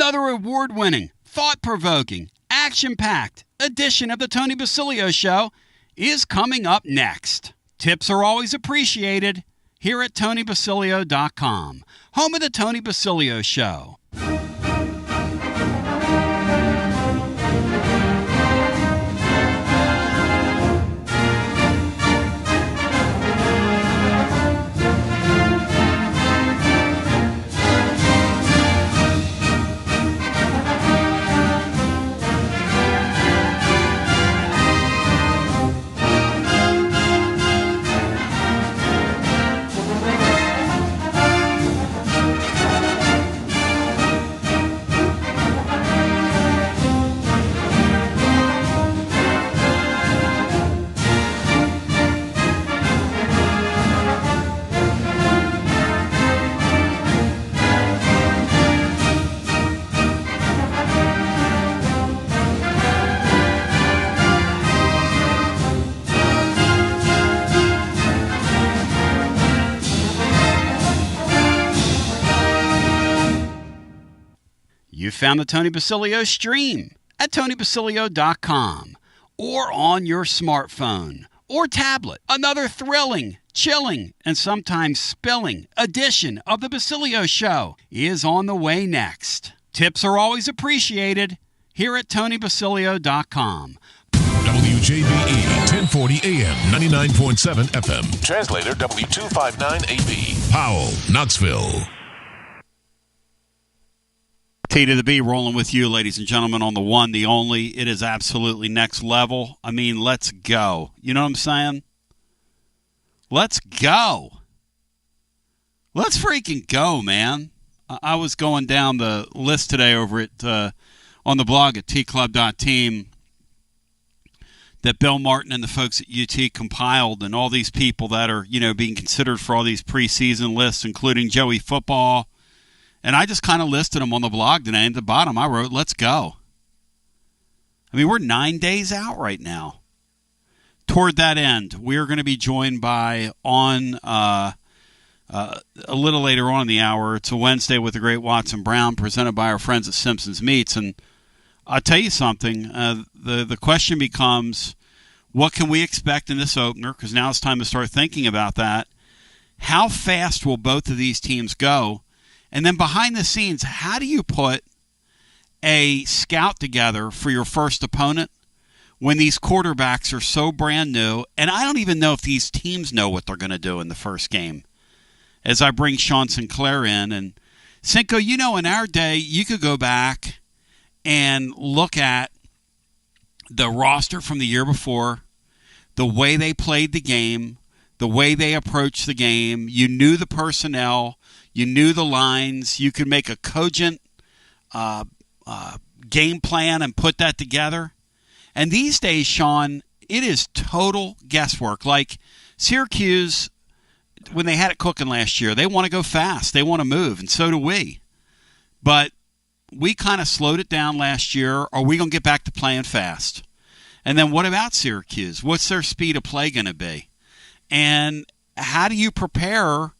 Another award-winning, thought-provoking, action-packed edition of the Tony Basilio Show is coming up next. Tips are always appreciated here at TonyBasilio.com, home of the Tony Basilio Show. You found the Tony Basilio stream at TonyBasilio.com or on your smartphone or tablet. Another thrilling, chilling, and sometimes spilling edition of the Basilio Show is on the way next. Tips are always appreciated here at TonyBasilio.com. WJBE 1040 AM 99.7 FM. Translator W259AB. Powell, Knoxville. T to the B rolling with you, ladies and gentlemen, on the one, the only. It is absolutely next level. I mean, let's go. You know what I'm saying? Let's go. Let's freaking go, man. I was going down the list today over at on the blog at tclub.team that Bill Martin and the folks at UT compiled, and all these people that are, being considered for all these preseason lists, including Joey Football. And I just kind of listed them on the blog today. At the bottom, I wrote, let's go. I mean, we're 9 days out right now. Toward that end, we're going to be joined by a little later on in the hour. It's a Wednesday with the great Watson Brown, presented by our friends at Simpson's Meats. And I'll tell you something. The question becomes, what can we expect in this opener? Because now it's time to start thinking about that. How fast will both of these teams go? And then behind the scenes, how do you put a scout together for your first opponent when these quarterbacks are so brand new? And I don't even know if these teams know what they're going to do in the first game. As I bring Sean Sinclair in. And Cinco, in our day, you could go back and look at the roster from the year before, the way they played the game, the way they approached the game. You knew the personnel. You knew the lines. You could make a cogent game plan and put that together. And these days, Sean, it is total guesswork. Like Syracuse, when they had it cooking last year, they want to go fast. They want to move, and so do we. But we kind of slowed it down last year. Are we going to get back to playing fast? And then what about Syracuse? What's their speed of play going to be? And how do you prepare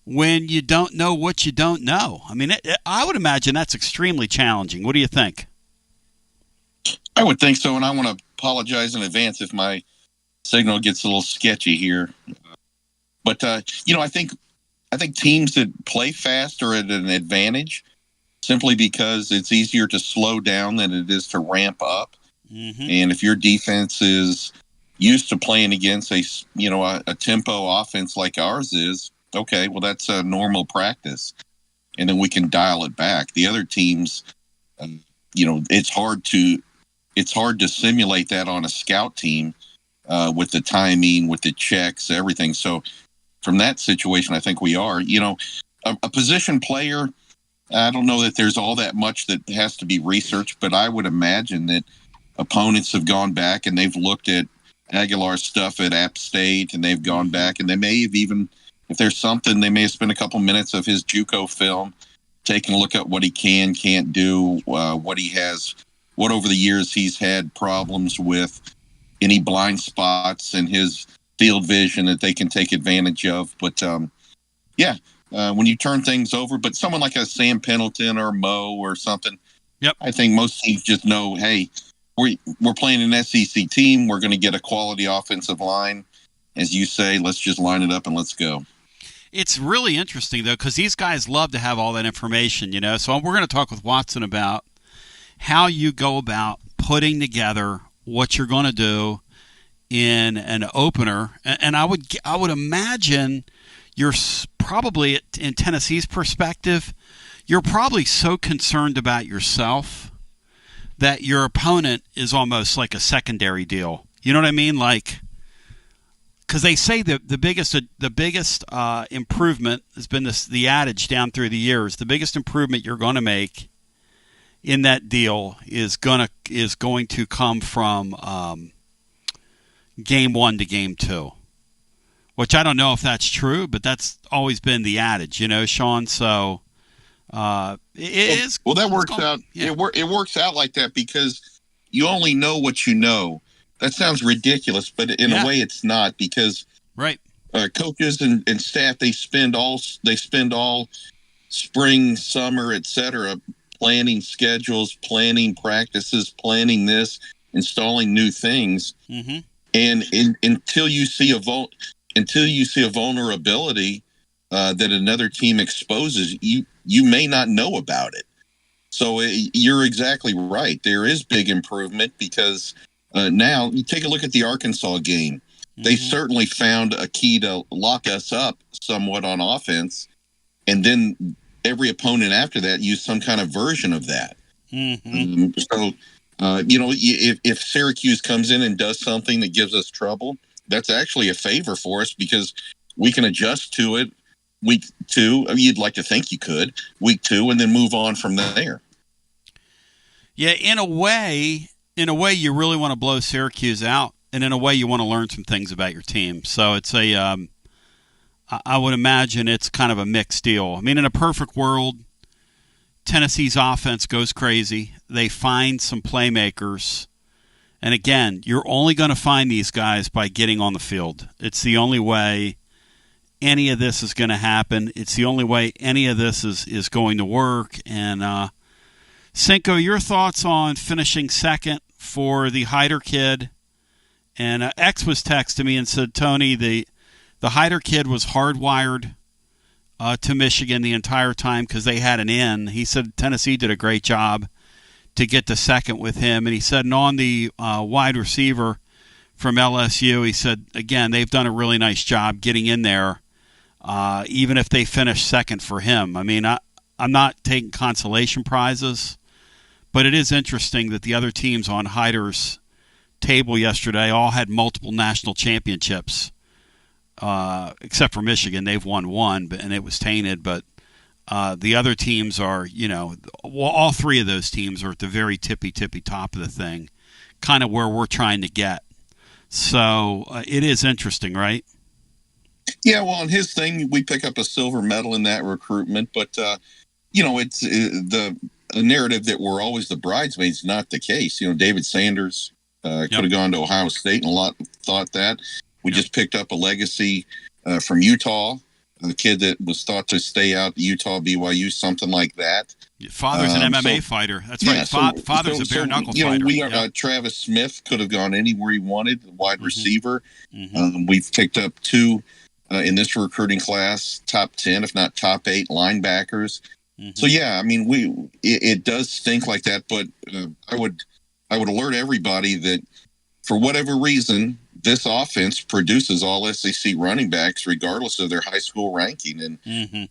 when you don't know what you don't know? I mean, I would imagine that's extremely challenging. What do you think? I would think so, and I want to apologize in advance if my signal gets a little sketchy here. But I think teams that play fast are at an advantage simply because it's easier to slow down than it is to ramp up. Mm-hmm. And if your defense is used to playing against a tempo offense like ours is, okay, well, that's a normal practice, and then we can dial it back. The other teams, it's hard to simulate that on a scout team with the timing, with the checks, everything. So from that situation, I think we are. A position player, I don't know that there's all that much that has to be researched, but I would imagine that opponents have gone back and they've looked at Aguilar's stuff at App State, and they've gone back, and they may have even, if there's something, they may have spent a couple minutes of his JUCO film, taking a look at what he can't do, what over the years he's had problems with, any blind spots in his field vision that they can take advantage of. But when you turn things over. But someone like a Sam Pendleton or Mo or something, Yep. I think most teams just know, hey, we're playing an SEC team. We're going to get a quality offensive line. As you say, let's just line it up and let's go. It's really interesting, though, because these guys love to have all that information, you know. So we're going to talk with Watson about how you go about putting together what you're going to do in an opener. And I would imagine you're probably, in Tennessee's perspective, you're probably so concerned about yourself that your opponent is almost like a secondary deal. You know what I mean? Like, because they say that the biggest improvement has been the adage down through the years. The biggest improvement you're going to make in that deal is going to come from game 1 to game 2, which I don't know if that's true, but that's always been the adage, you know, Sean. So it is. Well, that works out. Yeah. It works out like that because you only know what you know. That sounds ridiculous, but in a way, it's not, because right. Coaches and staff, they spend all spring, summer, etc., planning schedules, planning practices, planning this, installing new things, and until you see a vulnerability that another team exposes, you may not know about it. So you're exactly right. There is big improvement because. Now, you take a look at the Arkansas game. They certainly found a key to lock us up somewhat on offense, and then every opponent after that used some kind of version of that. So, if Syracuse comes in and does something that gives us trouble, that's actually a favor for us because we can adjust to it week 2. You'd like to think you could. Week 2, and then move on from there. Yeah, in a way, you really want to blow Syracuse out, and in a way, you want to learn some things about your team. So it's I would imagine it's kind of a mixed deal. I mean, in a perfect world, Tennessee's offense goes crazy. They find some playmakers. And again, you're only going to find these guys by getting on the field. It's the only way any of this is going to happen. It's the only way any of this is going to work. And Cinco, your thoughts on finishing second for the Hyder kid? And X was texting me and said, Tony, the Hyder kid was hardwired to Michigan the entire time because they had an in. He said Tennessee did a great job to get to second with him. And he said, and on the wide receiver from LSU, he said, again, they've done a really nice job getting in there, even if they finish second for him. I mean, I'm not taking consolation prizes, but it is interesting that the other teams on Hyder's table yesterday all had multiple national championships, except for Michigan. They've won one, and it was tainted. But the other teams are, all 3 of those teams are at the very tippy top of the thing, kind of where we're trying to get. So it is interesting, right? Yeah, well, on his thing, we pick up a silver medal in that recruitment, but it's the narrative that we're always the bridesmaids, not the case. David Sanders could have gone to Ohio State, and a lot thought that. We just picked up a legacy from Utah, a kid that was thought to stay out, Utah, BYU, something like that. Father's an MMA fighter. That's right. Father's a bare knuckle fighter. Travis Smith could have gone anywhere he wanted, the wide receiver. We've picked up 2 in this recruiting class, top 10, if not top 8 linebackers. So yeah, I mean, it does stink like that, but I would alert everybody that for whatever reason, this offense produces all SEC running backs regardless of their high school ranking, and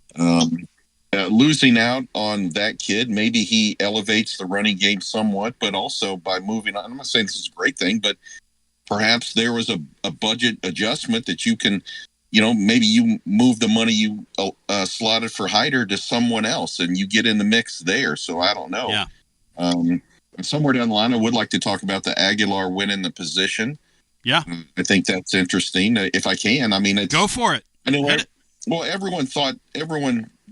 losing out on that kid, maybe he elevates the running game somewhat, but also by moving on. I'm not saying this is a great thing, but perhaps there was a budget adjustment that you can. Maybe you move the money you slotted for Hyder to someone else, and you get in the mix there. So I don't know. Yeah. Somewhere down the line, I would like to talk about the Aguilar winning the position. Yeah. I think that's interesting. If I can, I mean, go for it. I know. Well, everyone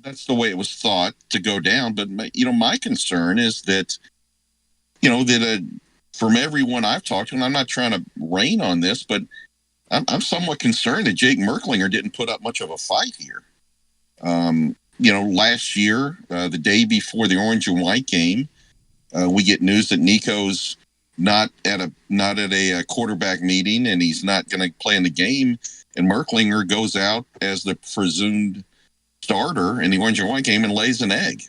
that's the way it was thought to go down. But my concern is that, from everyone I've talked to, and I'm not trying to rain on this, but I'm somewhat concerned that Jake Merklinger didn't put up much of a fight here. Last year, the day before the orange and white game, we get news that Nico's not at a quarterback meeting, and he's not going to play in the game. And Merklinger goes out as the presumed starter in the orange and white game and lays an egg.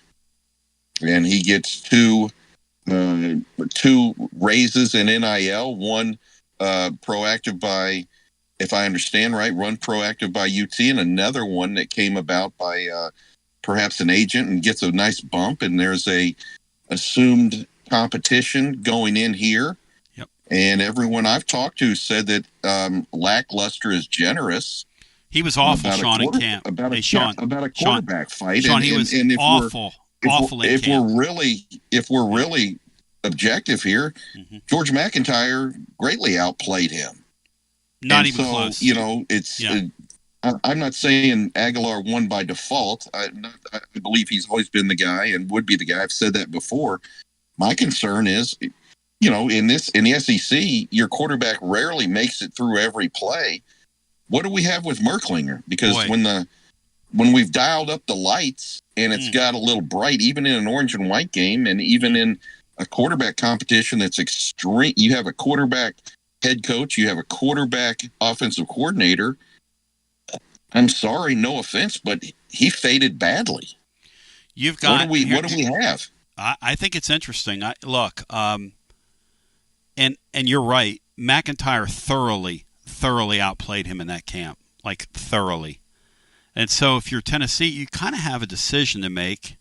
And he gets two raises in NIL, one proactive by, if I understand right, one proactive by UT, and another one that came about by perhaps an agent, and gets a nice bump. And there's a assumed competition going in here. Yep. And everyone I've talked to said that lackluster is generous. He was awful, Sean, in camp. About a quarterback fight. Sean, he was awful. If we're really objective here, George McIntyre greatly outplayed him. Not even close. I'm not saying Aguilar won by default. I believe he's always been the guy and would be the guy. I've said that before. My concern is, in the SEC, your quarterback rarely makes it through every play. What do we have with Merklinger? Because when we've dialed up the lights and it's got a little bright, even in an orange and white game, and even in a quarterback competition that's extreme, you have a quarterback head coach, you have a quarterback offensive coordinator. I'm sorry, no offense, but he faded badly. You've got what do we have? I think it's interesting. Look, and you're right. McIntyre thoroughly outplayed him in that camp, like thoroughly. And so if you're Tennessee, you kind of have a decision to make.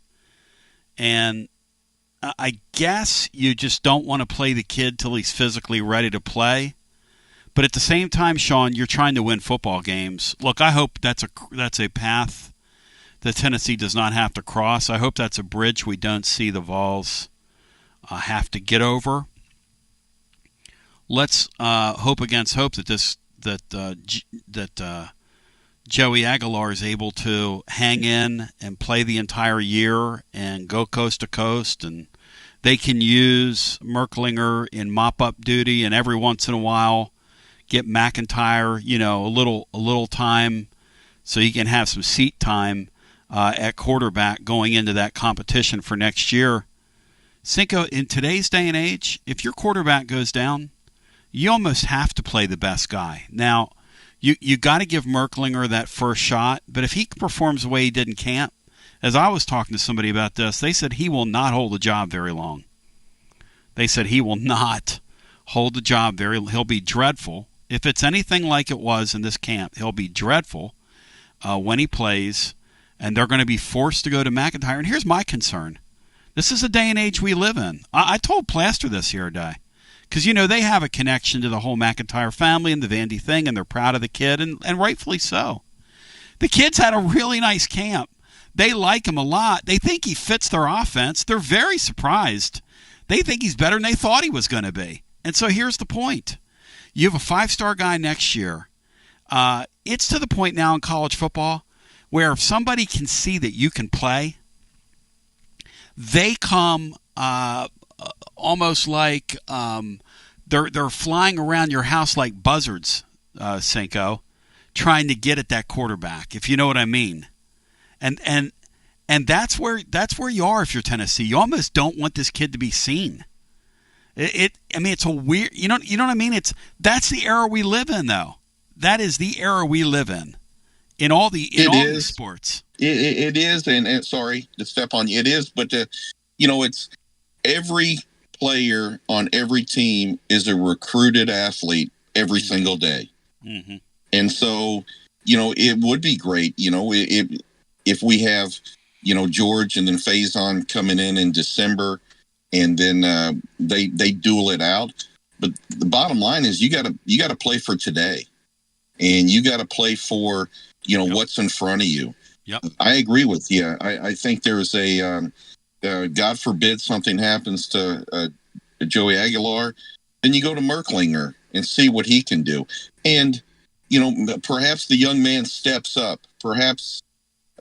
And I guess you just don't want to play the kid till he's physically ready to play. But at the same time, Sean, you're trying to win football games. Look, I hope that's a path that Tennessee does not have to cross. I hope that's a bridge we don't see the Vols have to get over. Let's hope against hope that Joey Aguilar is able to hang in and play the entire year and go coast to coast, and they can use Merklinger in mop-up duty, and every once in a while get McIntyre, a little time so he can have some seat time at quarterback going into that competition for next year. Cinco, in today's day and age, if your quarterback goes down, you almost have to play the best guy. Now, you got to give Merklinger that first shot, but if he performs the way he did in camp, as I was talking to somebody about this, they said he will not hold the job very long. They said he will not hold the job he'll be dreadful. If it's anything like it was in this camp, he'll be dreadful when he plays, and they're going to be forced to go to McIntyre. And here's my concern. This is a day and age we live in. I told Plaster this the other day, because, they have a connection to the whole McIntyre family and the Vandy thing, and they're proud of the kid, and rightfully so. The kid's had a really nice camp. They like him a lot. They think he fits their offense. They're very surprised. They think he's better than they thought he was going to be. And so here's the point. You have a 5-star guy next year. It's to the point now in college football where if somebody can see that you can play, they come almost like they're flying around your house like buzzards, Cinco, trying to get at that quarterback, if you know what I mean. And that's where you are if you're Tennessee. You almost don't want this kid to be seen. It's a weird, you know what I mean? That's the era we live in, though. That is the era we live in all the sports. It is, and sorry to step on you. It is, but it's every player on every team is a recruited athlete every single day. Mm-hmm. And so, it would be great, if we have, George and then Faison coming in December, and then they duel it out. But the bottom line is you got to play for today, and you got to play for what's in front of you. Yep. I agree with you. I think there's God forbid something happens to Joey Aguilar, then you go to Merklinger and see what he can do. And perhaps the young man steps up. Perhaps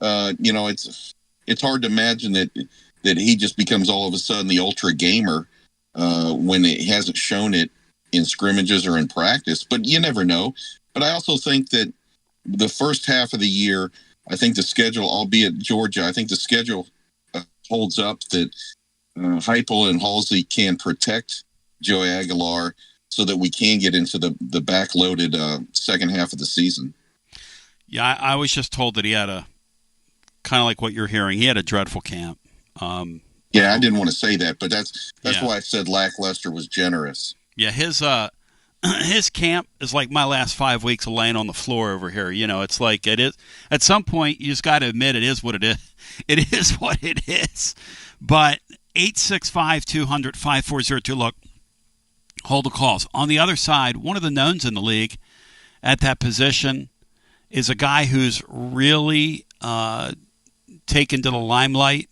it's hard to imagine that he just becomes all of a sudden the ultra gamer when it hasn't shown it in scrimmages or in practice. But you never know. But I also think that the first half of the year, I think the schedule, albeit Georgia, I think the schedule holds up that Heupel and Halsey can protect Joey Aguilar so that we can get into the backloaded second half of the season. Yeah, I was just told that he had kind of like what you're hearing, he had a dreadful camp. Yeah, I didn't want to say that, but that's why I said lackluster was generous. Yeah, his camp is like my last 5 weeks of laying on the floor over here. It's like it is. At some point, you just got to admit it is what it is. It is what it is. But 865-200-5402. Look, hold the calls. On the other side, one of the knowns in the league at that position is a guy who's really taken to the limelight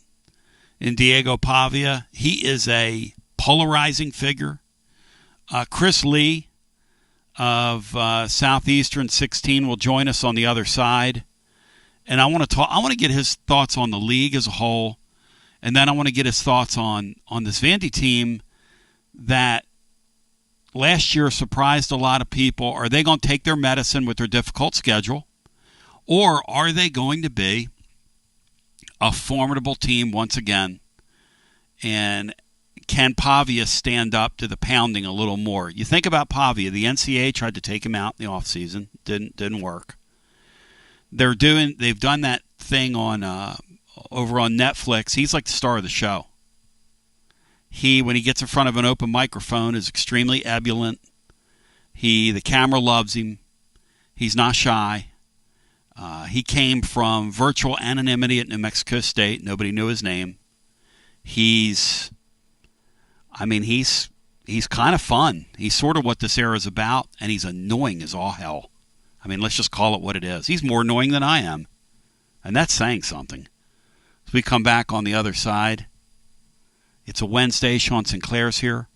in Diego Pavia. He is a polarizing figure. Chris Lee of Southeastern 16 will join us on the other side. And I want to get his thoughts on the league as a whole. And then I want to get his thoughts on this Vandy team that last year surprised a lot of people. Are they going to take their medicine with their difficult schedule? Or are they going to be a formidable team once again? And can Pavia stand up to the pounding a little more? You think about Pavia. The NCAA tried to take him out in the offseason. Didn't work. They've done that thing on over on Netflix. He's like the star of the show. When he gets in front of an open microphone, is extremely ebullient. The camera loves him. He's not shy. He came from virtual anonymity at New Mexico State. Nobody knew his name. He's kind of fun. He's sort of what this era is about, and he's annoying as all hell. Let's just call it what it is. He's more annoying than I am, and that's saying something. As we come back on the other side, it's a Wednesday. Sean Sinclair's here.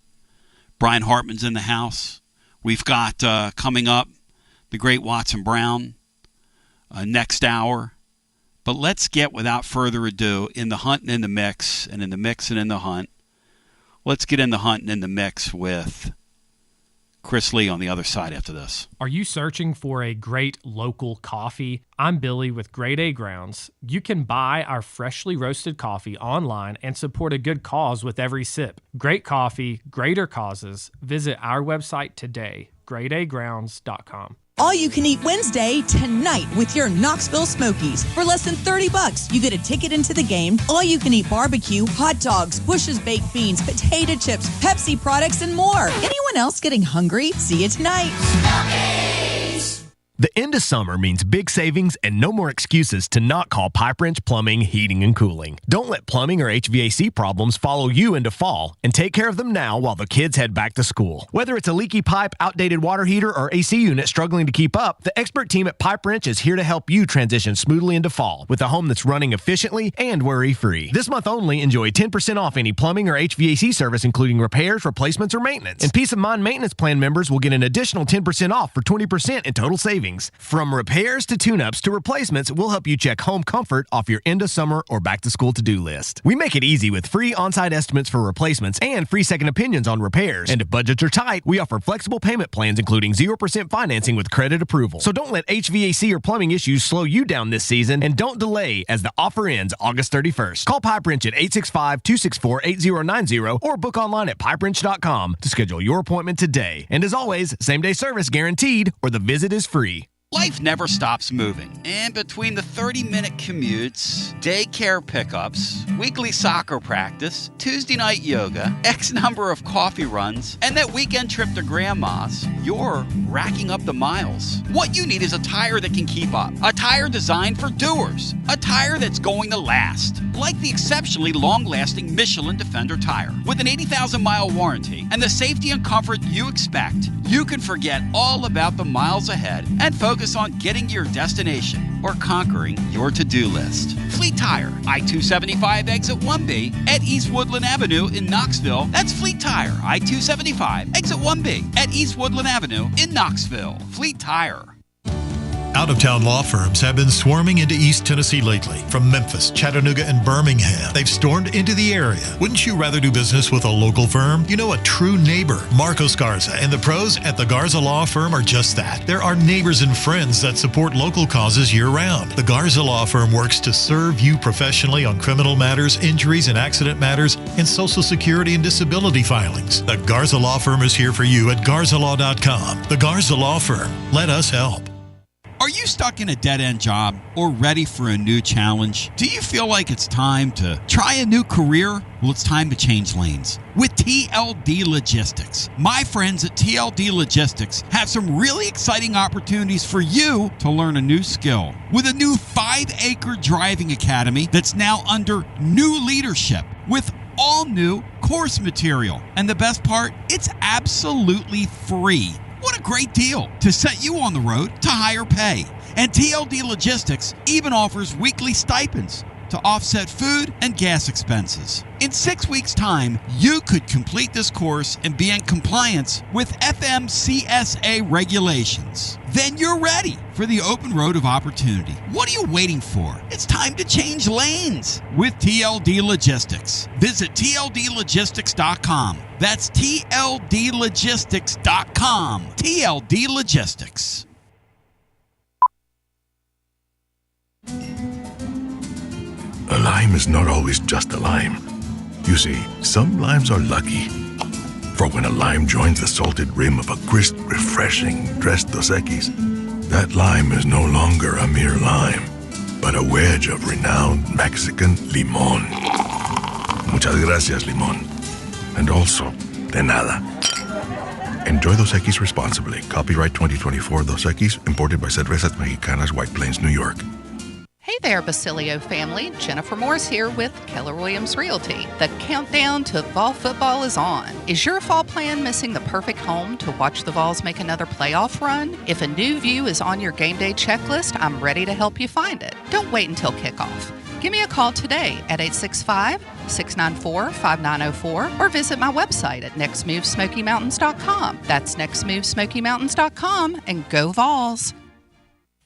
Brian Hartman's in the house. We've got coming up the great Watson Brown next hour. But let's get, without further ado, in the hunt and in the mix, and in the mix and in the hunt. Let's get in the hunt and in the mix with Chris Lee on the other side after this. Are you searching for a great local coffee? I'm Billy with Grade A Grounds. You can buy our freshly roasted coffee online and support a good cause with every sip. Great coffee, greater causes. Visit our website today, gradeagrounds.com. All you can eat Wednesday tonight with your Knoxville Smokies. For less than $30, you get a ticket into the game, all you can eat barbecue, hot dogs, Bush's baked beans, potato chips, Pepsi products, and more. Anyone else getting hungry? See you tonight. Smokies! The end of summer means big savings and no more excuses to not call Pipe Wrench Plumbing, Heating, and Cooling. Don't let plumbing or HVAC problems follow you into fall, and take care of them now while the kids head back to school. Whether it's a leaky pipe, outdated water heater, or AC unit struggling to keep up, the expert team at Pipe Wrench is here to help you transition smoothly into fall with a home that's running efficiently and worry-free. This month only, enjoy 10% off any plumbing or HVAC service, including repairs, replacements, or maintenance. And Peace of Mind Maintenance Plan members will get an additional 10% off for 20% in total savings. From repairs to tune-ups to replacements, we'll help you check home comfort off your end of summer or back-to-school to-do list. We make it easy with free on-site estimates for replacements and free second opinions on repairs. And if budgets are tight, we offer flexible payment plans including 0% financing with credit approval. So don't let HVAC or plumbing issues slow you down this season, and don't delay as the offer ends August 31st. Call Pipe Wrench at 865-264-8090 or book online at pipewrench.com to schedule your appointment today. And as always, same-day service guaranteed or the visit is free. Life never stops moving. And between the 30-minute commutes, daycare pickups, weekly soccer practice, Tuesday night yoga, X number of coffee runs, and that weekend trip to Grandma's, you're racking up the miles. What you need is a tire that can keep up. A tire designed for doers. A tire that's going to last. Like the exceptionally long-lasting Michelin Defender tire. With an 80,000-mile warranty and the safety and comfort you expect, you can forget all about the miles ahead and focus on getting to your destination or conquering your to-do list. Fleet Tire, I-275 exit 1B at East Woodland Avenue in Knoxville. That's Fleet Tire, I-275 exit 1B at East Woodland Avenue in Knoxville. Fleet Tire. Out-of-town law firms have been swarming into East Tennessee lately. From Memphis, Chattanooga, and Birmingham, they've stormed into the area. Wouldn't you rather do business with a local firm? You know, a true neighbor. Marcos Garza and the pros at the Garza Law Firm are just that. There are neighbors and friends that support local causes year-round. The Garza Law Firm works to serve you professionally on criminal matters, injuries and accident matters, and Social Security and disability filings. The Garza Law Firm is here for you at garzalaw.com. The Garza Law Firm. Let us help. Are you stuck in a dead-end job or ready for a new challenge? Do you feel like it's time to try a new career? Well, it's time to change lanes with TLD Logistics. My friends at TLD Logistics have some really exciting opportunities for you to learn a new skill. With a new 5-acre driving academy that's now under new leadership with all new course material. And the best part, it's absolutely free. What a great deal to set you on the road to higher pay. And TLD Logistics even offers weekly stipends to offset food and gas expenses. In 6 weeks' time, you could complete this course and be in compliance with FMCSA regulations. Then you're ready for the open road of opportunity. What are you waiting for? It's time to change lanes with TLD Logistics. Visit tldlogistics.com. That's tldlogistics.com. TLD Logistics. A lime is not always just a lime. You see, some limes are lucky. For when a lime joins the salted rim of a crisp, refreshing Tres Dos Equis, that lime is no longer a mere lime, but a wedge of renowned Mexican limón. Muchas gracias, limón. And also, de nada. Enjoy Dos Equis responsibly. Copyright 2024 Dos Equis, imported by Cervezas Mexicanas, White Plains, New York. Hey there, Basilio family. Jennifer Morse here with Keller Williams Realty. The countdown to fall football is on. Is your fall plan missing the perfect home to watch the Vols make another playoff run? If a new view is on your game day checklist, I'm ready to help you find it. Don't wait until kickoff. Give me a call today at 865-694-5904 or visit my website at nextmovesmokymountains.com. That's nextmovesmokymountains.com, and go Vols.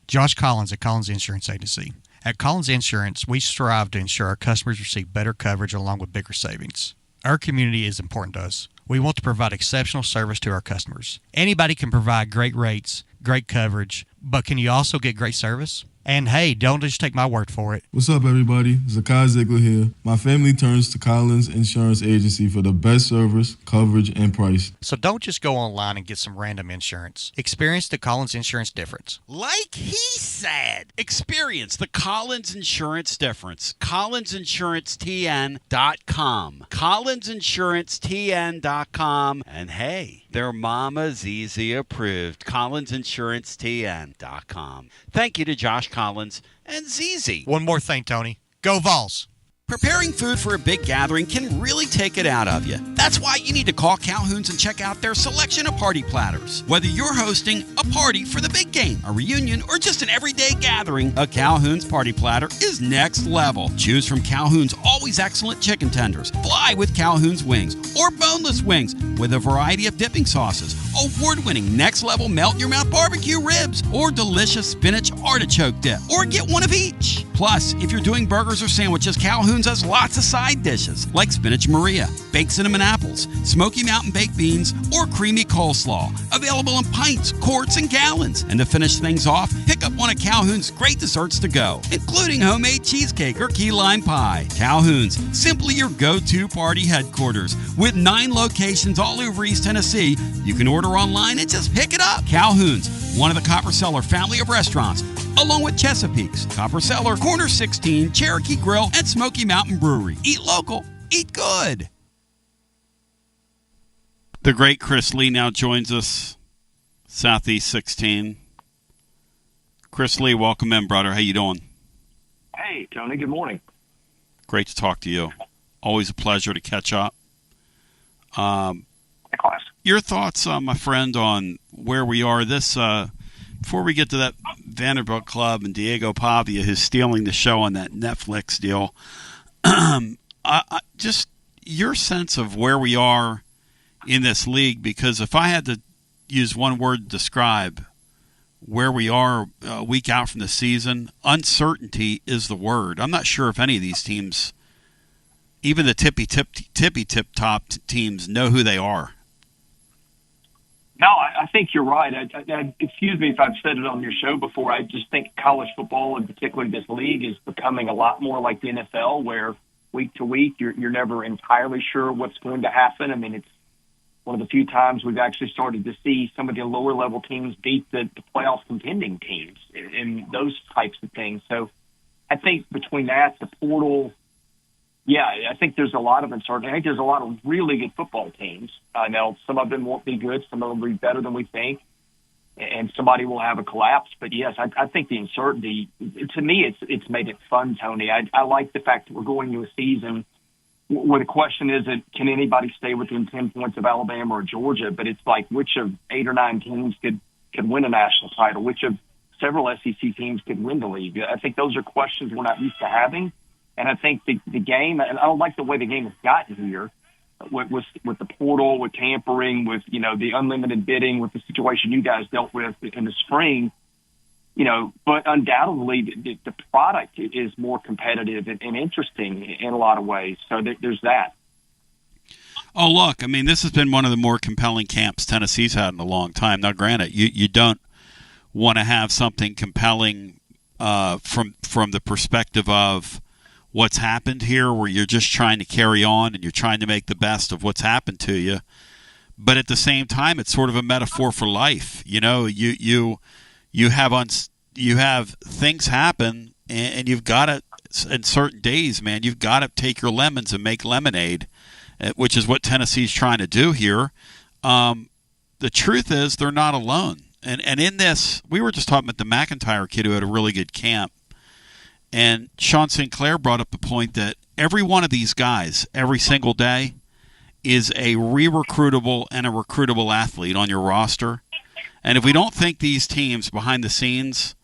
Josh Collins at Collins Insurance Agency. At Collins Insurance, we strive to ensure our customers receive better coverage along with bigger savings. Our community is important to us. We want to provide exceptional service to our customers. Anybody can provide great rates, great coverage, but can you also get great service? And hey, don't just take my word for it. What's up, everybody? Zakai Ziegler here. My family turns to Collins Insurance Agency for the best service, coverage, and price. So don't just go online and get some random insurance. Experience the Collins Insurance difference. Like he said, experience the Collins Insurance difference. CollinsInsuranceTN.com. CollinsInsuranceTN.com. And hey, their Mama ZZ approved. CollinsInsuranceTN.com. Thank you to Josh Collins and ZZ. One more thing, Tony. Go Vols! Preparing food for a big gathering can really take it out of you. That's why you need to call Calhoun's and check out their selection of party platters. Whether you're hosting a party for the big game, a reunion, or just an everyday gathering, a Calhoun's party platter is next level. Choose from Calhoun's always excellent chicken tenders, fly with Calhoun's wings, or boneless wings with a variety of dipping sauces, award-winning next-level melt-in-your-mouth barbecue ribs, or delicious spinach artichoke dip, or get one of each. Plus, if you're doing burgers or sandwiches, Calhoun's has lots of side dishes like spinach Maria, baked cinnamon apples, Smoky Mountain baked beans, or creamy coleslaw. Available in pints, quarts, and gallons. And to finish things off, pick up one of Calhoun's great desserts to go, including homemade cheesecake or key lime pie. Calhoun's, simply your go-to party headquarters. With 9 locations all over East Tennessee, you can order online and just pick it up. Calhoun's, one of the Copper Cellar family of restaurants, along with Chesapeake's, Copper Cellar, Corner 16, Cherokee Grill, and Smoky Mountain Brewery. Eat local, eat good. The great Chris Lee now joins us, Southeast 16. Chris Lee, welcome in, brother. How you doing? Hey, Tony. Good morning. Great to talk to you. Always a pleasure to catch up. Your thoughts, my friend, on where we are this before we get to that Vanderbilt club and Diego Pavia, who's stealing the show on that Netflix deal. Just your sense of where we are in this league, because if I had to use one word to describe where we are a week out from the season, uncertainty is the word. I'm not sure if any of these teams, even the tippy-tip-top teams, know who they are. No, I think you're right. Excuse me if I've said it on your show before. I just think college football, and particularly this league, is becoming a lot more like the NFL, where week to week you're never entirely sure what's going to happen. I mean, it's one of the few times we've actually started to see some of the lower level teams beat the playoff contending teams and those types of things. So I think between that, the portal, yeah, I think there's a lot of uncertainty. I think there's a lot of really good football teams. Now, some of them won't be good. Some of them will be better than we think. And somebody will have a collapse. But, yes, I think the uncertainty, to me, it's made it fun, Tony. I like the fact that we're going to a season where the question isn't, can anybody stay within 10 points of Alabama or Georgia? But it's like, which of 8 or 9 teams could win a national title? Which of several SEC teams could win the league? I think those are questions we're not used to having. And I think the game, and I don't like the way the game has gotten here with the portal, with tampering, with, the unlimited bidding, with the situation you guys dealt with in the spring, but undoubtedly the product is more competitive and interesting in a lot of ways. So there's that. Oh, look, I mean, this has been one of the more compelling camps Tennessee's had in a long time. Now, granted, you don't want to have something compelling from the perspective of what's happened here, where you're just trying to carry on and you're trying to make the best of what's happened to you. But at the same time, it's sort of a metaphor for life. You have things happen, and you've got to, in certain days, man, you've got to take your lemons and make lemonade, which is what Tennessee's trying to do here. The truth is they're not alone. And in this, we were just talking about the McIntyre kid who had a really good camp. And Sean St. Clair brought up the point that every one of these guys, every single day, is a re-recruitable and a recruitable athlete on your roster. And if we don't think these teams behind the scenes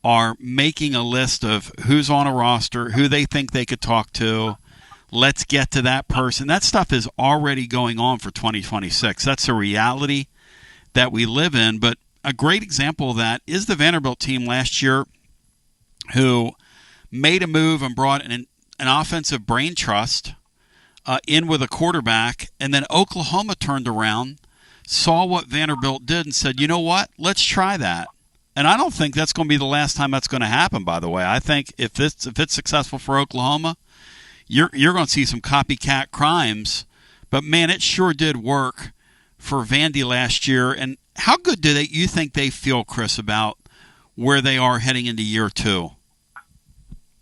are making a list of who's on a roster, who they think they could talk to, let's get to that person, that stuff is already going on for 2026. That's a reality that we live in. But a great example of that is the Vanderbilt team last year, who made a move and brought an offensive brain trust in with a quarterback, and then Oklahoma turned around, saw what Vanderbilt did, and said, you know what, let's try that. And I don't think that's going to be the last time that's going to happen, by the way. I think if it's successful for Oklahoma, you're going to see some copycat crimes. But, man, it sure did work for Vandy last year. And how good do you think they feel, Chris, about where they are heading into year 2?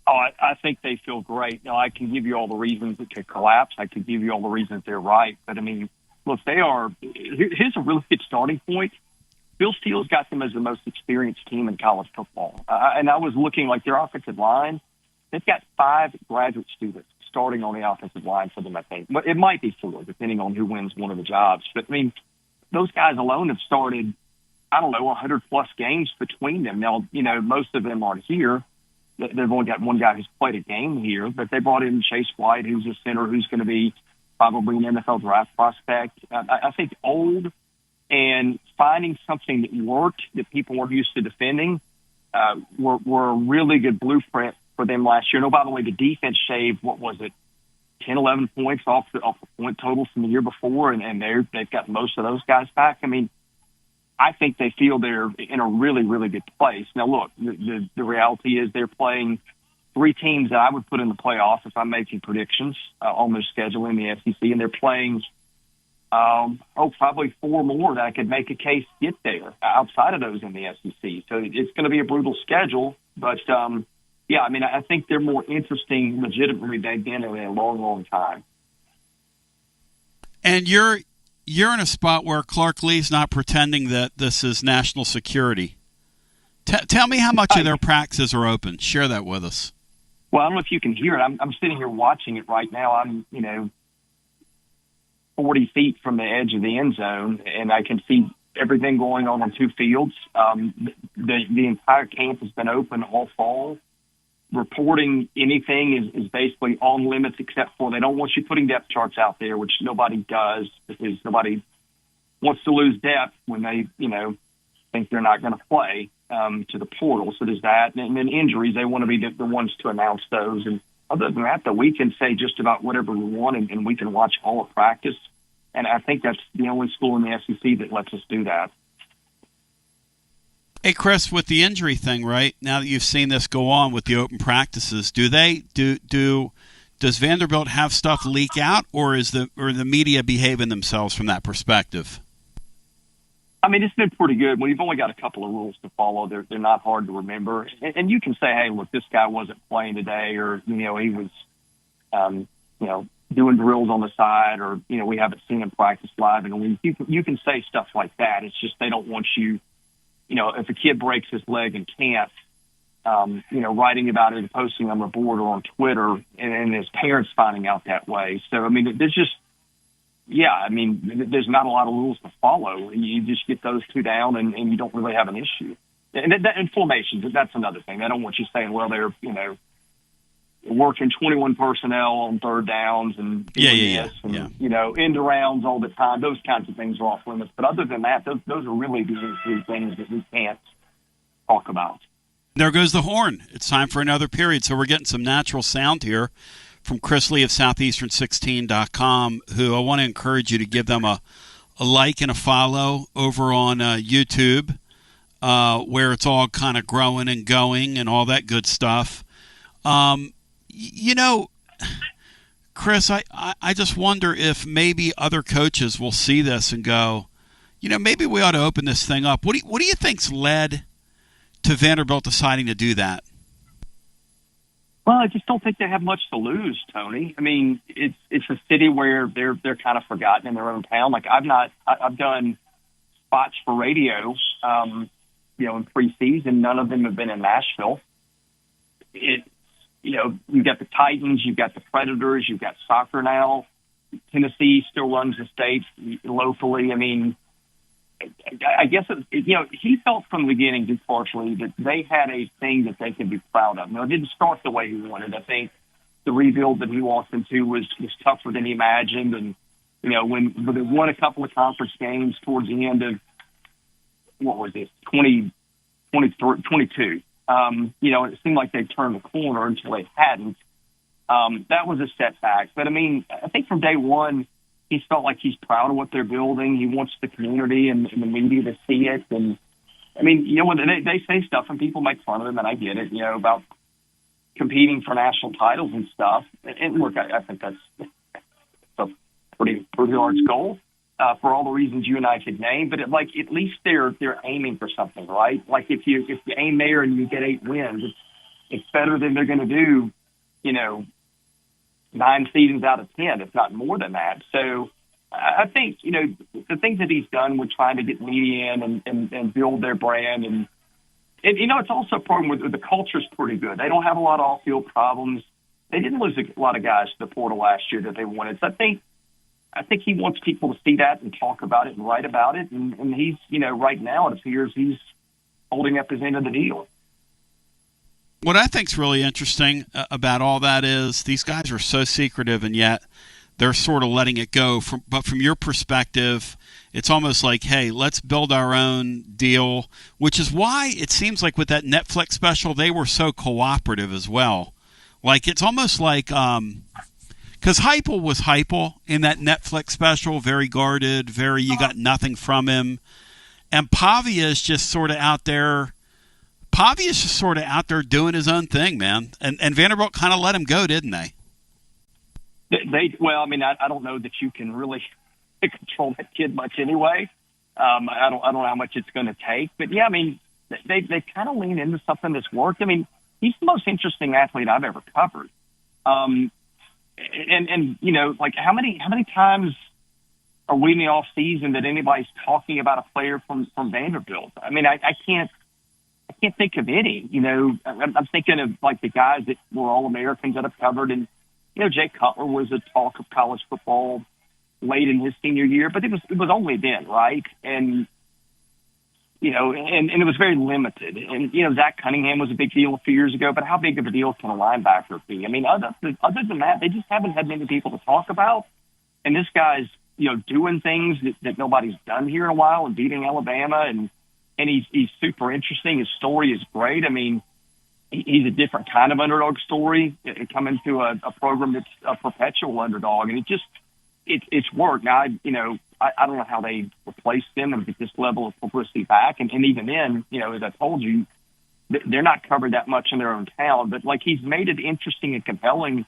Oh, I think they feel great. Now, I can give you all the reasons it could collapse. I could give you all the reasons they're right. But, I mean, look, here's a really good starting point. Bill Steele's got them as the most experienced team in college football. And I was looking, like, their offensive line, they've got 5 graduate students starting on the offensive line for them, I think. But it might be 4, depending on who wins one of the jobs. But, I mean, those guys alone have started, 100-plus games between them. Now, most of them aren't here. They've only got one guy who's played a game here, but they brought in Chase White, who's a center who's going to be probably an NFL draft prospect. I think old and finding something that worked that people weren't used to defending were a really good blueprint for them last year. Oh, by the way, the defense shaved, 10, 11 points off the point total from the year before, and they've got most of those guys back. I mean, I think they feel they're in a really, really good place. Now, look, the reality is they're playing 3 teams that I would put in the playoffs if I'm making predictions on their schedule in the SEC, and they're playing probably 4 more that I could make a case get there outside of those in the SEC. So it's going to be a brutal schedule, but yeah, I mean, I think they're more interesting legitimately than they've been in a long, long time. And you're in a spot where Clark Lee's not pretending that this is national security. Tell me how much of their practices are open. Share that with us. Well, I don't know if you can hear it. I'm sitting here watching it right now. I'm, 40 feet from the edge of the end zone, and I can see everything going on 2 fields. The entire camp has been open all fall. Reporting anything is basically on limits, except for they don't want you putting depth charts out there, which nobody does, because nobody wants to lose depth when they, think they're not going to play. to the portal. So there's that. And then injuries, they want to be the ones to announce those. And other than that, though, we can say just about whatever we want, and we can watch all of practice. And I think that's the only school in the SEC that lets us do that. Hey, Chris, with the injury thing, right, now that you've seen this go on with the open practices, does Vanderbilt have stuff leak out, or is the media behaving themselves from that perspective? I mean, it's been pretty good. When you've only got a couple of rules to follow, they're not hard to remember. And you can say, hey, look, this guy wasn't playing today, or, he was, doing drills on the side, or, we haven't seen him practice live in a week. You can say stuff like that. It's just they don't want you, if a kid breaks his leg and can't, writing about it and posting on the board or on Twitter, and his parents finding out that way. So, I mean, there's not a lot of rules to follow. You just get those two down, and you don't really have an issue. And inflammation, that's another thing. I don't want you saying, well, they're, working 21 personnel on third downs and end arounds all the time. Those kinds of things are off limits. But other than that, those are really the three things that we can't talk about. There goes the horn. It's time for another period. So we're getting some natural sound here from Chris Lee of Southeastern16.com, who I want to encourage you to give them a like and a follow over on YouTube, where it's all kind of growing and going and all that good stuff. Chris, I just wonder if maybe other coaches will see this and go, maybe we ought to open this thing up. What do you think's led to Vanderbilt deciding to do that? Well, I just don't think they have much to lose, Tony. I mean, it's a city where they're kind of forgotten in their own town. Like I've done spots for radio, in preseason. None of them have been in Nashville. You've got the Titans, you've got the Predators, you've got soccer now. Tennessee still runs the state locally. I mean, I guess, he felt from the beginning, just partially, that they had a thing that they could be proud of. It didn't start the way he wanted. I think the rebuild that he walked into was tougher than he imagined. And, when they won a couple of conference games towards the end of, 2022, it seemed like they turned the corner until they hadn't. That was a setback. But, I mean, I think from day one, he's felt like he's proud of what they're building. He wants the community and the media to see it. And, I mean, when they say stuff and people make fun of them, and I get it, about competing for national titles and stuff. And look, I think that's a pretty large goal for all the reasons you and I could name. But, at least they're aiming for something, right? Like, if you aim there and you get 8 wins, it's better than they're going to do, 9 seasons out of 10, if not more than that. So I think, the things that he's done with trying to get media in and build their brand. And it's also a problem with the culture's pretty good. They don't have a lot of off-field problems. They didn't lose a lot of guys to the portal last year that they wanted. So I think he wants people to see that and talk about it and write about it. And he's, right now it appears he's holding up his end of the deal. What I think's really interesting about all that is these guys are so secretive, and yet they're sort of letting it go. But from your perspective, it's almost like, hey, let's build our own deal, which is why it seems like with that Netflix special, they were so cooperative as well. Like, it's almost like because Heupel was Heupel in that Netflix special, very guarded, you got nothing from him. And Pavia is just sort of out there. Pavia's just sort of out there doing his own thing, man. And Vanderbilt kind of let him go, didn't they? Well, I mean, I don't know that you can really control that kid much anyway. I don't know how much it's going to take. But, yeah, I mean, they kind of lean into something that's worked. I mean, he's the most interesting athlete I've ever covered. And like how many times are we in the off season that anybody's talking about a player from Vanderbilt? I mean, I can't think of any. I'm thinking of like the guys that were All-Americans that I've covered, and Jay Cutler was a talk of college football late in his senior year, but it was only then, right? And and it was very limited. And Zach Cunningham was a big deal a few years ago, but how big of a deal can a linebacker be? I mean, other than that, they just haven't had many people to talk about. And this guy's doing things that nobody's done here in a while, and beating Alabama, and and he's super interesting. His story is great. I mean, he's a different kind of underdog story coming to a program that's a perpetual underdog, and it's worked. Now, I don't know how they replaced him and get this level of publicity back, and even then, as I told you, they're not covered that much in their own town, but like he's made it interesting and compelling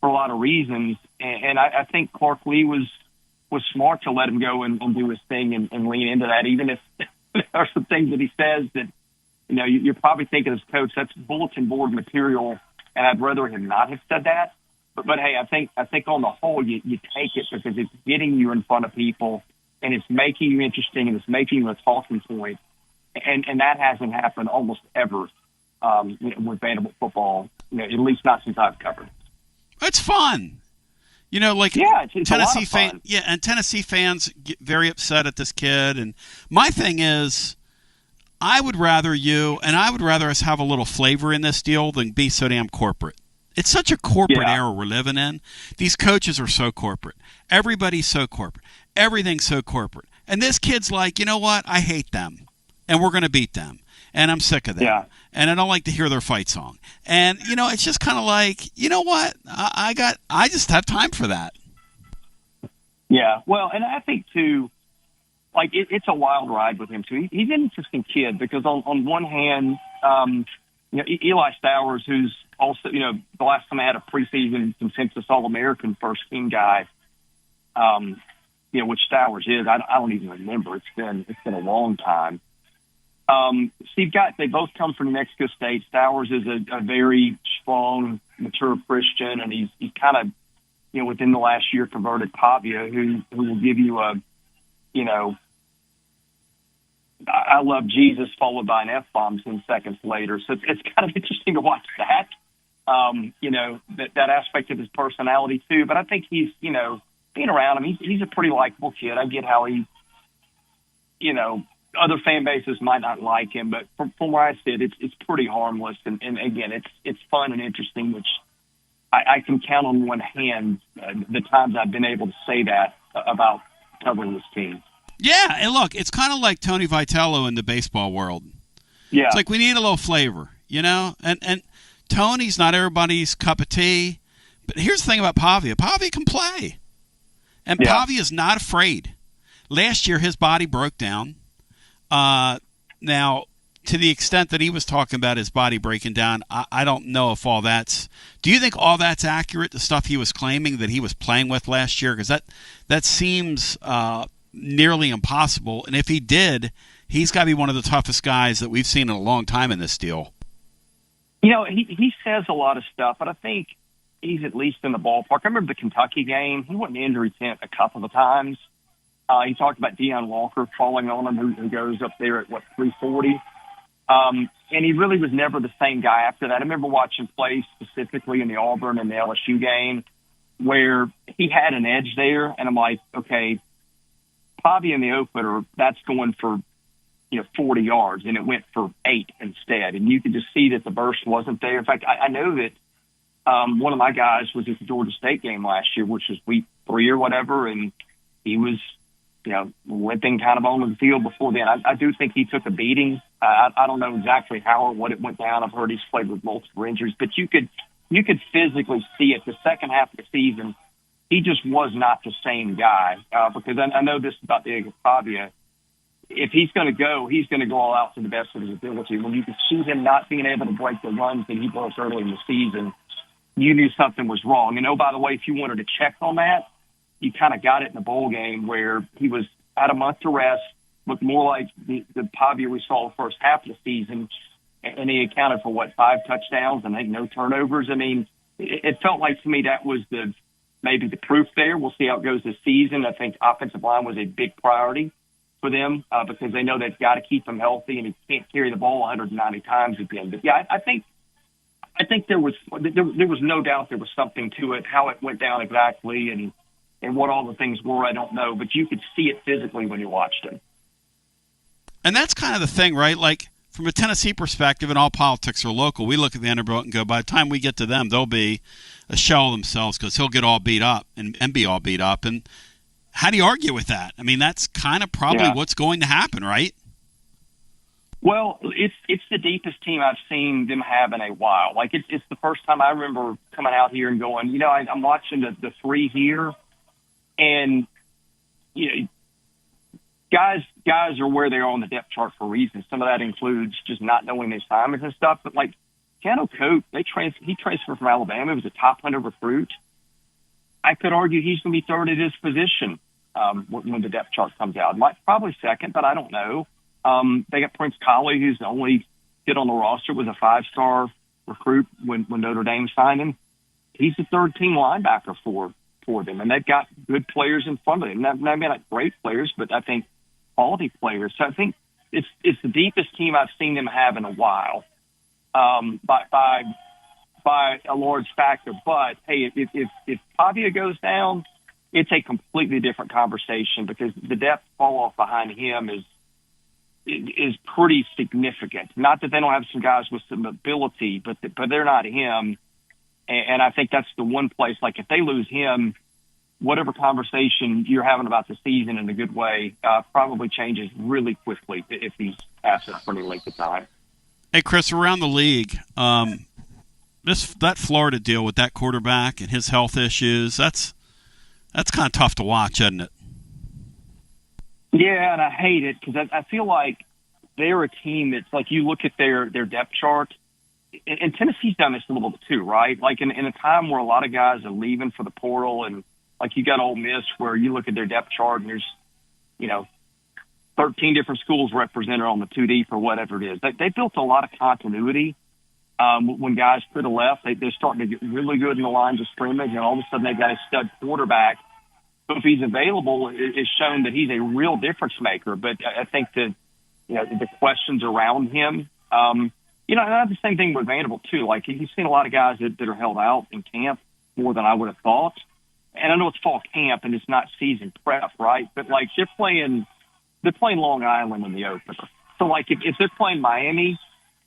for a lot of reasons, and I think Clark Lee was smart to let him go and do his thing and lean into that, even if there are some things that he says that, you're probably thinking as coach, that's bulletin board material, and I'd rather him not have said that. But hey, I think on the whole, you take it because it's getting you in front of people, and it's making you interesting, and it's making you a talking point. And that hasn't happened almost ever with Vanderbilt football, at least not since I've covered. It's fun. It's Tennessee fun. and Tennessee fans get very upset at this kid. And my thing is, I would rather us have a little flavor in this deal than be so damn corporate. It's such a corporate era we're living in. These coaches are so corporate. Everybody's so corporate. Everything's so corporate. And this kid's like, you know what? I hate them, and we're going to beat them, and I'm sick of them. Yeah. And I don't like to hear their fight song. And it's just kind of like, you know what? I just have time for that. Yeah. Well, and I think too, like it's a wild ride with him too. He's an interesting kid because on one hand, Eli Stowers, who's also, the last time I had a preseason consensus All-American first team guy, which Stowers is, I don't even remember. It's been a long time. They both come from New Mexico State. Stowers is a very strong, mature Christian, and he's kind of, within the last year converted Pavia, who will give you I love Jesus followed by an F-bomb 10 seconds later. So it's kind of interesting to watch that, that aspect of his personality too. But I think he's, being around him, he's a pretty likable kid. I get how he, other fan bases might not like him, but from where I sit, it's pretty harmless. And again, it's fun and interesting, which I can count on one hand the times I've been able to say that about covering this team. Yeah, and look, it's kind of like Tony Vitello in the baseball world. Yeah. It's like we need a little flavor, And Tony's not everybody's cup of tea. But here's the thing about Pavia. Pavia can play. And Pavia's not afraid. Last year, his body broke down. Now, to the extent that he was talking about his body breaking down, I don't know if all that's – do you think all that's accurate, the stuff he was claiming that he was playing with last year? Because that seems nearly impossible. And if he did, he's got to be one of the toughest guys that we've seen in a long time in this deal. He says a lot of stuff, but I think he's at least in the ballpark. I remember the Kentucky game. He went in injury tent a couple of times. He talked about Deion Walker falling on him, who goes up there at, 340. And he really was never the same guy after that. I remember watching plays specifically in the Auburn and the LSU game where he had an edge there, and I'm like, okay, Pavia in the opener, that's going for 40 yards, and it went for 8 instead. And you could just see that the burst wasn't there. In fact, I know that one of my guys was at the Georgia State game last year, which was week 3 or whatever, and he was, limping kind of on the field before then. I do think he took a beating. I don't know exactly how or what it went down. I've heard he's played with multiple injuries, but you could physically see it. The second half of the season, he just was not the same guy. Because I know this about Diego Pavia. If he's going to go, he's going to go all out to the best of his ability. When you could see him not being able to break the runs that he broke early in the season, you knew something was wrong. And by the way, if you wanted to check on that, you kind of got it in the bowl game where he was at a month to rest, looked more like the Pavia we saw the first half of the season, and he accounted for, 5 touchdowns and I think no turnovers. I mean, it felt like to me that was maybe the proof there. We'll see how it goes this season. I think offensive line was a big priority for them because they know they've got to keep him healthy, and he can't carry the ball 190 times again. But yeah, I think there was no doubt there was something to it. How it went down exactly and what all the things were, I don't know, but you could see it physically when you watched him. And that's kind of the thing, right? Like, from a Tennessee perspective, and all politics are local, we look at Vanderbilt and go, by the time we get to them, they'll be a shell of themselves because he'll get all beat up and be all beat up. And how do you argue with that? I mean, that's kind of probably what's going to happen, right? Well, it's the deepest team I've seen them have in a while. Like it's the first time I remember coming out here and going, I'm watching the three here, and guys are where they are on the depth chart for a reason. Some of that includes just not knowing his assignments and stuff. But like Keanu Cope, he transferred from Alabama. He was a top 100 recruit. I could argue he's going to be third at his position when the depth chart comes out. Probably second, but I don't know. They got Prince Colley, who's the only kid on the roster, was a 5-star recruit when Notre Dame signed him. He's the third-team linebacker for them, and they've got good players in front of them. Maybe not great players, but I think quality players. So I think it's the deepest team I've seen them have in a while, by a large factor. But hey, if Pavia goes down, it's a completely different conversation because the depth fall off behind him is pretty significant. Not that they don't have some guys with some ability, but they're not him. And I think that's the one place, like if they lose him, whatever conversation you're having about the season in a good way probably changes really quickly if he's absent for any length of time. Hey, Chris, around the league, that Florida deal with that quarterback and his health issues, that's kind of tough to watch, isn't it? Yeah, and I hate it because I feel like they're a team that's like you look at their depth chart, and Tennessee's done this a little bit too, right? Like in a time where a lot of guys are leaving for the portal, and like you got Ole Miss where you look at their depth chart and there's 13 different schools represented on the 2 deep or whatever it is. They built a lot of continuity. When guys could have left, they're starting to get really good in the lines of scrimmage, and all of a sudden they've got a stud quarterback. So if he's available, it's shown that he's a real difference maker. But I think that the questions around him, and I have the same thing with Vanderbilt too. Like you've seen a lot of guys that are held out in camp more than I would have thought. And I know it's fall camp and it's not season prep, right? But like they're playing Long Island in the opener. So like if they're playing Miami,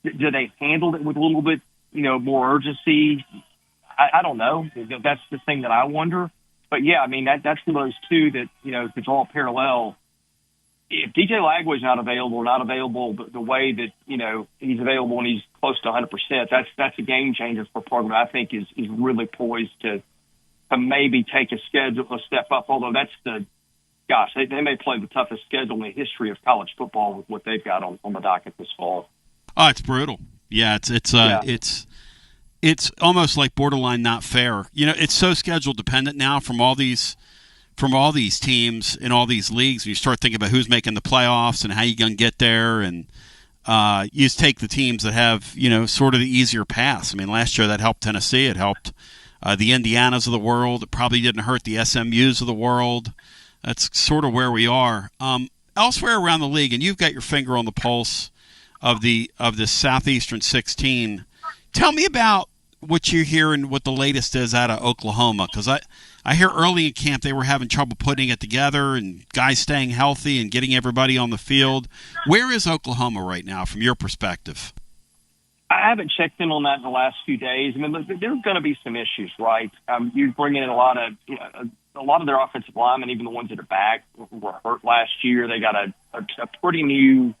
do they handle it with a little bit more urgency? I don't know. That's the thing that I wonder. But yeah, I mean that's one of those two that could draw a parallel. If DJ Lagway's not available the way that he's available and he's close to 100%, that's a game changer for a program I think is really poised to maybe take a step up. Although they may play the toughest schedule in the history of college football with what they've got on the docket this fall. Oh, it's brutal. Yeah, it's almost like borderline not fair. It's so schedule dependent now from all these teams in all these leagues. You start thinking about who's making the playoffs and how you're going to get there, and you just take the teams that have sort of the easier paths. I mean, last year that helped Tennessee. It helped the Indianas of the world. It probably didn't hurt the SMUs of the world. That's sort of where we are. Elsewhere around the league, and you've got your finger on the pulse of the Southeastern 16. Tell me about what you're hearing, what the latest is out of Oklahoma, because I hear early in camp they were having trouble putting it together and guys staying healthy and getting everybody on the field. Where is Oklahoma right now from your perspective? I haven't checked in on that in the last few days. I mean, there's going to be some issues, right? You bring in a lot of their offensive linemen, even the ones that are back, were hurt last year. They got a pretty new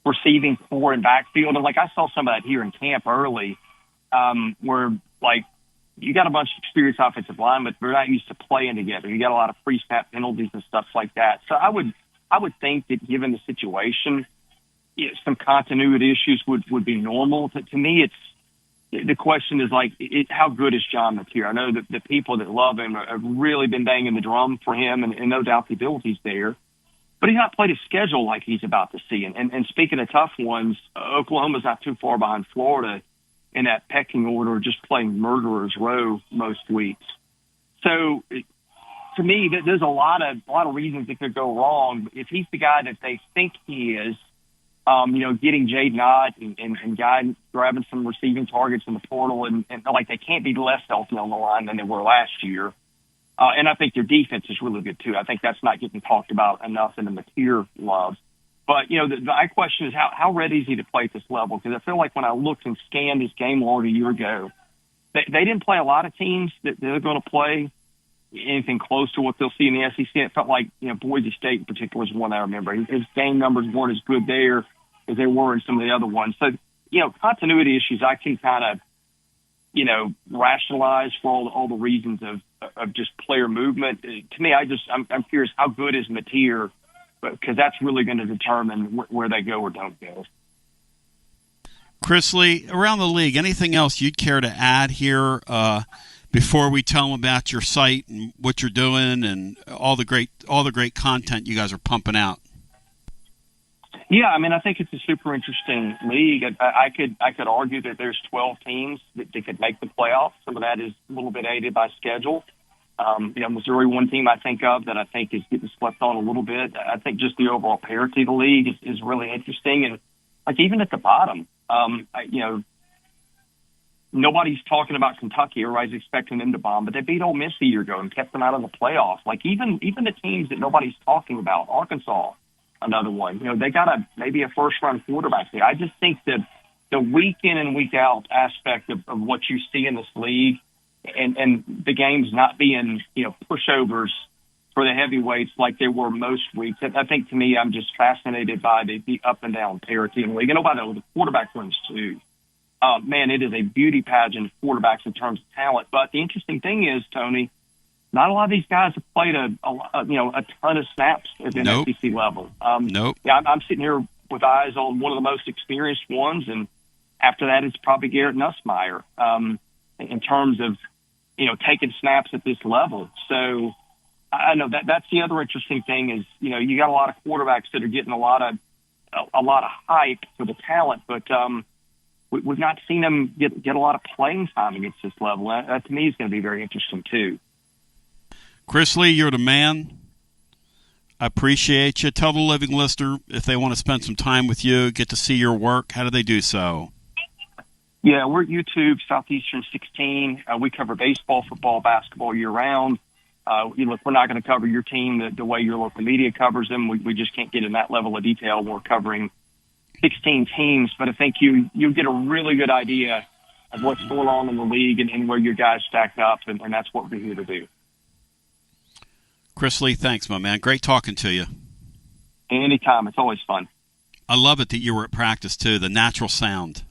receiving core and backfield. And like I saw some of that here in camp early, where like you got a bunch of experienced offensive linemen, but they're not used to playing together. You got a lot of pre-snap penalties and stuff like that. So I would think that given the situation, some continuity issues would be normal. To me, the question is like, how good is John Mateer? I know that the people that love him have really been banging the drum for him, and no doubt the ability's there. But he's not played a schedule like he's about to see. And speaking of tough ones, Oklahoma's not too far behind Florida in that pecking order, just playing murderer's row most weeks. So to me, there's a lot of reasons it could go wrong. If he's the guy that they think he is, getting Jaden Ott and grabbing some receiving targets in the portal, and like they can't be less healthy on the line than they were last year. And I think their defense is really good too. I think that's not getting talked about enough in the Mateer love. But, my question is how ready is he to play at this level? Because I feel like when I looked and scanned his game log a year ago, they didn't play a lot of teams that they're going to play anything close to what they'll see in the SEC. It felt like, Boise State in particular is one I remember. His game numbers weren't as good there as they were in some of the other ones. So, continuity issues I can kind of, rationalize for all the reasons of just player movement. To me, I'm curious, how good is Mateer? Because that's really going to determine where they go or don't go. Chris Lee, around the league, anything else you'd care to add here before we tell them about your site and what you're doing and all the great content you guys are pumping out? Yeah, I mean, I think it's a super interesting league. I could argue that there's 12 teams that could make the playoffs. Some of that is a little bit aided by schedule. Missouri, one team I think of that I think is getting slept on a little bit. I think just the overall parity of the league is really interesting. And like even at the bottom, nobody's talking about Kentucky. Everybody's expecting them to bomb, but they beat Ole Miss a year ago and kept them out of the playoffs. Like even the teams that nobody's talking about, Arkansas, another one. They got maybe a first-round quarterback there. I just think that the week in and week out aspect of what you see in this league and the games not being, pushovers for the heavyweights like they were most weeks. I think to me, I'm just fascinated by the up and down parity in the league. And by the quarterback wins too. Man, it is a beauty pageant of quarterbacks in terms of talent. But the interesting thing is, Tony, not a lot of these guys have played a ton of snaps at the SEC level. Nope. Yeah, I'm sitting here with eyes on one of the most experienced ones, and after that, it's probably Garrett Nussmeier in terms of taking snaps at this level. So I know that's the other interesting thing is you got a lot of quarterbacks that are getting a lot of hype for the talent, but we've not seen them get a lot of playing time against this level. That to me is going to be very interesting too. Chris Lee, you're the man. I appreciate you. Tell the living listener if they want to spend some time with you, get to see your work, how do they do so? Yeah, we're at YouTube, Southeastern 16. We cover baseball, football, basketball year-round. Look, we're not going to cover your team the way your local media covers them. We just can't get in that level of detail. We're covering 16 teams, but I think you get a really good idea of what's going on in the league and where your guys stack up, and that's what we're here to do. Chris Lee, thanks, my man. Great talking to you. Anytime. It's always fun. I love it that you were at practice, too, the natural sound.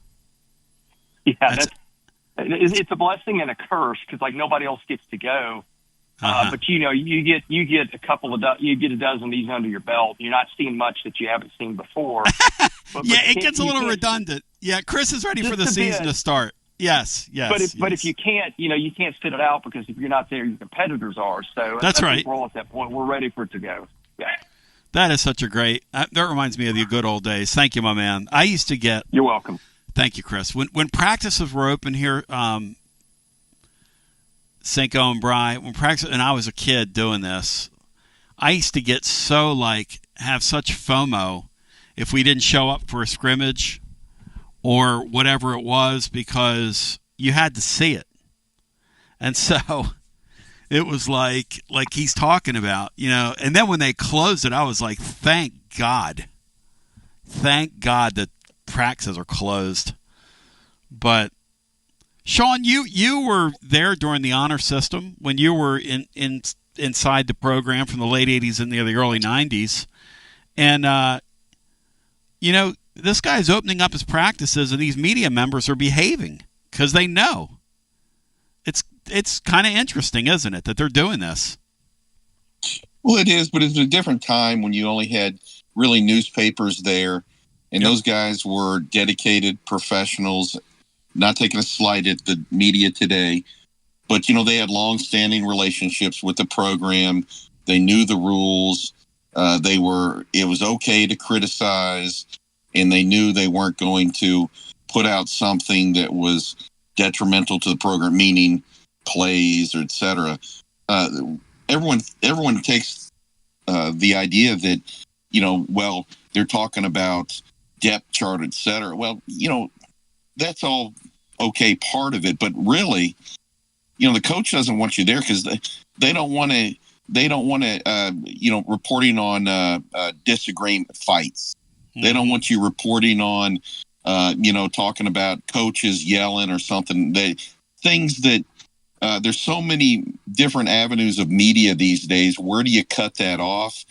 Yeah, it's a blessing and a curse because, nobody else gets to go. But, you get a dozen of these under your belt. You're not seeing much that you haven't seen before. But it gets a little redundant. Yeah, Chris is ready for the season to start. Yes. But if you can't, you can't sit it out because if you're not there, your competitors are. So that's right. We're all at that point. We're ready for it to go. Yeah. That is such a great. That reminds me of the good old days. Thank you, my man. I used to get. You're welcome. Thank you, Chris. When practices were open here, Cinco and Bry, and I was a kid doing this, I used to get have such FOMO if we didn't show up for a scrimmage or whatever it was because you had to see it. And so it was like he's talking about, and then when they closed it, I was like, thank God that practices are closed. But Sean, you were there during the honor system when you were inside the program from the late 80s and the early 90s. And, this guy's opening up his practices and these media members are behaving because they know. It's kind of interesting, isn't it, that they're doing this? Well, it is, but it's a different time when you only had really newspapers there. And those guys were dedicated professionals, not taking a slight at the media today. But, they had long-standing relationships with the program. They knew the rules. It was okay to criticize, and they knew they weren't going to put out something that was detrimental to the program, meaning plays or et cetera. Everyone takes the idea that, they're talking about depth chart, et cetera. Well, that's all okay, part of it, but really, the coach doesn't want you there because they don't want to, reporting on disagreement fights. Mm-hmm. They don't want you reporting on, talking about coaches yelling or something. Things that there's so many different avenues of media these days. Where do you cut that off?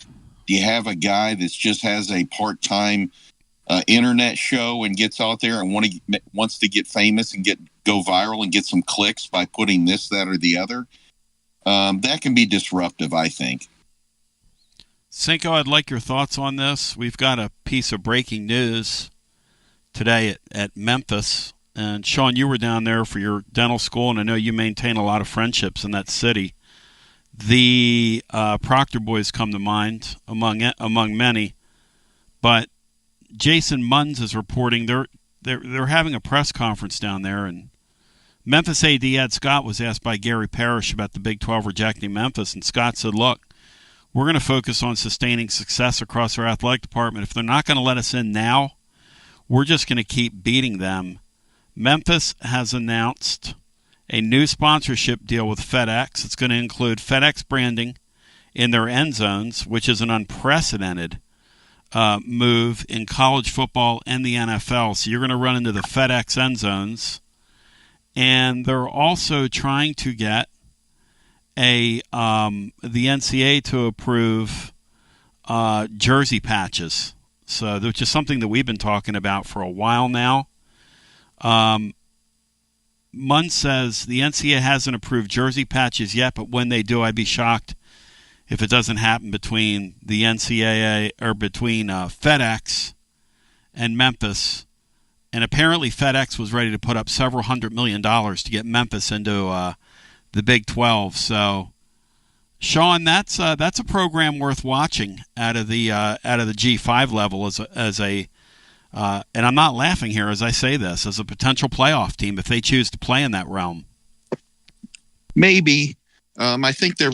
Do you have a guy that just has a part-time internet show and gets out there and wants to get famous and go viral and get some clicks by putting this, that, or the other, that can be disruptive, I think. Cinco, I'd like your thoughts on this. We've got a piece of breaking news today at Memphis. And, Sean, you were down there for your dental school, and I know you maintain a lot of friendships in that city. The Proctor boys come to mind among many. But Jason Munns is reporting they're having a press conference down there, and Memphis AD Ed Scott was asked by Gary Parrish about the Big 12 rejecting Memphis, and Scott said, look, we're going to focus on sustaining success across our athletic department. If they're not going to let us in now, we're just going to keep beating them. Memphis has announced a new sponsorship deal with FedEx. It's going to include FedEx branding in their end zones, which is an unprecedented move in college football and the NFL. So you're going to run into the FedEx end zones. And they're also trying to get the NCAA to approve jersey patches. So which is something that we've been talking about for a while now. Munn says the NCAA hasn't approved jersey patches yet, but when they do, I'd be shocked if it doesn't happen between the NCAA or between FedEx and Memphis. And apparently FedEx was ready to put up several $100 million to get Memphis into the Big 12. So, Sean, that's a program worth watching out of the G5 level as a and I'm not laughing here as I say this, as a potential playoff team if they choose to play in that realm. Maybe. I think their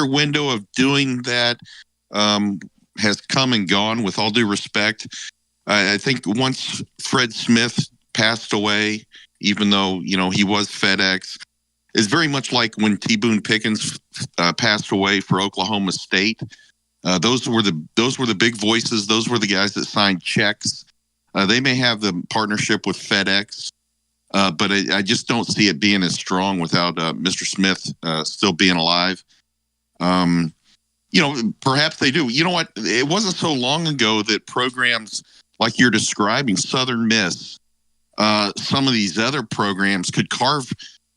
window of doing that has come and gone. With all due respect, I think once Fred Smith passed away, even though he was FedEx, is very much like when T. Boone Pickens passed away for Oklahoma State. Those were the big voices. Those were the guys that signed checks. They may have the partnership with FedEx, but I just don't see it being as strong without Mr. Smith still being alive. Perhaps they do. You know what? It wasn't so long ago that programs like you're describing, Southern Miss, some of these other programs could carve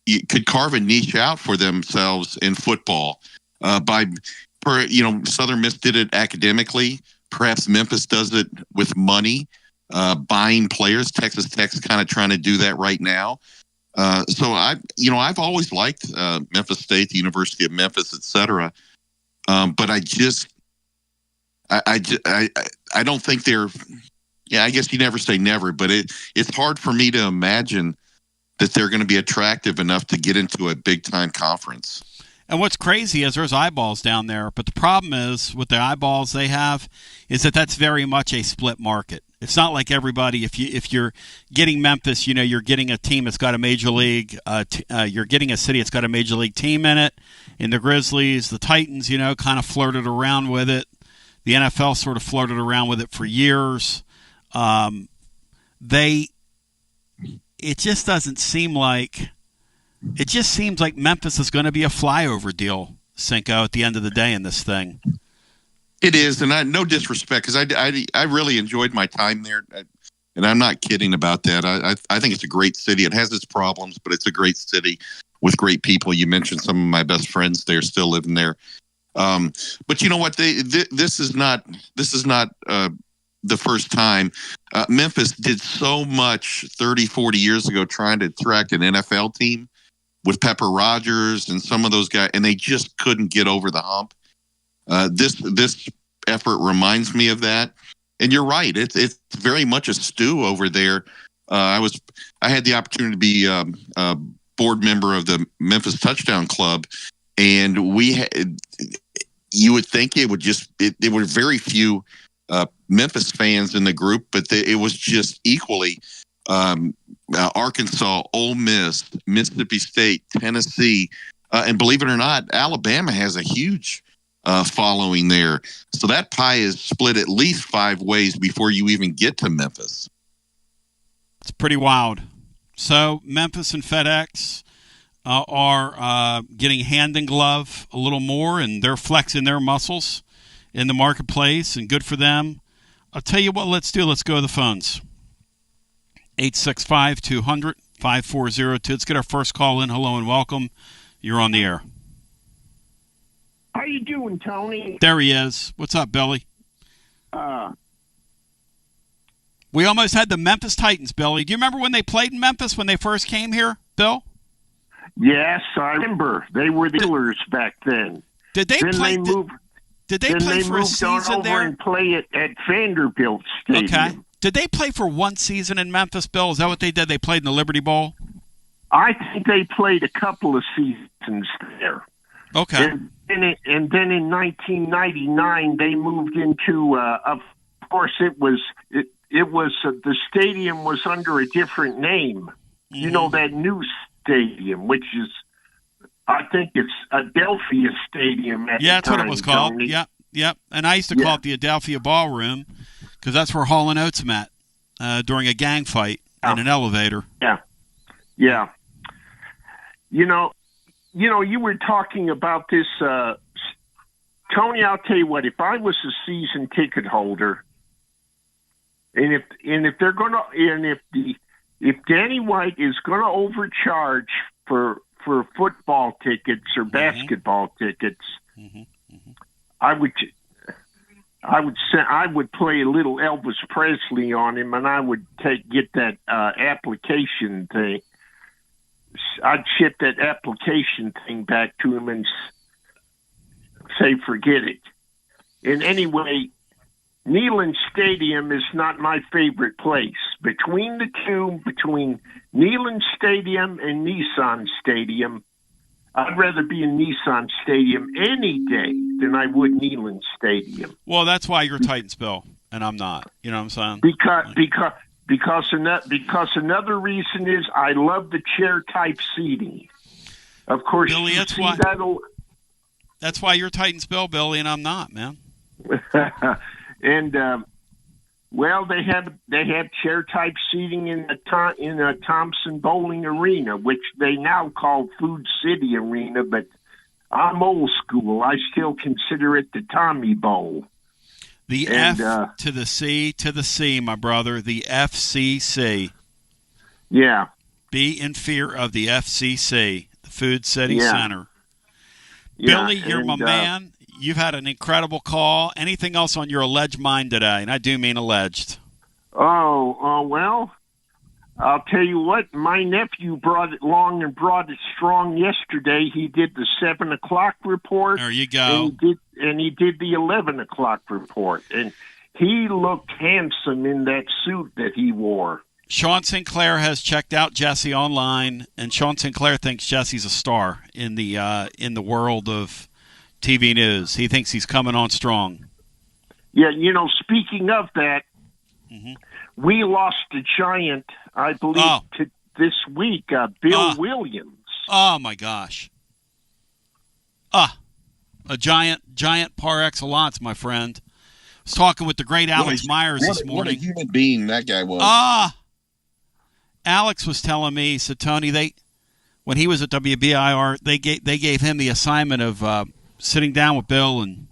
a niche out for themselves in football. Southern Miss did it academically. Perhaps Memphis does it with money, buying players. Texas Tech's kind of trying to do that right now. So I've always liked Memphis State, the University of Memphis, et cetera. But I don't think they're. Yeah, I guess you never say never, but it's hard for me to imagine that they're going to be attractive enough to get into a big-time conference. And what's crazy is there's eyeballs down there, but the problem is with the eyeballs they have is that that's very much a split market. It's not like everybody. If you're getting Memphis, you're getting a team that's got a major league. You're getting a city that's got a major league team in it. In the Grizzlies, the Titans, kind of flirted around with it. The NFL sort of flirted around with it for years. It just doesn't seem like. It just seems like Memphis is going to be a flyover deal, Cinco, at the end of the day in this thing. It is, and no disrespect, because I really enjoyed my time there, and I'm not kidding about that. I think it's a great city. It has its problems, but it's a great city with great people. You mentioned some of my best friends there still living there. But you know what? This is not the first time. Memphis did so much 30, 40 years ago trying to attract an NFL team with Pepper Rogers and some of those guys, and they just couldn't get over the hump. This effort reminds me of that. And you're right. It's very much a stew over there. I had the opportunity to be a board member of the Memphis Touchdown Club, and you would think it would there were very few Memphis fans in the group, but it was just equally Arkansas, Ole Miss, Mississippi State, Tennessee, and believe it or not, Alabama has a huge following there. So that pie is split at least 5 ways before you even get to Memphis. It's pretty wild. So Memphis and FedEx are getting hand in glove a little more, and they're flexing their muscles in the marketplace, and good for them. I'll tell you what, let's do. Let's go to the phones. 865-200-5402. Let's get our first call in. Hello and welcome. You're on the air. How you doing, Tony? There he is. What's up, Billy? We almost had the Memphis Titans, Billy. Do you remember when they played in Memphis when they first came here, Bill? Yes, I remember. They were the Steelers back then. Did they play? Did they play for a season there? And play it at Vanderbilt Stadium. Okay. Did they play for one season in Memphis, Bill? Is that what they did? They played in the Liberty Bowl? I think they played a couple of seasons there. Okay. And then in 1999 they moved into. Of course, it was the stadium was under a different name. Mm-hmm. You know, that new stadium, which is. I think it's Adelphia Stadium. That's what it was called. Tony. Yep. And I used to call it the Adelphia Ballroom because that's where Hall & Oates met during a gang fight in an elevator. Yeah. You know, you were talking about this, Tony. I'll tell you what. If I was a season ticket holder, and if Danny White is going to overcharge for football tickets or basketball tickets, I would play a little Elvis Presley on him, and I would get that application thing. I'd ship that application thing back to him and say, forget it. And anyway, Neyland Stadium is not my favorite place. Between the two, between Neyland Stadium and Nissan Stadium, I'd rather be in Nissan Stadium any day than I would Neyland Stadium. Well, that's why you're Titans, Bill, and I'm not. You know what I'm saying? Because another reason is I love the chair type seating. Of course, Billy, that's why you're Titans, Billy, and I'm not, man. And well, they have chair type seating in a Thompson Bowling Arena, which they now call Food City Arena, but I'm old school. I still consider it the Tommy Bowl. The F to the C, my brother. The FCC. Yeah. Be in fear of the FCC, the Food City Center. Yeah, Billy, you're my man. You've had an incredible call. Anything else on your alleged mind today? And I do mean alleged. Well, I'll tell you what. My nephew brought it long and brought it strong yesterday. He did the 7 o'clock report. There you go. And he did the 11 o'clock report. And he looked handsome in that suit that he wore. Sean Sinclair has checked out Jesse online, and Sean Sinclair thinks Jesse's a star in the world of TV news. He thinks he's coming on strong. Yeah, speaking of that, we lost a giant, I believe, this week, Bill Williams. Oh, my gosh. A giant par excellence, my friend. I was talking with the great Alex Myers this morning. What a human being that guy was. Alex was telling me, he said, Tony, when he was at WBIR, they gave him the assignment of sitting down with Bill and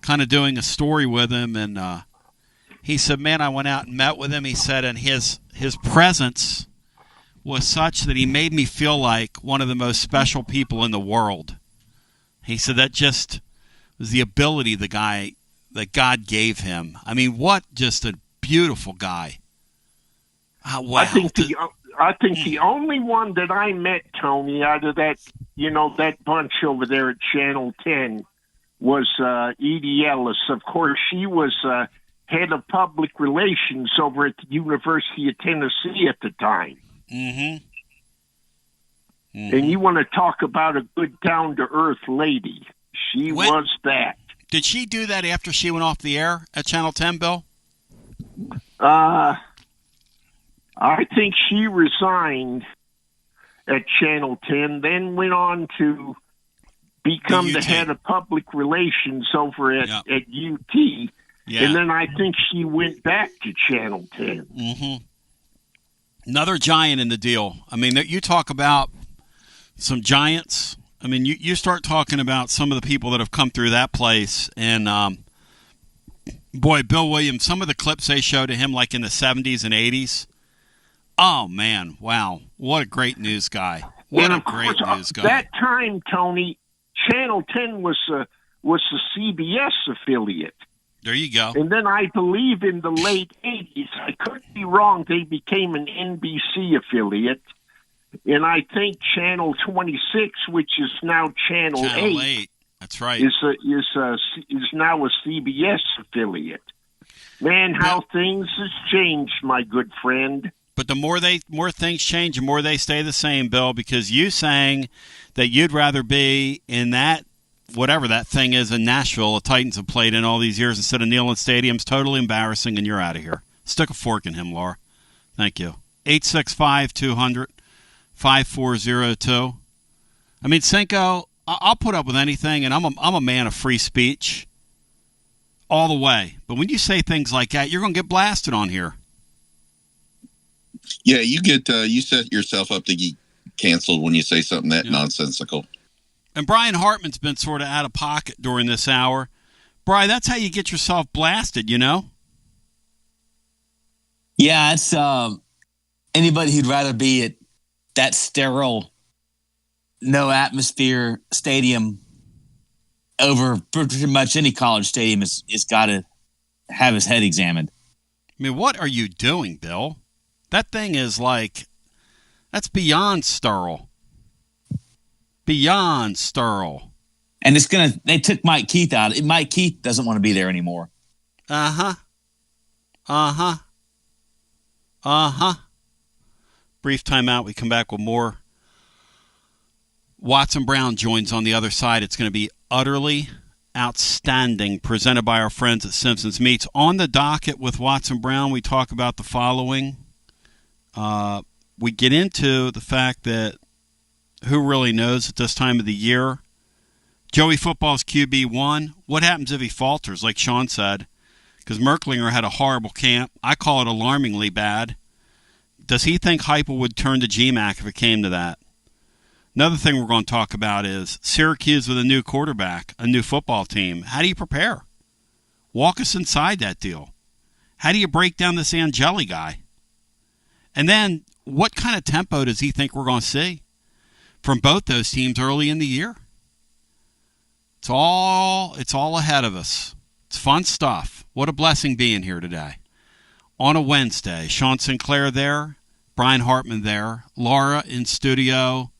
kind of doing a story with him. And he said, man, I went out and met with him. He said, and his presence was such that he made me feel like one of the most special people in the world. He said that just was the ability that God gave him. I mean, what just a beautiful guy. Oh, wow. I think the only one that I met, Tony, out of that, that bunch over there at Channel 10 was Edie Ellis. Of course, she was head of public relations over at the University of Tennessee at the time. Mm-hmm. And you want to talk about a good down-to-earth lady. She was that. Did she do that after she went off the air at Channel 10, Bill? I think she resigned at Channel 10, then went on to become the head of public relations over at UT. Yeah. And then I think she went back to Channel 10. Mm-hmm. Another giant in the deal. I mean, you talk about some giants. I mean, you start talking about some of the people that have come through that place, and Boy, Bill Williams, some of the clips they showed of him like in the 70s and 80s. Oh, man. Wow. What a great news guy. What a great news guy. That time, Tony, Channel 10 was a CBS affiliate. There you go. And then I believe in the late 80s, I could be wrong, they became an NBC affiliate. And I think Channel 26, which is now Channel 8. That's right. Is now a CBS affiliate. Man, how things has changed, my good friend. But the more things change, the more they stay the same, Bill, because you saying that you'd rather be in that, whatever that thing is in Nashville, the Titans have played in all these years instead of Neyland Stadium's totally embarrassing, and you're out of here. Stick a fork in him, Laura. Thank you. 865-200-5402. I mean, Cinco, I'll put up with anything, and I'm a man of free speech all the way. But when you say things like that, you're going to get blasted on here. Yeah, you set yourself up to get canceled when you say something that nonsensical. And Brian Hartman's been sort of out of pocket during this hour. Brian, that's how you get yourself blasted, you know? Yeah, it's anybody who'd rather be at that sterile, no atmosphere stadium over pretty much any college stadium is got to have his head examined. I mean, what are you doing, Bill? That thing is that's beyond sterile. Beyond sterile. And they took Mike Keith out. Mike Keith doesn't want to be there anymore. Brief timeout. We come back with more. Watson Brown joins on the other side. It's going to be utterly outstanding, presented by our friends at Simpson's Meats. On the docket with Watson Brown, we talk about the following. We get into the fact that who really knows at this time of the year? Joey Football's QB1. What happens if he falters, like Sean said? Because Merklinger had a horrible camp. I call it alarmingly bad. Does he think Heupel would turn to GMAC if it came to that? Another thing we're going to talk about is Syracuse with a new quarterback, a new football team. How do you prepare? Walk us inside that deal. How do you break down this Angeli guy? And then what kind of tempo does he think we're going to see from both those teams early in the year? It's all ahead of us. It's fun stuff. What a blessing being here today. On a Wednesday, Sean Sinclair there, Brian Hartman there, Laura in studio.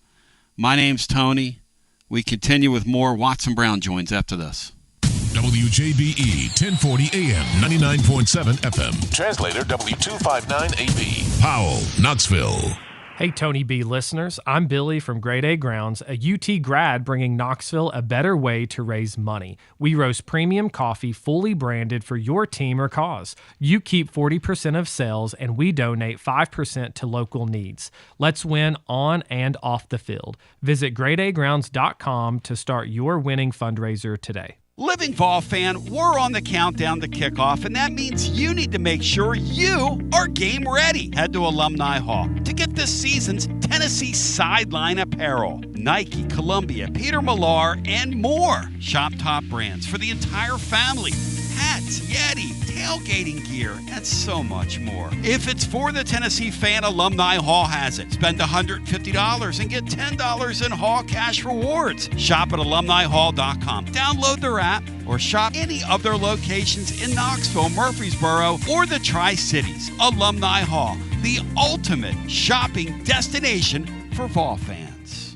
My name's Tony. We continue with more. Watson Brown joins after this. WJBE 1040 AM, 99.7 FM. Translator W259AB. Powell, Knoxville. Hey, Tony B listeners, I'm Billy from Grade A Grounds, a UT grad bringing Knoxville a better way to raise money. We roast premium coffee fully branded for your team or cause. You keep 40% of sales, and we donate 5% to local needs. Let's win on and off the field. Visit gradeagrounds.com to start your winning fundraiser today. Living Vol fan, we're on the countdown to kickoff, and that means you need to make sure you are game ready. Head to Alumni Hall to get this season's Tennessee sideline apparel. Nike, Columbia, Peter Millar, and more. Shop top brands for the entire family. Hats, Yeti, tailgating gear, and so much more. If it's for the Tennessee fan, Alumni Hall has it. Spend $150 and get $10 in Hall cash rewards. Shop at alumnihall.com. Download their app or shop any of their locations in Knoxville, Murfreesboro, or the Tri-Cities. Alumni Hall, the ultimate shopping destination for Vol fans.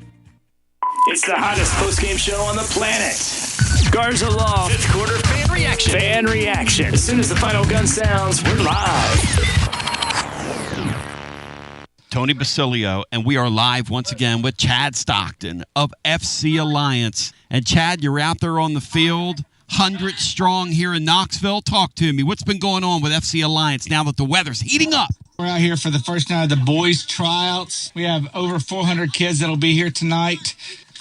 It's the hottest post-game show on the planet. Garza Law. Fifth quarter fan reaction. Fan reaction. As soon as the final gun sounds, we're live. Tony Basilio, and we are live once again with Chad Stockton of FC Alliance. And Chad, you're out there on the field, 100 strong here in Knoxville. Talk to me. What's been going on with FC Alliance now that the weather's heating up? We're out here for the first night of the boys' tryouts. We have over 400 kids that'll be here tonight.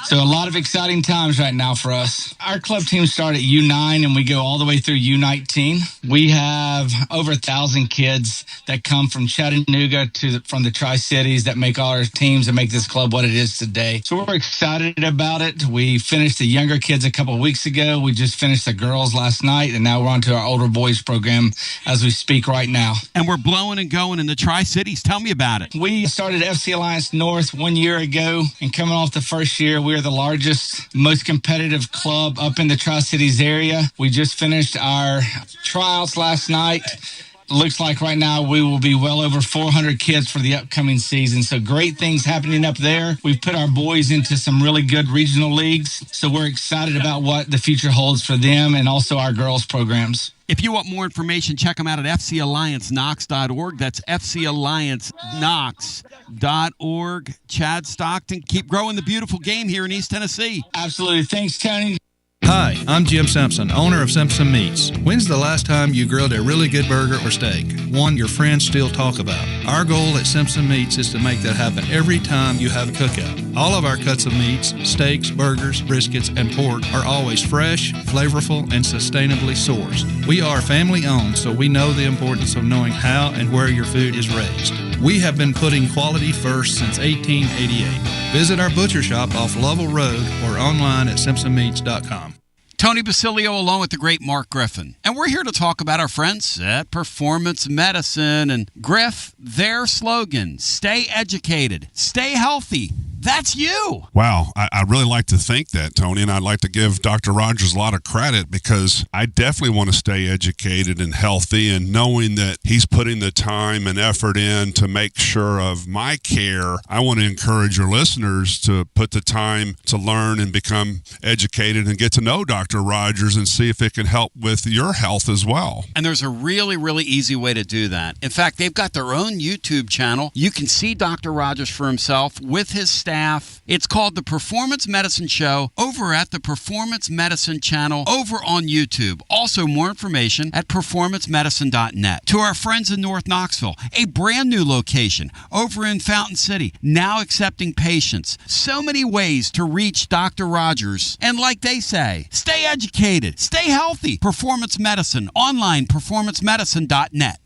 So a lot of exciting times right now for us. Our club teams start at U9 and we go all the way through U19. We have over 1,000 kids that come from Chattanooga from the Tri-Cities that make all our teams and make this club what it is today. So we're excited about it. We finished the younger kids a couple of weeks ago. We just finished the girls last night, and now we're on to our older boys program as we speak right now. And we're blowing and going in the Tri-Cities. Tell me about it. We started FC Alliance North 1 year ago, and coming off the first year, we are the largest, most competitive club up in the Tri-Cities area. We just finished our tryouts last night. Looks like right now we will be well over 400 kids for the upcoming season. So great things happening up there. We've put our boys into some really good regional leagues. So we're excited about what the future holds for them and also our girls programs. If you want more information, check them out at fcallianceknox.org. That's fcallianceknox.org. Chad Stockton, keep growing the beautiful game here in East Tennessee. Absolutely. Thanks, Tony. Hi, I'm Jim Simpson, owner of Simpson Meats. When's the last time you grilled a really good burger or steak? One your friends still talk about. Our goal at Simpson Meats is to make that happen every time you have a cookout. All of our cuts of meats, steaks, burgers, briskets, and pork are always fresh, flavorful, and sustainably sourced. We are family owned, so we know the importance of knowing how and where your food is raised. We have been putting quality first since 1888. Visit our butcher shop off Lovell Road or online at simpsonmeats.com. Tony Basilio along with the great Mark Griffin. And we're here to talk about our friends at Performance Medicine. And Griff, their slogan, stay educated, stay healthy. That's you. Wow. I really like to think that, Tony, and I'd like to give Dr. Rogers a lot of credit because I definitely want to stay educated and healthy, and knowing that he's putting the time and effort in to make sure of my care, I want to encourage your listeners to put the time to learn and become educated and get to know Dr. Rogers and see if it can help with your health as well. And there's a really, really easy way to do that. In fact, they've got their own YouTube channel. You can see Dr. Rogers for himself with his staff. It's called The Performance Medicine Show over at the Performance Medicine channel over on YouTube. Also, more information at performancemedicine.net. To our friends in North Knoxville, a brand new location over in Fountain City, now accepting patients. So many ways to reach Dr. Rogers. And like they say, stay educated, stay healthy. Performance Medicine, online, performancemedicine.net.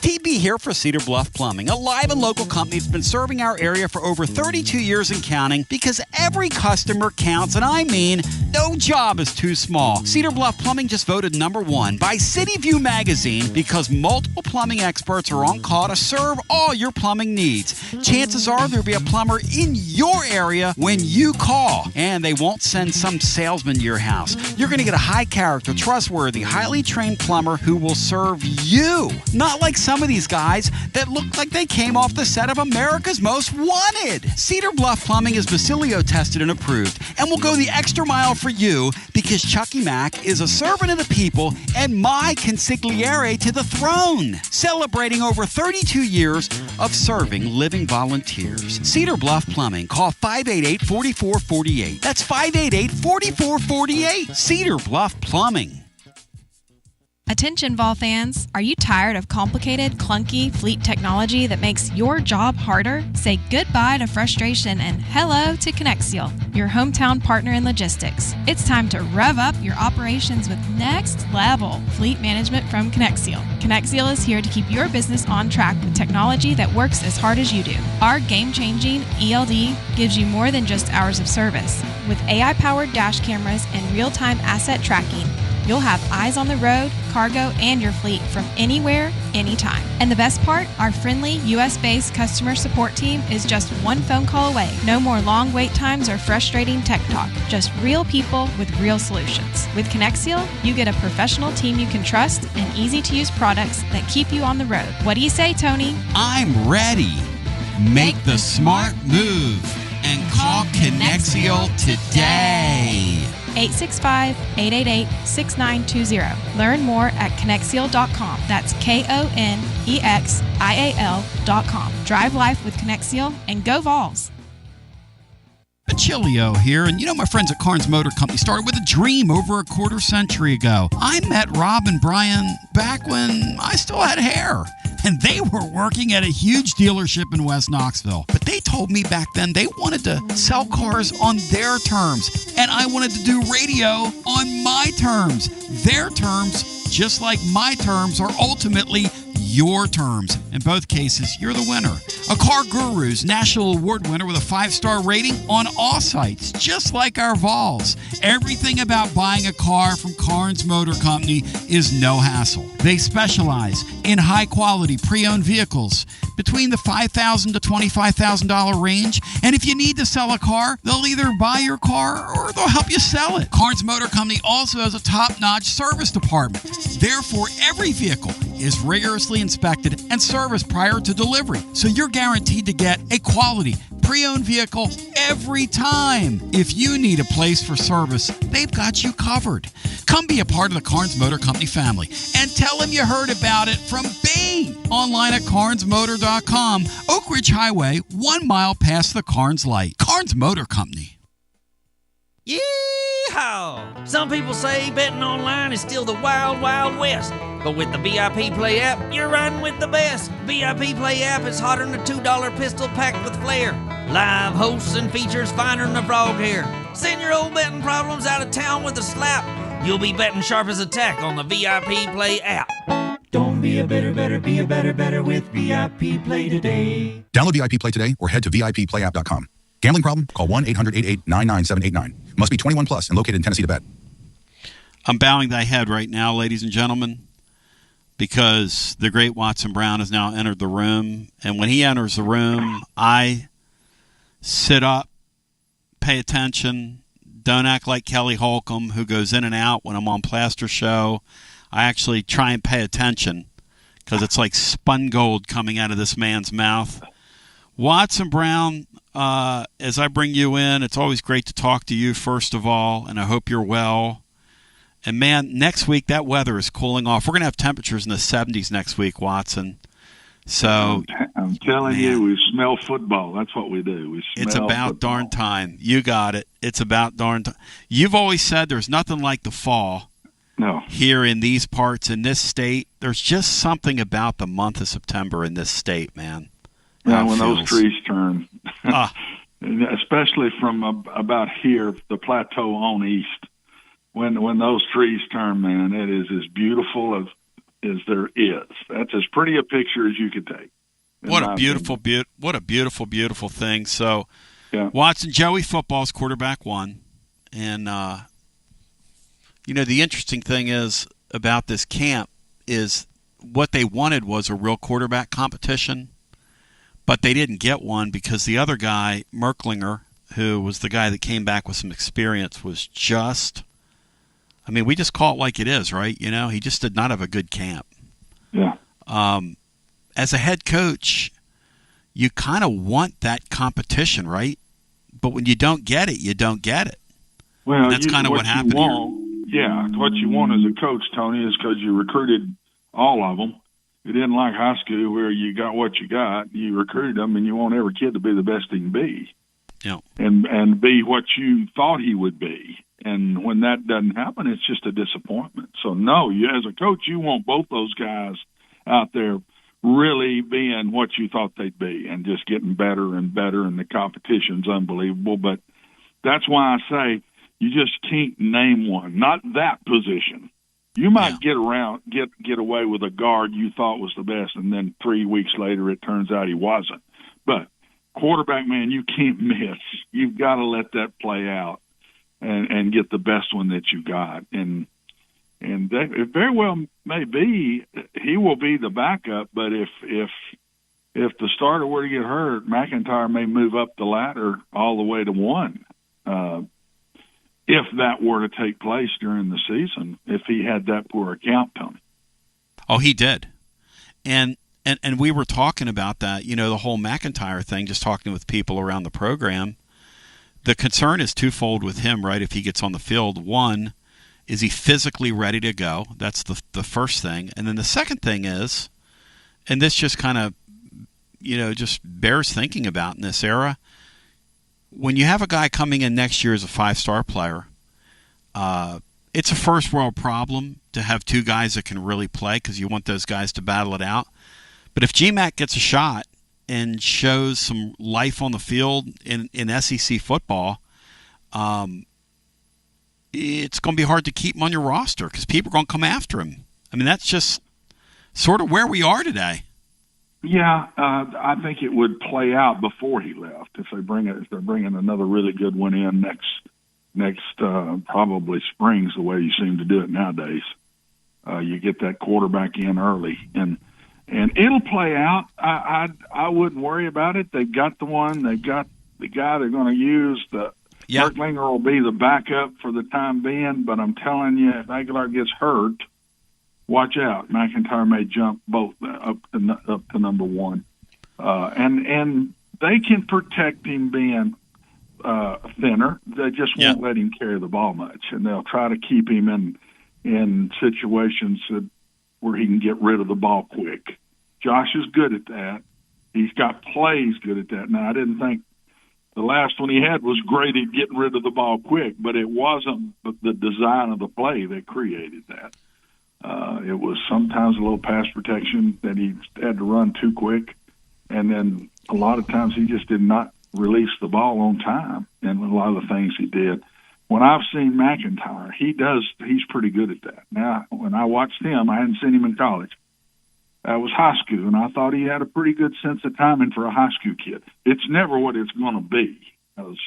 TB here for Cedar Bluff Plumbing, a live and local company that's been serving our area for over 32 years and counting because every customer counts, and I mean no job is too small. Cedar Bluff Plumbing just voted #1 by City View magazine because multiple plumbing experts are on call to serve all your plumbing needs. Chances are there'll be a plumber in your area when you call, and they won't send some salesman to your house. You're going to get a high character, trustworthy, highly trained plumber who will serve you, not like some of these guys that look like they came off the set of America's Most Wanted. Cedar Bluff Plumbing is Basilio tested and approved and will go the extra mile for you because Chucky Mack is a servant of the people and my consigliere to the throne, celebrating over 32 years of serving living volunteers. Cedar Bluff Plumbing. Call 588-4448. That's 588-4448. Cedar Bluff Plumbing. Attention Vol fans, are you tired of complicated, clunky fleet technology that makes your job harder? Say goodbye to frustration and hello to Connexial, your hometown partner in logistics. It's time to rev up your operations with next level fleet management from Connexial. Connexial is here to keep your business on track with technology that works as hard as you do. Our game-changing ELD gives you more than just hours of service. With AI-powered dash cameras and real-time asset tracking, you'll have eyes on the road, cargo, and your fleet from anywhere, anytime. And the best part, our friendly US-based customer support team is just one phone call away. No more long wait times or frustrating tech talk. Just real people with real solutions. With Connexial, you get a professional team you can trust and easy-to-use products that keep you on the road. What do you say, Tony? I'm ready. Make the smart move and call Connexial today. 865-888-6920. Learn more at Connexial.com. That's Konexial.com. Drive life with Connexial and go Vols. Chilio here, and you know my friends at Carnes Motor Company started with a dream over a quarter century ago. I met Rob and Brian back when I still had hair. and they were working at a huge dealership in West Knoxville. But they told me back then they wanted to sell cars on their terms, and I wanted to do radio on my terms. Their terms, just like my terms, are ultimately your terms. In both cases, you're the winner. A Car Guru's National Award winner with a 5-star rating on all sites, just like our Vols. Everything about buying a car from Carnes Motor Company is no hassle. They specialize in high-quality pre-owned vehicles between the $5,000 to $25,000 range. And if you need to sell a car, they'll either buy your car or they'll help you sell it. Carnes Motor Company also has a top-notch service department. Therefore, every vehicle is rigorously inspected and serviced prior to delivery. So you're guaranteed to get a quality pre-owned vehicle every time. If you need a place for service, they've got you covered. Come be a part of the Carnes Motor Company family and tell them you heard about it from B. Online at carnesmotor.com. Oak Ridge Highway, 1 mile past the Carnes light. Carnes Motor Company. Yeehaw! Some people say betting online is still the wild, wild west. But with the VIP Play app, you're riding with the best. VIP Play app is hotter than a $2 pistol packed with flair. Live hosts and features finer than a frog hair. Send your old betting problems out of town with a slap. You'll be betting sharp as a tack on the VIP Play app. Don't be a better, be a better with VIP Play today. Download VIP Play today or head to VIPPlayApp.com. Gambling problem? Call 1-800-88-99789. Must be 21 plus and located in Tennessee to bet. I'm bowing thy head right now, ladies and gentlemen, because the great Watson Brown has now entered the room. And when he enters the room, I sit up, pay attention, don't act like Kelly Holcomb, who goes in and out when I'm on Plaster Show. I actually try and pay attention because it's like spun gold coming out of this man's mouth. Watson Brown, as I bring you in, it's always great to talk to you, first of all, and I hope you're well. And, man, next week that weather is cooling off. We're going to have temperatures in the 70s next week, Watson. So I'm telling you, we smell football. That's what we do. We smell it's about football. Darn time. You got it. It's about darn time. You've always said there's nothing like the fall. No. Here in these parts, in this state, there's just something about the month of September in this state, man. Yeah, when those trees turn, Ah. especially from about here, the plateau on east, when those trees turn, man, it is as beautiful as there is. That's as pretty a picture as you could take. What a beautiful beautiful thing. So, yeah. Watson, Joey football's quarterback won, and the interesting thing is about this camp is what they wanted was a real quarterback competition, but they didn't get one because the other guy, Merklinger, who was the guy that came back with some experience, was just, we just call it like it is, right? He just did not have a good camp. Yeah. As a head coach, you kind of want that competition, right? But when you don't get it, you don't get it. Well, and that's kind of what happened here. Yeah, what you want as a coach, Tony, is because you recruited all of them. It isn't like high school where you got what you got. You recruited them, and you want every kid to be the best he can be. Yeah. And be what you thought he would be. And when that doesn't happen, it's just a disappointment. So, no, as a coach, you want both those guys out there really being what you thought they'd be and just getting better and better, and the competition's unbelievable. But that's why I say you just can't name one, not that position. You might get away with a guard you thought was the best, and then 3 weeks later it turns out he wasn't. But quarterback, man, you can't miss. You've got to let that play out and get the best one that you got. And that, it very well may be he will be the backup, but if the starter were to get hurt, McIntyre may move up the ladder all the way to one. If that were to take place during the season, if he had that poor account, Tony. Oh, he did. And we were talking about that, the whole McIntyre thing, just talking with people around the program. The concern is twofold with him, right, if he gets on the field. One, is he physically ready to go? That's the first thing. And then the second thing is, and this just kind of, just bears thinking about in this era, when you have a guy coming in next year as a 5-star player, it's a first world problem to have two guys that can really play because you want those guys to battle it out. But if GMAC gets a shot and shows some life on the field in SEC football, it's going to be hard to keep him on your roster because people are going to come after him. I mean, that's just sort of where we are today. Yeah, I think it would play out before he left if they're bringing another really good one in next probably spring's the way you seem to do it nowadays. You get that quarterback in early, and it'll play out. I wouldn't worry about it. They've got the one. They've got the guy they're going to use. Merklinger will be the backup for the time being, but I'm telling you, if Aguilar gets hurt, watch out. McIntyre may jump both up to number one. And they can protect him being thinner. They just won't let him carry the ball much, and they'll try to keep him in situations where he can get rid of the ball quick. Josh is good at that. He's got plays good at that. Now, I didn't think the last one he had was great at getting rid of the ball quick, but it wasn't the design of the play that created that. It was sometimes a little pass protection that he had to run too quick, and then a lot of times he just did not release the ball on time, and a lot of the things he did. When I've seen McIntyre, he's pretty good at that. Now, when I watched him, I hadn't seen him in college. That was high school, and I thought he had a pretty good sense of timing for a high school kid. It's never what it's going to be, because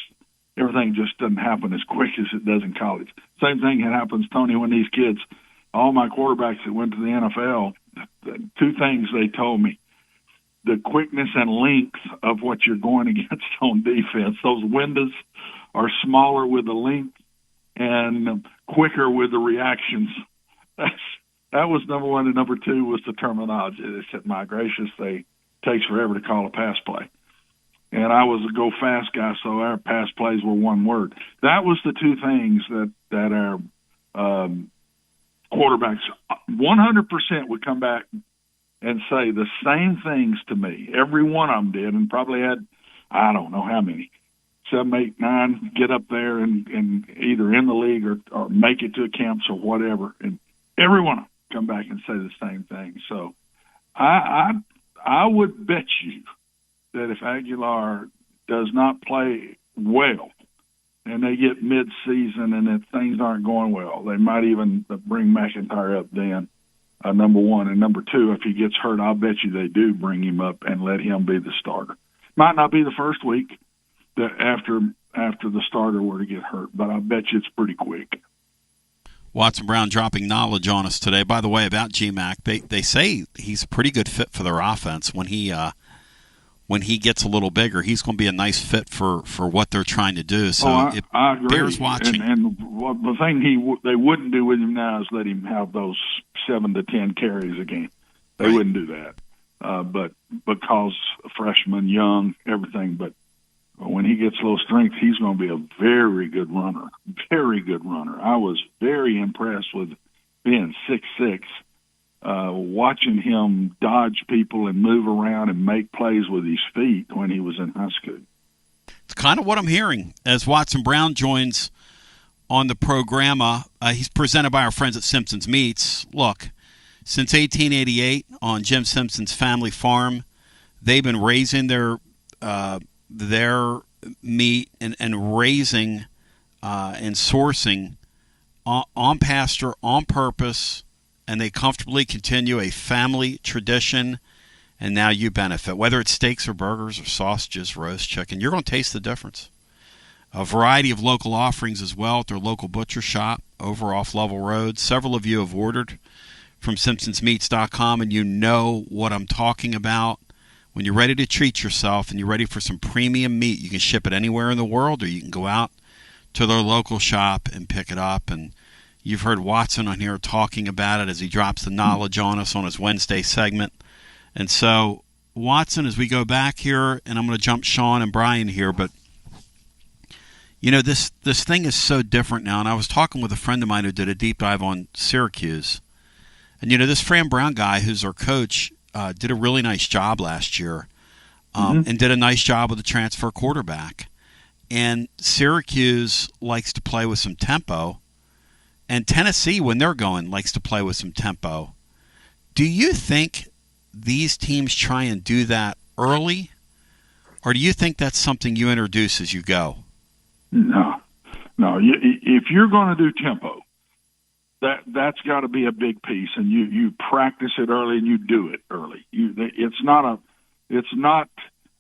everything just doesn't happen as quick as it does in college. Same thing happens, Tony, when these kids, all my quarterbacks that went to the NFL, two things they told me: the quickness and length of what you're going against on defense. Those windows are smaller with the length and quicker with the reactions. That was number one. And number two was the terminology. They said, my gracious, it takes forever to call a pass play. And I was a go fast guy, so our pass plays were one word. That was the two things that our quarterbacks 100% would come back and say the same things to me. Every one of them did, and probably had, I don't know how many, 7, 8, 9, get up there and either in the league or make it to camps or whatever. And every one of them come back and say the same thing. So I would bet you that if Aguilar does not play well and they get mid-season and if things aren't going well, they might even bring McIntyre up then, number one. And number two, if he gets hurt, I'll bet you they do bring him up and let him be the starter. Might not be the first week after the starter were to get hurt, but I bet you it's pretty quick. Watson Brown dropping knowledge on us today. By the way, about GMAC, they say he's a pretty good fit for their offense. When he gets a little bigger, he's going to be a nice fit for what they're trying to do. So I agree. Bears watching. And the thing they wouldn't do with him now is let him have those 7 to 10 carries a game. They wouldn't do that, but because a freshman, young, everything. But when he gets a little strength, he's going to be a very good runner. Very good runner. I was very impressed with being 6'6", watching him dodge people and move around and make plays with his feet when he was in high school. It's kind of what I'm hearing as Watson Brown joins on the program. He's presented by our friends at Simpson's Meats. Look, since 1888 on Jim Simpson's family farm, they've been raising their meat and raising and sourcing on pasture, on purpose, and they comfortably continue a family tradition, and now you benefit. Whether it's steaks or burgers or sausages, roast chicken, you're going to taste the difference. A variety of local offerings as well at their local butcher shop over off Level Road. Several of you have ordered from SimpsonsMeats.com, and you know what I'm talking about. When you're ready to treat yourself and you're ready for some premium meat, you can ship it anywhere in the world, or you can go out to their local shop and pick it up. And you've heard Watson on here talking about it as he drops the knowledge on us on his Wednesday segment. And so, Watson, as we go back here, and I'm going to jump Sean and Brian here, but you know, this thing is so different now. And I was talking with a friend of mine who did a deep dive on Syracuse. And, you know, this Fran Brown guy, who's our coach, did a really nice job last year and did a nice job with the transfer quarterback. And Syracuse likes to play with some tempo. And Tennessee, when they're going, likes to play with some tempo. Do you think these teams try and do that early, or do you think that's something you introduce as you go? No. If you're going to do tempo, that's got to be a big piece, and you practice it early and you do it early. It's not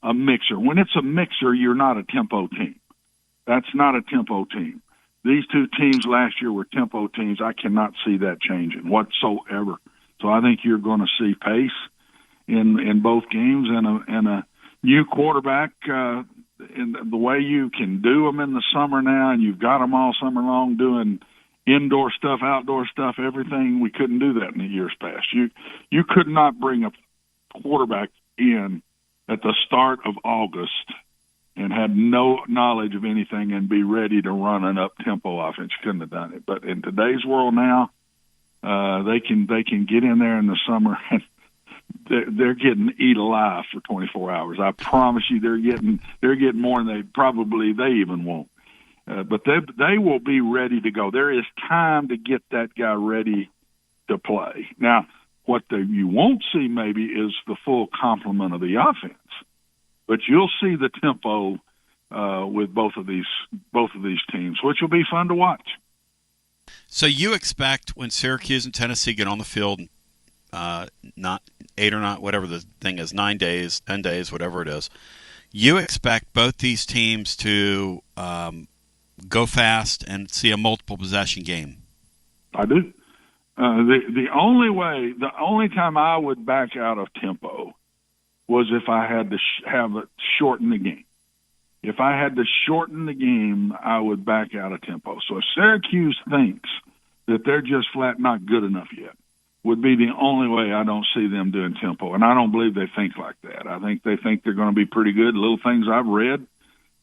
a mixer. When it's a mixer, you're not a tempo team. That's not a tempo team. These two teams last year were tempo teams. I cannot see that changing whatsoever. So I think you're going to see pace in both games and a new quarterback. In the way you can do them in the summer now, and you've got them all summer long doing indoor stuff, outdoor stuff, everything. We couldn't do that in the years past. You could not bring a quarterback in at the start of August and had no knowledge of anything and be ready to run an up-tempo offense. You couldn't have done it. But in today's world now, they can get in there in the summer and they're getting eat alive for 24 hours. I promise you, they're getting more than they even want. But they will be ready to go. There is time to get that guy ready to play. Now, what you won't see maybe is the full complement of the offense, but you'll see the tempo with both of these teams, which will be fun to watch. So you expect when Syracuse and Tennessee get on the field, not 8 or not, whatever the thing is, 9 days, 10 days, whatever it is, you expect both these teams to go fast and see a multiple possession game? I do. The only time I would back out of tempo was if I had to have it shorten the game. If I had to shorten the game, I would back out of tempo. So if Syracuse thinks that they're just flat not good enough yet, would be the only way I don't see them doing tempo. And I don't believe they think like that. I think they think they're going to be pretty good. Little things I've read,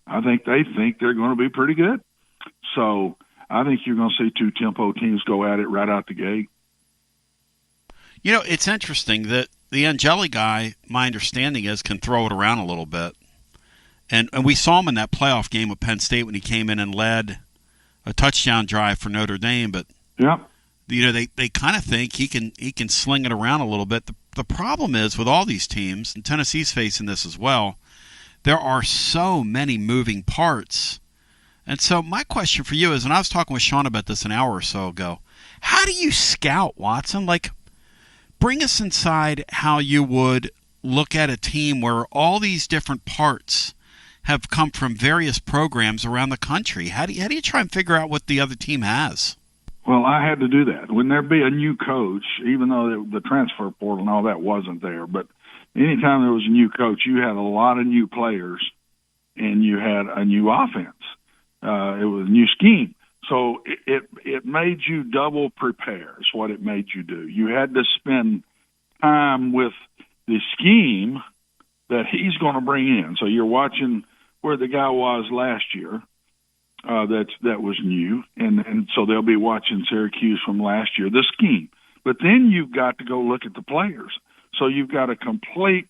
I think they think they're going to be pretty good. So I think you're going to see two tempo teams go at it right out the gate. You know, it's interesting that the Angeli guy, my understanding is, can throw it around a little bit. And we saw him in that playoff game with Penn State when he came in and led a touchdown drive for Notre Dame. But yeah, you know, they kind of think he can sling it around a little bit. The problem is with all these teams, and Tennessee's facing this as well, there are so many moving parts. And so my question for you is, and I was talking with Sean about this an hour or so ago, how do you scout, Watson? Like, bring us inside how you would look at a team where all these different parts have come from various programs around the country. How do you try and figure out what the other team has? Well, I had to do that. When there be a new coach, even though the transfer portal and all that wasn't there, but anytime there was a new coach, you had a lot of new players and you had a new offense. It was a new scheme. So it made you double prepare is what it made you do. You had to spend time with the scheme that he's going to bring in. So you're watching where the guy was last year. That was new, and so they'll be watching Syracuse from last year, the scheme. But then you've got to go look at the players. So you've got a complete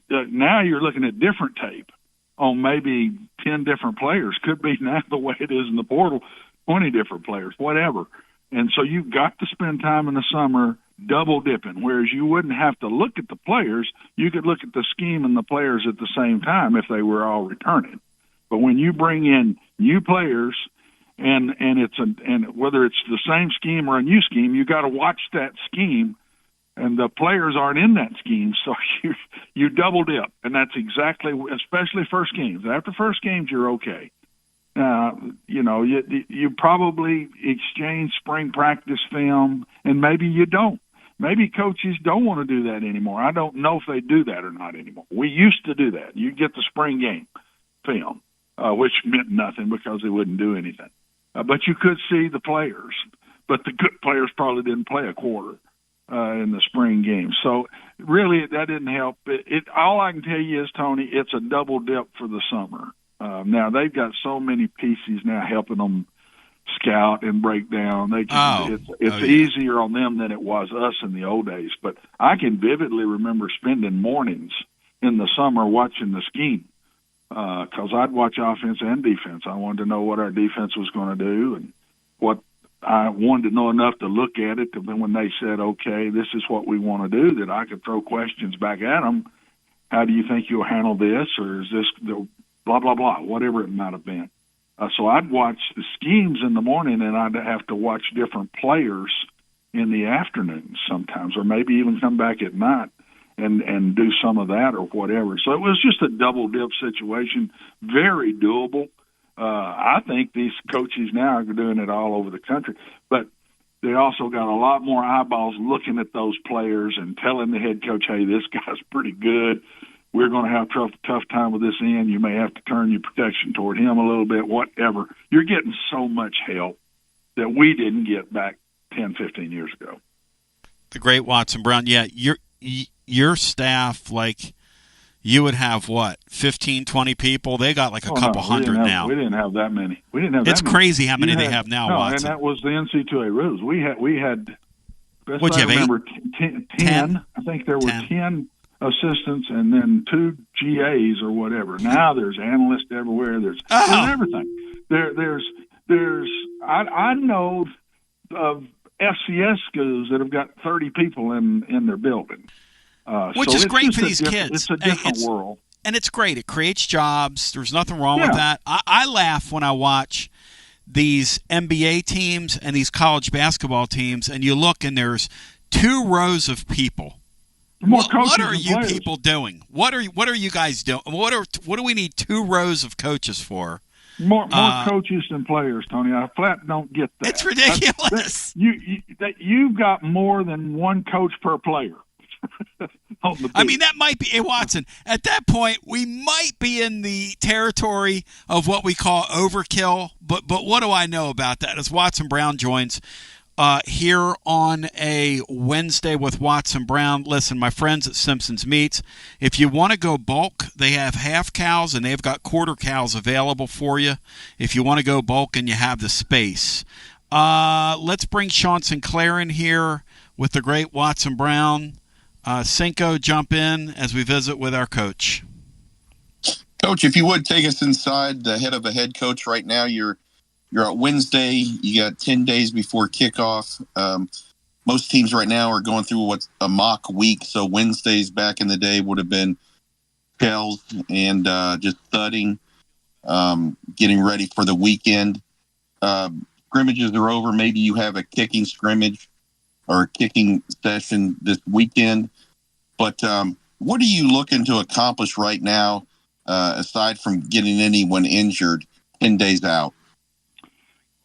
now you're looking at different tape on maybe 10 different players. Could be now the way it is in the portal, 20 different players, whatever. And so you've got to spend time in the summer double dipping, whereas you wouldn't have to look at the players. You could look at the scheme and the players at the same time if they were all returning. But when you bring in new players, and whether it's the same scheme or a new scheme, you got to watch that scheme, and the players aren't in that scheme, so you double dip, and that's exactly, especially first games. After first games, you're okay. You probably exchange spring practice film, and maybe you don't. Maybe coaches don't want to do that anymore. I don't know if they do that or not anymore. We used to do that. You get the spring game film. Which meant nothing because they wouldn't do anything. But you could see the players. But the good players probably didn't play a quarter in the spring game. So really that didn't help. All I can tell you is, Tony, it's a double dip for the summer. Now they've got so many pieces now helping them scout and break down. It's easier on them than it was us in the old days. But I can vividly remember spending mornings in the summer watching the scheme. Because I'd watch offense and defense. I wanted to know what our defense was going to do and what I wanted to know enough to look at it. Then when they said, okay, this is what we want to do, that I could throw questions back at them. How do you think you'll handle this? Or is this the blah, blah, blah, whatever it might have been. So I'd watch the schemes in the morning, and I'd have to watch different players in the afternoons sometimes, or maybe even come back at night and do some of that or whatever. So it was just a double dip situation, very doable. I think these coaches now are doing it all over the country, but they also got a lot more eyeballs looking at those players and telling the head coach, hey, this guy's pretty good. We're going to have tough time with this end. You may have to turn your protection toward him a little bit, whatever. You're getting so much help that we didn't get back 10, 15 years ago. The great Watson Brown. Yeah, your staff, like, you would have, what, 15, 20 people? They got like a couple hundred now. We didn't have that many. It's crazy how many they have now, Watson. And that was the NC2A rules. We had best What'd you I have, remember, 10. I think there were 10 assistants and then 2 GAs or whatever. Now there's analysts everywhere. There's everything. I know of FCS schools that have got 30 people in their building. Which is great for these kids. It's a different world. And it's great. It creates jobs. There's nothing wrong with that. I laugh when I watch these NBA teams and these college basketball teams, and you look and there's 2 rows of people. What are you people doing? What are you guys doing? What do we need 2 rows of coaches for? More coaches than players, Tony. I flat don't get that. It's ridiculous. You've got more than 1 coach per player. I mean, that might be, hey, Watson, at that point, we might be in the territory of what we call overkill, but what do I know about that? As Watson Brown joins here on a Wednesday with Watson Brown. Listen, my friends at Simpson's Meats, if you want to go bulk, they have half cows and they've got quarter cows available for you if you want to go bulk and you have the space. Let's bring Sean Sinclair in here with the great Watson Brown. Cinco, jump in as we visit with our coach. Coach, if you would take us inside the head of a head coach right now. You're at Wednesday. You got 10 days before kickoff. Most teams right now are going through what's a mock week. So Wednesdays back in the day would have been shells and just thudding, getting ready for the weekend. Scrimmages are over. Maybe you have a kicking scrimmage or a kicking session this weekend. But what are you looking to accomplish right now, aside from getting anyone injured 10 days out?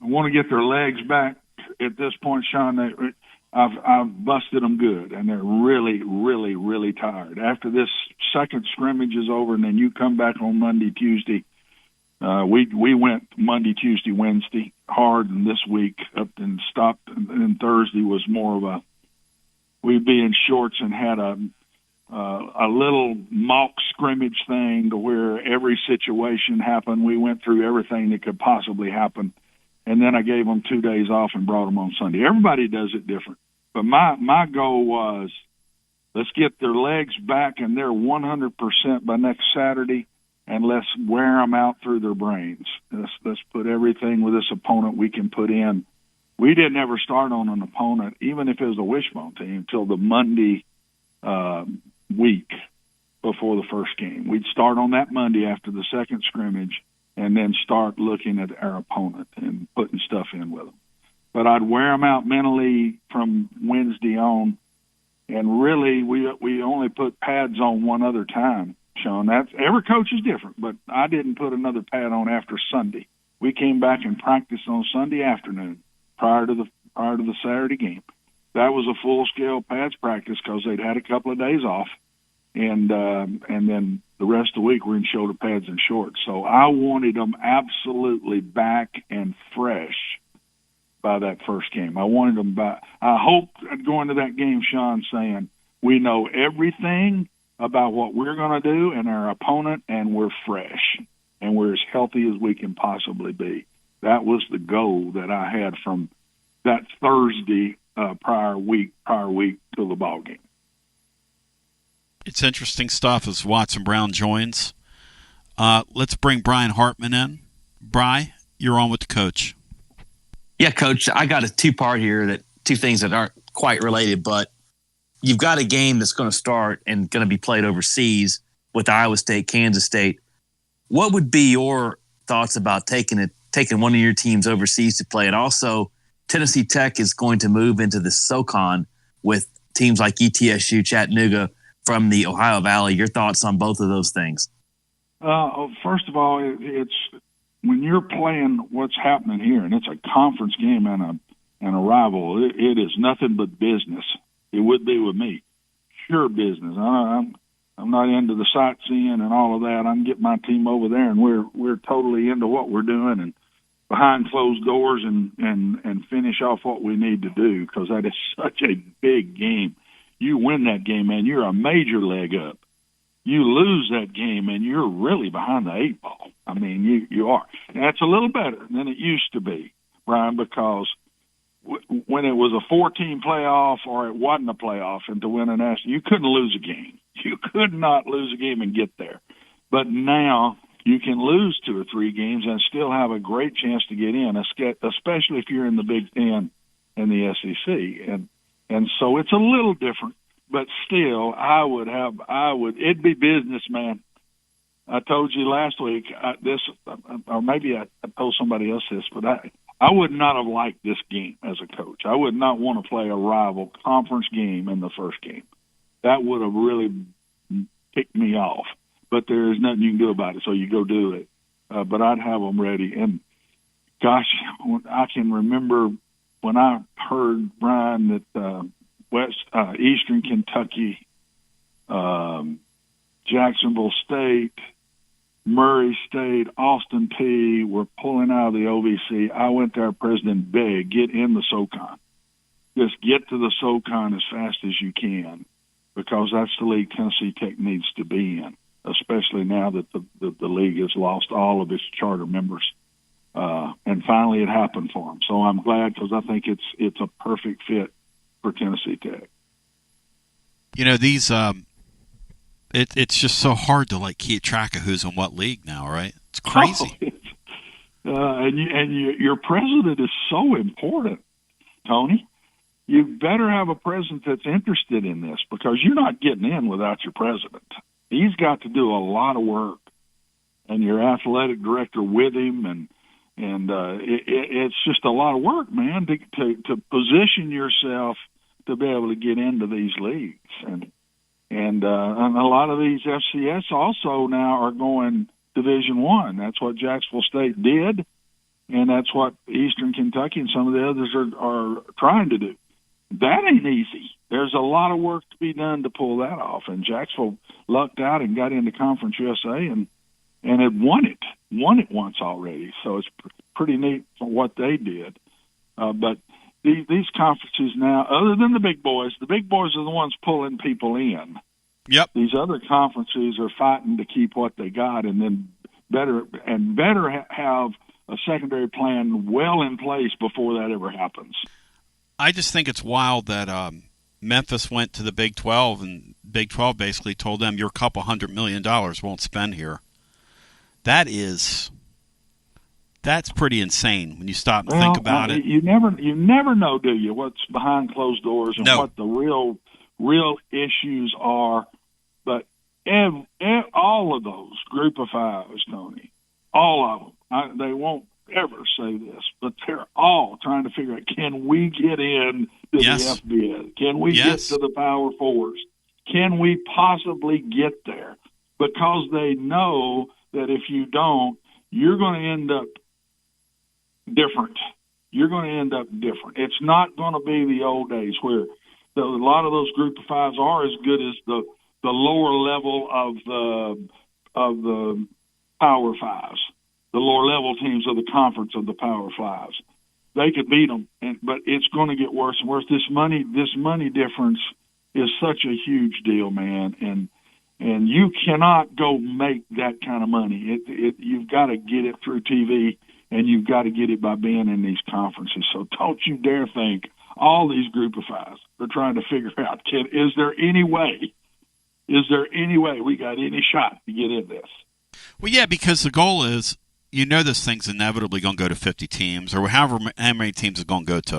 I want to get their legs back at this point, Sean. I've busted them good, and they're really, really, really tired. After this second scrimmage is over, and then you come back on Monday, Tuesday. We went Monday, Tuesday, Wednesday hard, and this week up and stopped. And Thursday was more of a we'd be in shorts and had a little mock scrimmage thing to where every situation happened. We went through everything that could possibly happen. And then I gave them 2 days off and brought them on Sunday. Everybody does it different. But my goal was, let's get their legs back and they're 100% by next Saturday, and let's wear them out through their brains. Let's put everything with this opponent we can put in. We didn't ever start on an opponent, even if it was a wishbone team, until the Monday week before the first game. We'd start on that Monday after the second scrimmage, and then start looking at our opponent and putting stuff in with them. But I'd wear them out mentally from Wednesday on, and really we only put pads on one other time, Sean. That's every coach is different, but I didn't put another pad on after Sunday. We came back and practiced on Sunday afternoon prior to the Saturday game. That was a full-scale pads practice because they'd had a couple of days off, and then the rest of the week we're in shoulder pads and shorts. So I wanted them absolutely back and fresh by that first game. I wanted them back. I hope going to that game, Sean, saying we know everything about what we're going to do and our opponent, and we're fresh, and we're as healthy as we can possibly be. That was the goal that I had from that Thursday prior week to the ball game. It's interesting stuff as Watson Brown joins. Let's bring Brian Hartman in. Bri, you're on with the coach. Yeah, Coach, I got a two-part here, two things that aren't quite related, but you've got a game that's going to start and going to be played overseas with Iowa State, Kansas State. What would be your thoughts about taking one of your teams overseas to play? And also, Tennessee Tech is going to move into the SoCon with teams like ETSU, Chattanooga from the Ohio Valley. Your thoughts on both of those things? First of all, it's when you're playing what's happening here, and it's a conference game and a rival. It is nothing but business. It would be with me, pure business. I'm not into the sightseeing and all of that. I can get my team over there, and we're totally into what we're doing and behind closed doors and finish off what we need to do, because that is such a big game. You win that game, man, you're a major leg up. You lose that game, and you're really behind the eight ball. I mean, you are. And that's a little better than it used to be, Brian, because when it was a 4-team playoff or it wasn't a playoff, and to win a national, you couldn't lose a game. You could not lose a game and get there. But now you can lose 2 or 3 games and still have a great chance to get in, especially if you're in the Big Ten and the SEC. And so it's a little different. But still, it'd be business, man. I told you last week or maybe I told somebody else this, but I would not have liked this game as a coach. I would not want to play a rival conference game in the first game. That would have really ticked me off. But there is nothing you can do about it, so you go do it. But I'd have them ready. And, gosh, I can remember when I heard, Brian, that Eastern Kentucky, Jacksonville State, Murray State, Austin Peay were pulling out of the OVC. I went there, President begged, get in the SoCon. Just get to the SoCon as fast as you can, because that's the league Tennessee Tech needs to be in, especially now that the league has lost all of its charter members. And finally it happened for them. So I'm glad, because I think it's a perfect fit for Tennessee Tech. You know, these it's just so hard to keep track of who's in what league now, right? It's crazy. Your president is so important, Tony. You better have a president that's interested in this, because you're not getting in without your president. He's got to do a lot of work, and your athletic director with him, and it's just a lot of work, man, to position yourself to be able to get into these leagues. And a lot of these FCS also now are going Division I. That's what Jacksonville State did, and that's what Eastern Kentucky and some of the others are trying to do. That ain't easy. There's a lot of work to be done to pull that off. And Jacksonville lucked out and got into Conference USA and had won it once already. So it's pretty neat for what they did. But these conferences now, other than the big boys are the ones pulling people in. Yep. These other conferences are fighting to keep what they got, and then better have a secondary plan well in place before that ever happens. I just think it's wild that Memphis went to the Big 12, and Big 12 basically told them your couple $100 million won't spend here. That's pretty insane when you stop and think about it. You never know, do you, what's behind closed doors and what the real issues are. But all of those group of fives, Tony, all of them, they won't ever say this, but they're all trying to figure out, can we get in to the FBS? Can we get to the Power Fours? Can we possibly get there? Because they know that if you don't, you're going to end up different. You're going to end up different. It's not going to be the old days where a lot of those group of fives are as good as the lower level of the Power Fives, the lower level teams of the conference of the Power Fives. They could beat them, but it's going to get worse and worse. This money difference is such a huge deal, man, and you cannot go make that kind of money. You've got to get it through TV, and you've got to get it by being in these conferences. So don't you dare think all these group of fives are trying to figure out, is there any way we got any shot to get in this? Well, yeah, because the goal is, you know this thing's inevitably going to go to 50 teams or how many teams it's going to go to.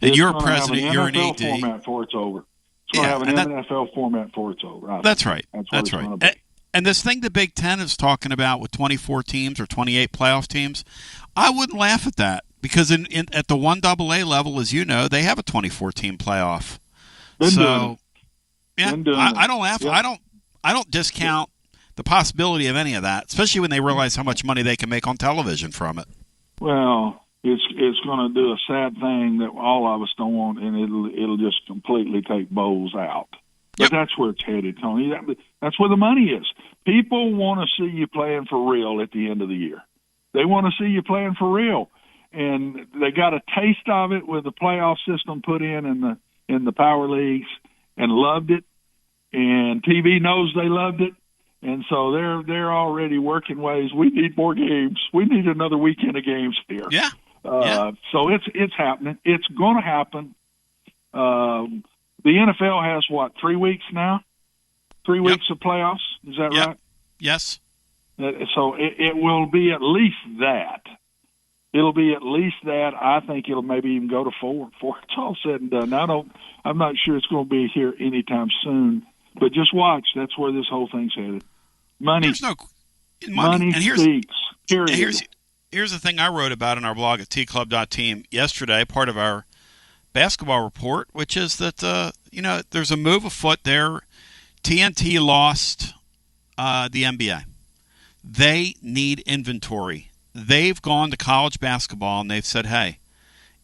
And It's you're a gonna have president, an you're an NFL AD. format for it's over. It's going to have an NFL format for it's over. That's right. That's That's what it's right. gonna be. And this thing the Big Ten is talking about with 24 teams or 28 playoff teams, I wouldn't laugh at that because at the 1AA level, as you know, they have a 24-team playoff. Been doing So, it. yeah, Been doing I it. don't laugh. Yep. I don't discount the possibility of any of that, especially when they realize how much money they can make on television from it. Well, it's going to do a sad thing that all of us don't want, and it'll just completely take bowls out. But that's where it's headed, Tony. That's where the money is. People want to see you playing for real at the end of the year. They want to see you playing for real, and they got a taste of it with the playoff system put in the power leagues and loved it. And TV knows they loved it, and so they're already working ways. We need more games. We need another weekend of games here. Yeah. So it's happening. It's going to happen. The NFL has, 3 weeks now? 3 weeks of playoffs? Is that right? Yes. So it will be at least that. It'll be at least that. I think it'll maybe even go to 4 before it's all said and done. I'm not sure it's going to be here anytime soon, but just watch. That's where this whole thing's headed. Money. There's no money. And speaks. Period. Here's the thing I wrote about in our blog at tclub.team yesterday, part of our basketball report, which is that there's a move afoot there. TNT lost the NBA. They need inventory. They've gone to college basketball and they've said, hey,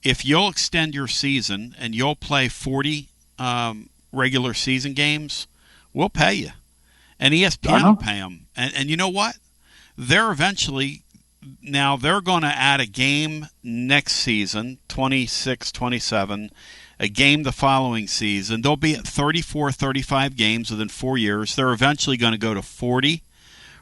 if you'll extend your season and you'll play 40 regular season games, we'll pay you. And ESPN will pay them. And you know what? They're going to add a game next season, 26, 27, a game the following season. They'll be at 34, 35 games within 4 years. They're eventually going to go to 40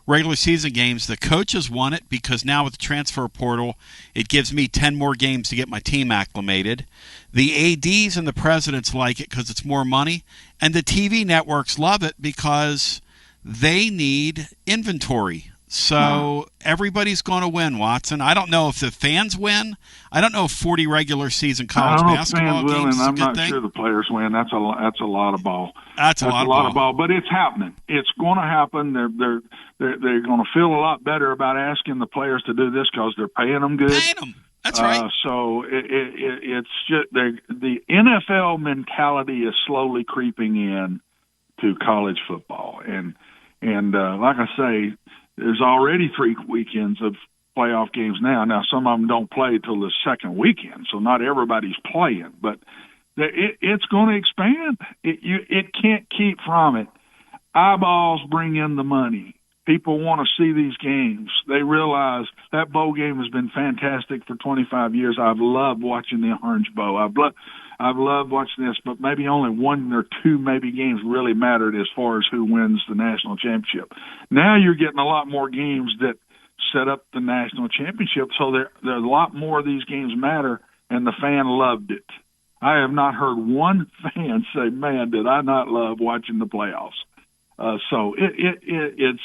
regular season games. The coaches want it because now with the transfer portal, it gives me 10 more games to get my team acclimated. The ADs and the presidents like it because it's more money. And the TV networks love it because they need inventory. So everybody's going to win, Watson. I don't know if the fans win. I don't know if 40 regular season college basketball games is a I'm good not thing. sure the players win. That's a lot of ball. That's a lot of ball. But it's happening. It's going to happen. They're going to feel a lot better about asking the players to do this because they're paying them good. Paying them. That's right. So it's just the NFL mentality is slowly creeping in to college football, and like I say, there's already 3 weekends of playoff games now. Now, some of them don't play till the second weekend, so not everybody's playing. But it's going to expand. It can't keep from it. Eyeballs bring in the money. People want to see these games. They realize that bowl game has been fantastic for 25 years. I've loved watching the Orange Bowl. I've loved watching this, but maybe only 1 or 2 games really mattered as far as who wins the national championship. Now you're getting a lot more games that set up the national championship, so there a lot more of these games matter, and the fan loved it. I have not heard one fan say, man, did I not love watching the playoffs. So it's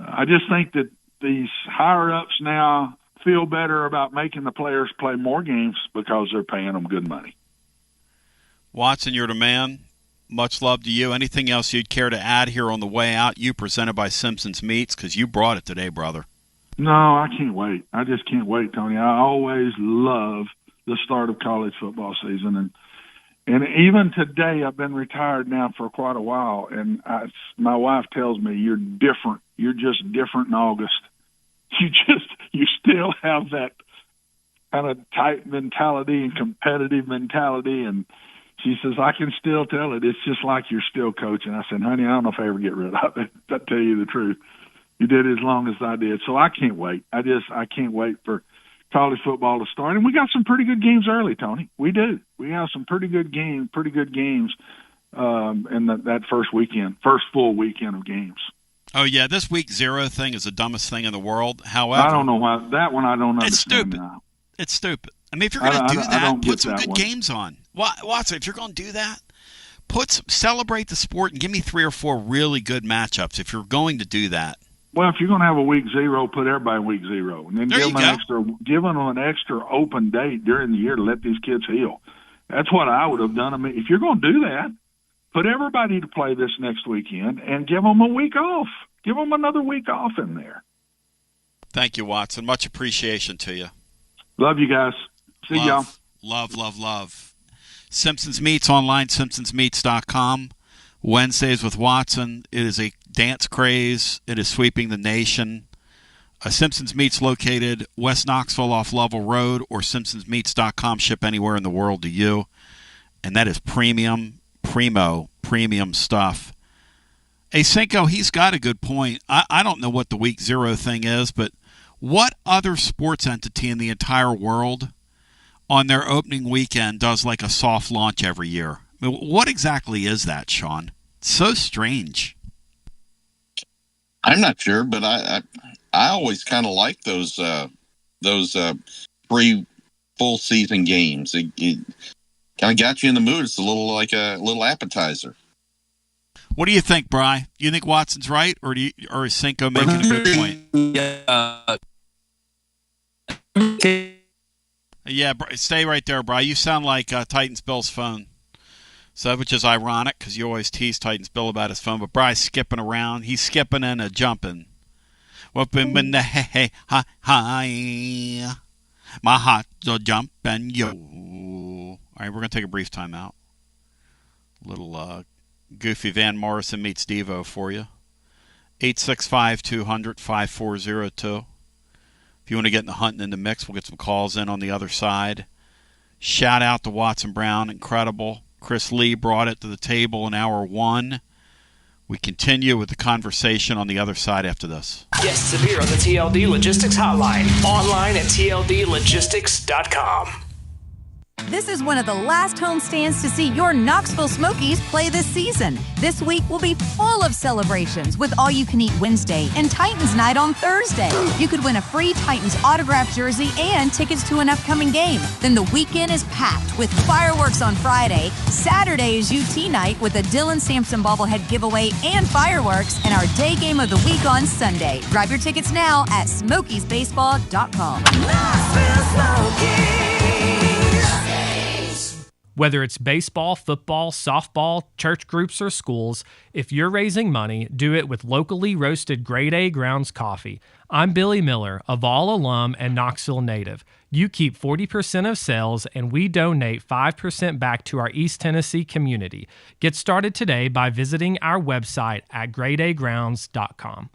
I just think that these higher-ups now feel better about making the players play more games because they're paying them good money. Watson, you're the man. Much love to you. Anything else you'd care to add here on the way out? You presented by Simpson's Meats because you brought it today, brother. No, I can't wait. I just can't wait, Tony. I always love the start of college football season. And even today, I've been retired now for quite a while, and my wife tells me, you're different. You're just different in August. You still have that kind of tight mentality and competitive mentality, and she says, I can still tell it. It's just like you're still coaching. I said, honey, I don't know if I ever get rid of it. I tell you the truth. You did it as long as I did. So I can't wait. I can't wait for college football to start. And we got some pretty good games early, Tony. We do. We have some pretty good games in that first full weekend of games. Oh, yeah, this week 0 thing is the dumbest thing in the world. However, I don't know why. That one I don't understand. It's stupid. Now. It's stupid. I mean, if you're going to do that, put some good games on. Watson, if you're going to do that, celebrate the sport and give me 3 or 4 really good matchups if you're going to do that. Well, if you're going to have a week 0, put everybody in week 0, and then give them an extra open date during the year to let these kids heal. That's what I would have done. I mean, if you're going to do that, put everybody to play this next weekend and give them a week off. Give them another week off in there. Thank you, Watson. Much appreciation to you. Love you guys. See y'all. Love. Simpson's Meats online, simpsonsmeats.com. Wednesdays with Watson. It is a dance craze. It is sweeping the nation. Simpson's Meats located West Knoxville off Lovell Road, or simpsonsmeats.com. Ship anywhere in the world to you. And that is premium stuff. Hey, Cinco, he's got a good point. I don't know what the week 0 thing is, but what other sports entity in the entire world on their opening weekend does like a soft launch every year? I mean, what exactly is that, Sean? It's so strange. I'm not sure, but I always kind of like those 3 full season games. It kind of got you in the mood. It's a little appetizer. What do you think, Bri? Do you think Watson's right, or is Cinco making a good point? Yeah, stay right there, Bri. You sound like Titans Bill's phone. So, which is ironic because you always tease Titans Bill about his phone, but Bri's skipping around. He's skipping and jumping. My heart's jumping, yo. All right, we're going to take a brief time out. Little goofy Van Morrison meets Devo for you. 865-200-5402. If you want to get in the hunting in the mix, we'll get some calls in on the other side. Shout out to Watson Brown, incredible. Chris Lee brought it to the table in hour 1. We continue with the conversation on the other side after this. Guests appear on the TLD Logistics Hotline. Online at tldlogistics.com. This is one of the last home stands to see your Knoxville Smokies play this season. This week will be full of celebrations with All-You-Can-Eat Wednesday and Titans Night on Thursday. You could win a free Titans autographed jersey and tickets to an upcoming game. Then the weekend is packed with fireworks on Friday. Saturday is UT Night with a Dylan Sampson bobblehead giveaway and fireworks, and our day game of the week on Sunday. Grab your tickets now at SmokiesBaseball.com. Knoxville Smokies. Whether it's baseball, football, softball, church groups, or schools, if you're raising money, do it with locally roasted Grade A Grounds coffee. I'm Billy Miller, a Vol alum and Knoxville native. You keep 40% of sales, and we donate 5% back to our East Tennessee community. Get started today by visiting our website at gradeagrounds.com.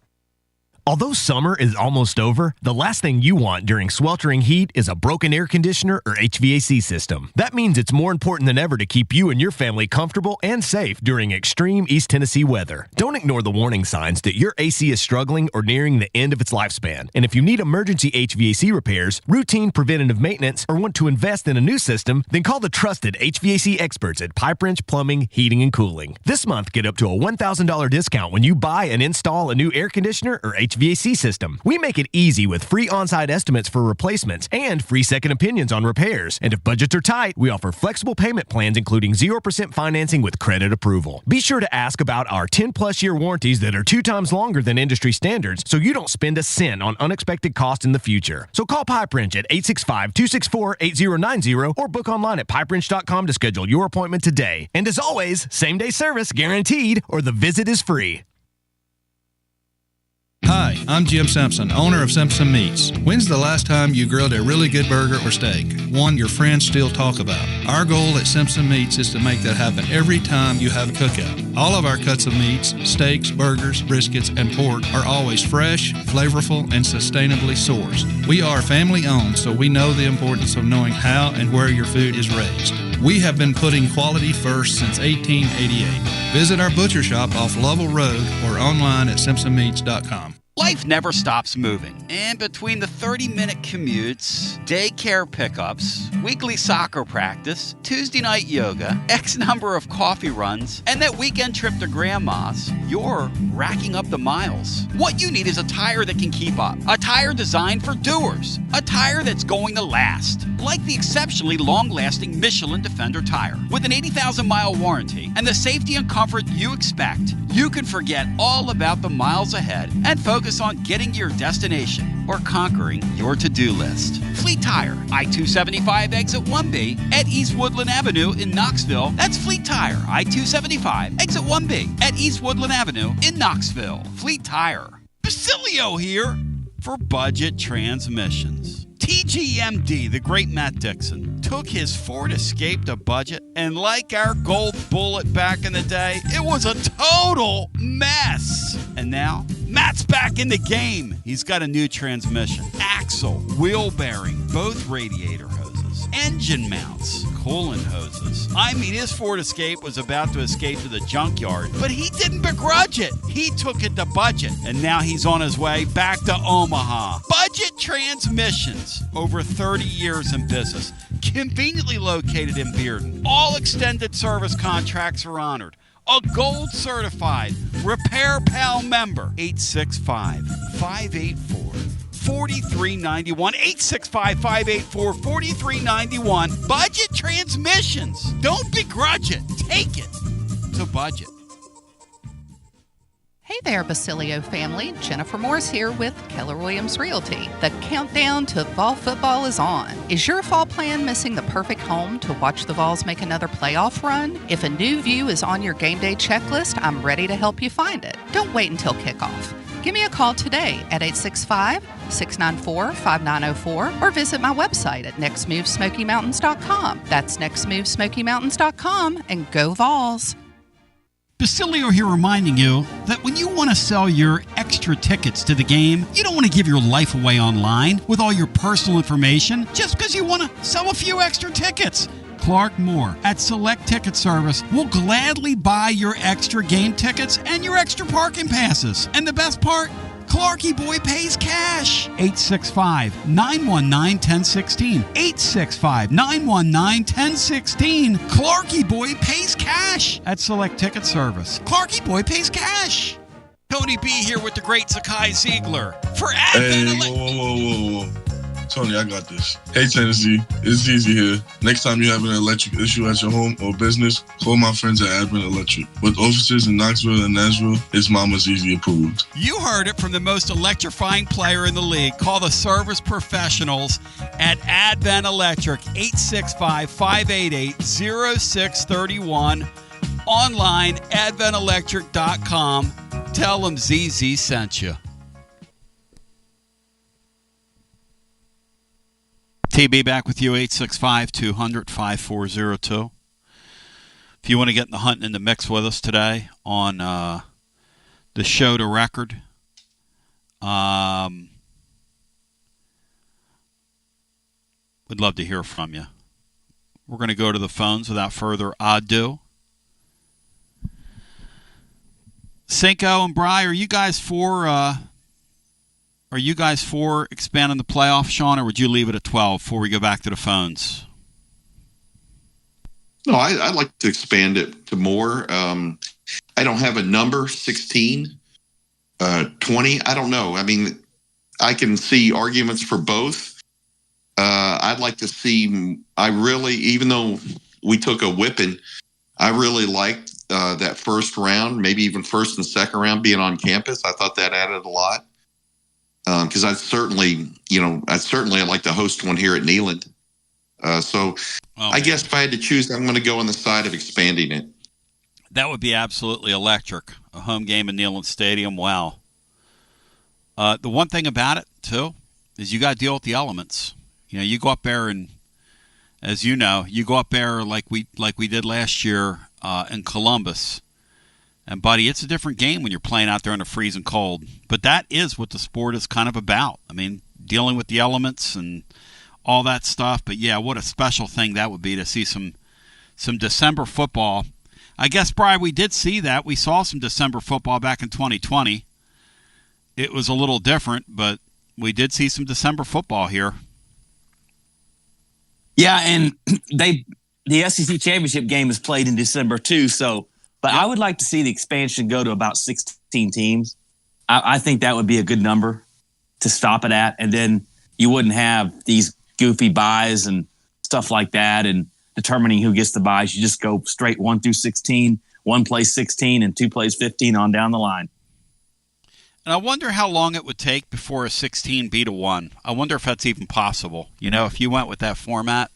Although summer is almost over, the last thing you want during sweltering heat is a broken air conditioner or HVAC system. That means it's more important than ever to keep you and your family comfortable and safe during extreme East Tennessee weather. Don't ignore the warning signs that your AC is struggling or nearing the end of its lifespan. And if you need emergency HVAC repairs, routine preventative maintenance, or want to invest in a new system, then call the trusted HVAC experts at Pipe Wrench Plumbing, Heating, and Cooling. This month, get up to a $1,000 discount when you buy and install a new air conditioner or HVAC system. We make it easy with free on-site estimates for replacements and free second opinions on repairs. And if budgets are tight, we offer flexible payment plans including 0% financing with credit approval. Be sure to ask about our 10-plus year warranties that are 2 times longer than industry standards so you don't spend a cent on unexpected costs in the future. So call Pipe Wrench at 865-264-8090 or book online at pipewrench.com to schedule your appointment today. And as always, same-day service guaranteed or the visit is free. Hi, I'm Jim Simpson, owner of Simpson Meats. When's the last time you grilled a really good burger or steak? One your friends still talk about. Our goal at Simpson Meats is to make that happen every time you have a cookout. All of our cuts of meats, steaks, burgers, briskets, and pork are always fresh, flavorful, and sustainably sourced. We are family owned, so we know the importance of knowing how and where your food is raised. We have been putting quality first since 1888. Visit our butcher shop off Lovell Road or online at simpsonmeats.com. Life never stops moving. And between the 30-minute commutes, daycare pickups, weekly soccer practice, Tuesday night yoga, X number of coffee runs, and that weekend trip to Grandma's, you're racking up the miles. What you need is a tire that can keep up. A tire designed for doers. A tire that's going to last. Like the exceptionally long-lasting Michelin Defender tire. With an 80,000-mile warranty and the safety and comfort you expect, you can forget all about the miles ahead and focus focus on getting to your destination or conquering your to-do list. Fleet Tire, I-275 exit 1B at East Woodland Avenue in Knoxville. That's Fleet Tire, I-275 exit 1B at East Woodland Avenue in Knoxville. Fleet Tire. Basilio here for Budget Transmissions. TGMD, the great Matt Dixon, took his Ford Escape to budget, and like our Gold Bullet back in the day, it was a total mess. And now, Matt's back in the game. He's got a new transmission, axle, wheel bearing, both radiator hoses, engine mounts, coolant hoses. I mean, his Ford Escape was about to escape to the junkyard, but he didn't begrudge it. He took it to budget, and now he's on his way back to Omaha. Budget Transmissions, over 30 years in business, conveniently located in Bearden. All extended service contracts are honored. A gold certified Repair Pal member. 865-584-4391. 865-584-4391. Budget Transmissions. Don't begrudge it. Take it to budget. Hey there, Basilio family. Jennifer Morris here with Keller Williams Realty. The countdown to fall football is on. Is your fall plan missing the perfect home to watch the Vols make another playoff run? If a new view is on your game day checklist, I'm ready to help you find it. Don't wait until kickoff. Give me a call today at 865-694-5904 or visit my website at nextmovesmokymountains.com. That's nextmovesmokymountains.com, and go Vols. Basilio here reminding you that when you want to sell your extra tickets to the game, you don't want to give your life away online with all your personal information just because you want to sell a few extra tickets. Clark Moore at Select Ticket Service will gladly buy your extra game tickets and your extra parking passes. And the best part? Clarky Boy pays cash. 865-919-1016. 865-919-1016. Clarky Boy pays cash at Select Ticket Service. Clarky Boy pays cash. Tony B here with the great Zakai Ziegler for Advent. Whoa. Tony, I got this. Hey, Tennessee, it's Easy here. Next time you have an electric issue at your home or business, call my friends at Advent Electric. With offices in Knoxville and Nashville, it's Mama's Easy approved. You heard it from the most electrifying player in the league. Call the service professionals at Advent Electric, 865-588-0631. Online, adventelectric.com. Tell them ZZ sent you. TB back with you, 865-200-5402. If you want to get in the hunt in the mix with us today on the show to record, we'd love to hear from you. We're going to go to the phones without further ado. Cinco and Bri, are you guys for expanding the playoff, Sean, or would you leave it at 12 before we go back to the phones? No, I'd like to expand it to more. I don't have a number, 16, 20. I don't know. I mean, I can see arguments for both. I'd like to see, even though we took a whipping, I really liked that first round, maybe even first and second round being on campus. I thought that added a lot. Because I'd like to host one here at Neyland. I guess if I had to choose, I'm going to go on the side of expanding it. That would be absolutely electric. A home game in Neyland Stadium. Wow. The one thing about it, too, is you got to deal with the elements. You know, you go up there and, as you know, you go up there like we did last year in Columbus. And, buddy, it's a different game when you're playing out there in the freezing cold. But that is what the sport is kind of about. I mean, dealing with the elements and all that stuff. But, yeah, what a special thing that would be to see some December football. I guess, Brian, we did see that. We saw some December football back in 2020. It was a little different, but we did see some December football here. Yeah, and the SEC championship game is played in December, too, so – but I would like to see the expansion go to about 16 teams. I think that would be a good number to stop it at. And then you wouldn't have these goofy buys and stuff like that and determining who gets the buys. You just go straight 1 through 16. One plays 16 and two plays 15 on down the line. And I wonder how long it would take before a 16 beat a 1. I wonder if that's even possible. If you went with that format,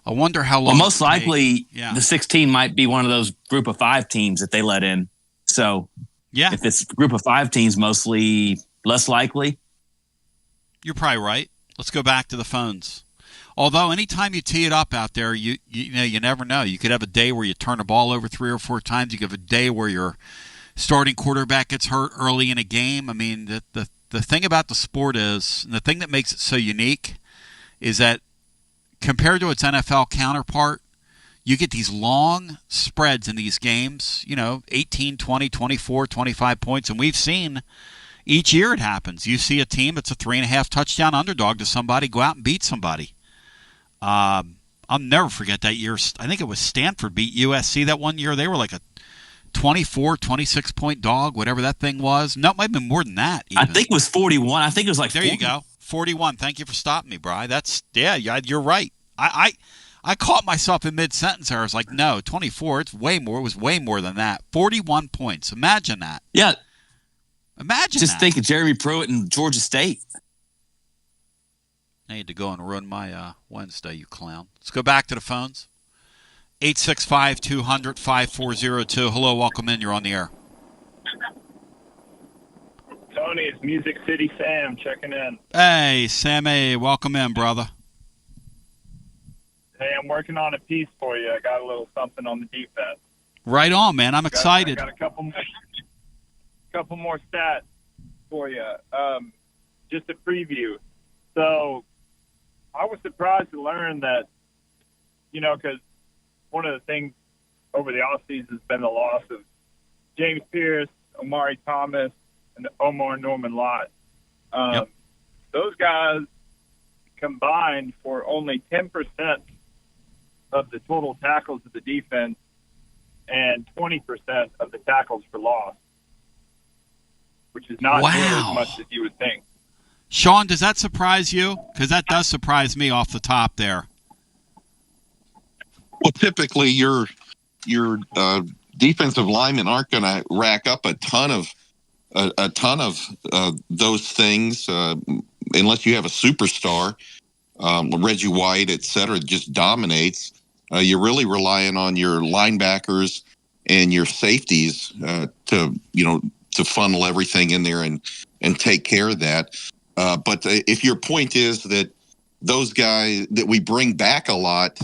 I wonder how long. Well, most likely the 16 might be one of those group of 5 teams that they let in. So if it's group of 5 teams, mostly less likely. You're probably right. Let's go back to the phones. Although anytime you tee it up out there, you never know. You could have a day where you turn the ball over 3 or 4 times. You could have a day where your starting quarterback gets hurt early in a game. I mean, the thing about the sport is, and the thing that makes it so unique is that compared to its NFL counterpart, you get these long spreads in these games, 18, 20, 24, 25 points. And we've seen each year it happens. You see a team that's a 3.5 touchdown underdog to somebody go out and beat somebody. I'll never forget that year. I think it was Stanford beat USC that one year. They were like a 24, 26-point dog, whatever that thing was. No, it might have been more than that. Even. I think it was 41. I think it was like There 40. you go. 41. Thank you for stopping me, Bri. You're right. I caught myself in mid-sentence there. I was like, no, 24, it's way more. It was way more than that. 41 points. Imagine that. Yeah. Imagine Just that. think of Jeremy Pruitt and Georgia State. I need to go and ruin my Wednesday, you clown. Let's go back to the phones. 865-200-5402. Hello, welcome in. You're on the air. Tony, it's Music City Sam checking in. Hey, Sammy, welcome in, brother. Hey, I'm working on a piece for you. I got a little something on the defense. Right on, man. I'm excited. I got a couple more stats for you. Just a preview. So I was surprised to learn that, because one of the things over the offseason has been the loss of James Pierce, Omari Thomas, and Omar Norman Lott. Those guys combined for only 10% of the total tackles of the defense and 20% of the tackles for loss, which is not nearly as much as you would think. Sean, does that surprise you? Because that does surprise me off the top there. Well, typically your defensive linemen aren't going to rack up a ton of those things unless you have a superstar. Reggie White, et cetera, just dominates. You're really relying on your linebackers and your safeties to funnel everything in there and take care of that. But if your point is that those guys that we bring back a lot,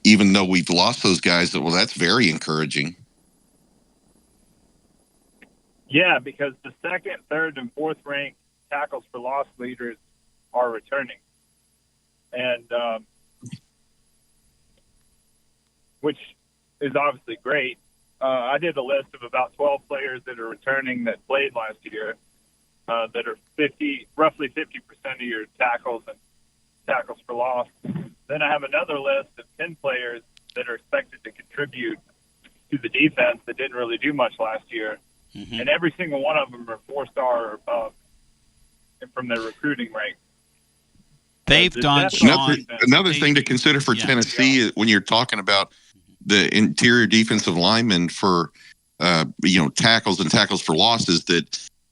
even though we've lost those guys, well, that's very encouraging. Yeah, because the second, third, and fourth ranked tackles for loss leaders are returning, and which is obviously great. I did a list of about 12 players that are returning that played last year that are roughly 50% of your tackles and tackles for loss. Then I have another list of 10 players that are expected to contribute to the defense that didn't really do much last year. Mm-hmm. And every single one of them are 4-star or above from their recruiting rank. They've done another thing to consider for Tennessee when you're talking about the interior defensive linemen for tackles and tackles for losses,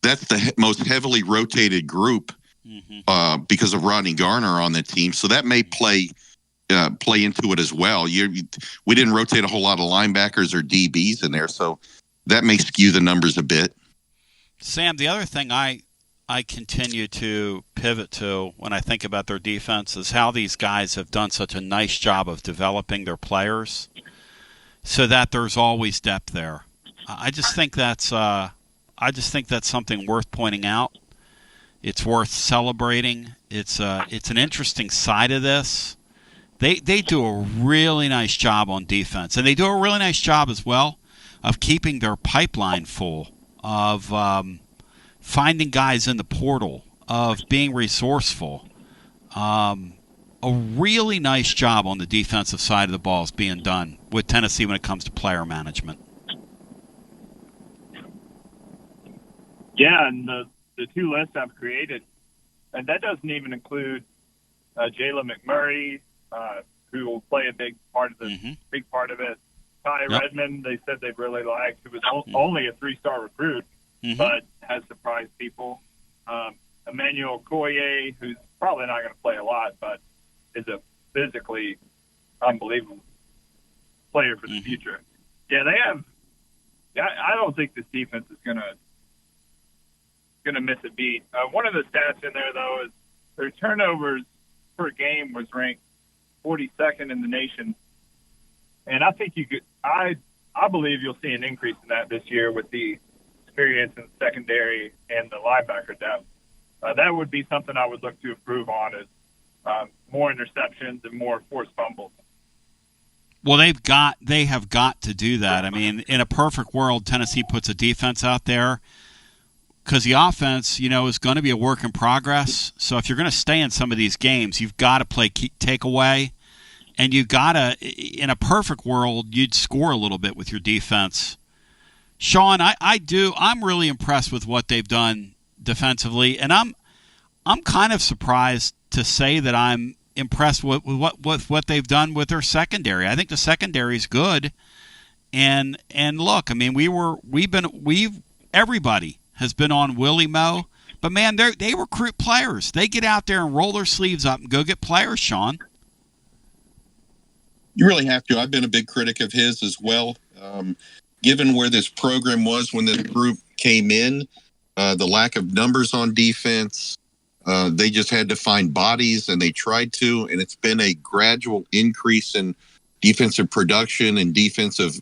that's the most heavily rotated group because of Rodney Garner on the team. So that may play into it as well. We didn't rotate a whole lot of linebackers or DBs in there, so that may skew the numbers a bit. Sam, the other thing I continue to pivot to when I think about their defense is how these guys have done such a nice job of developing their players so that there's always depth there. I just think that's something worth pointing out. It's worth celebrating. It's an interesting side of this. They do a really nice job on defense, and they do a really nice job as well of keeping their pipeline full, of finding guys in the portal, of being resourceful. A really nice job on the defensive side of the ball is being done with Tennessee when it comes to player management. Yeah, and the two lists I've created, and that doesn't even include Jalen McMurray, who will play a big part of it. Ty Redmond, they said they really liked. It was only a 3-star recruit, but has surprised people. Emmanuel Koye, who's probably not going to play a lot, but is a physically unbelievable player for the future. Yeah, they have. I don't think this defense is going to miss a beat. One of the stats in there, though, is their turnovers per game was ranked 42nd in the nation, and I think you could. I believe you'll see an increase in that this year with the experience in the secondary and the linebacker depth. That would be something I would look to improve on, is more interceptions and more forced fumbles. Well, they have got to do that. I mean, in a perfect world, Tennessee puts a defense out there because the offense, is going to be a work in progress. So if you're going to stay in some of these games, you've got to play takeaway, and you've got to, in a perfect world, you'd score a little bit with your defense. Sean, I'm really impressed with what they've done defensively, and I'm kind of surprised to say that I'm impressed with what they've done with their secondary. I think the secondary is good, and look, I mean, everybody has been on Willie Moe, but man, they recruit players. They get out there and roll their sleeves up and go get players. Sean, you really have to. I've been a big critic of his as well. Given where this program was when this group came in, the lack of numbers on defense. They just had to find bodies, and they tried to, and it's been a gradual increase in defensive production and defensive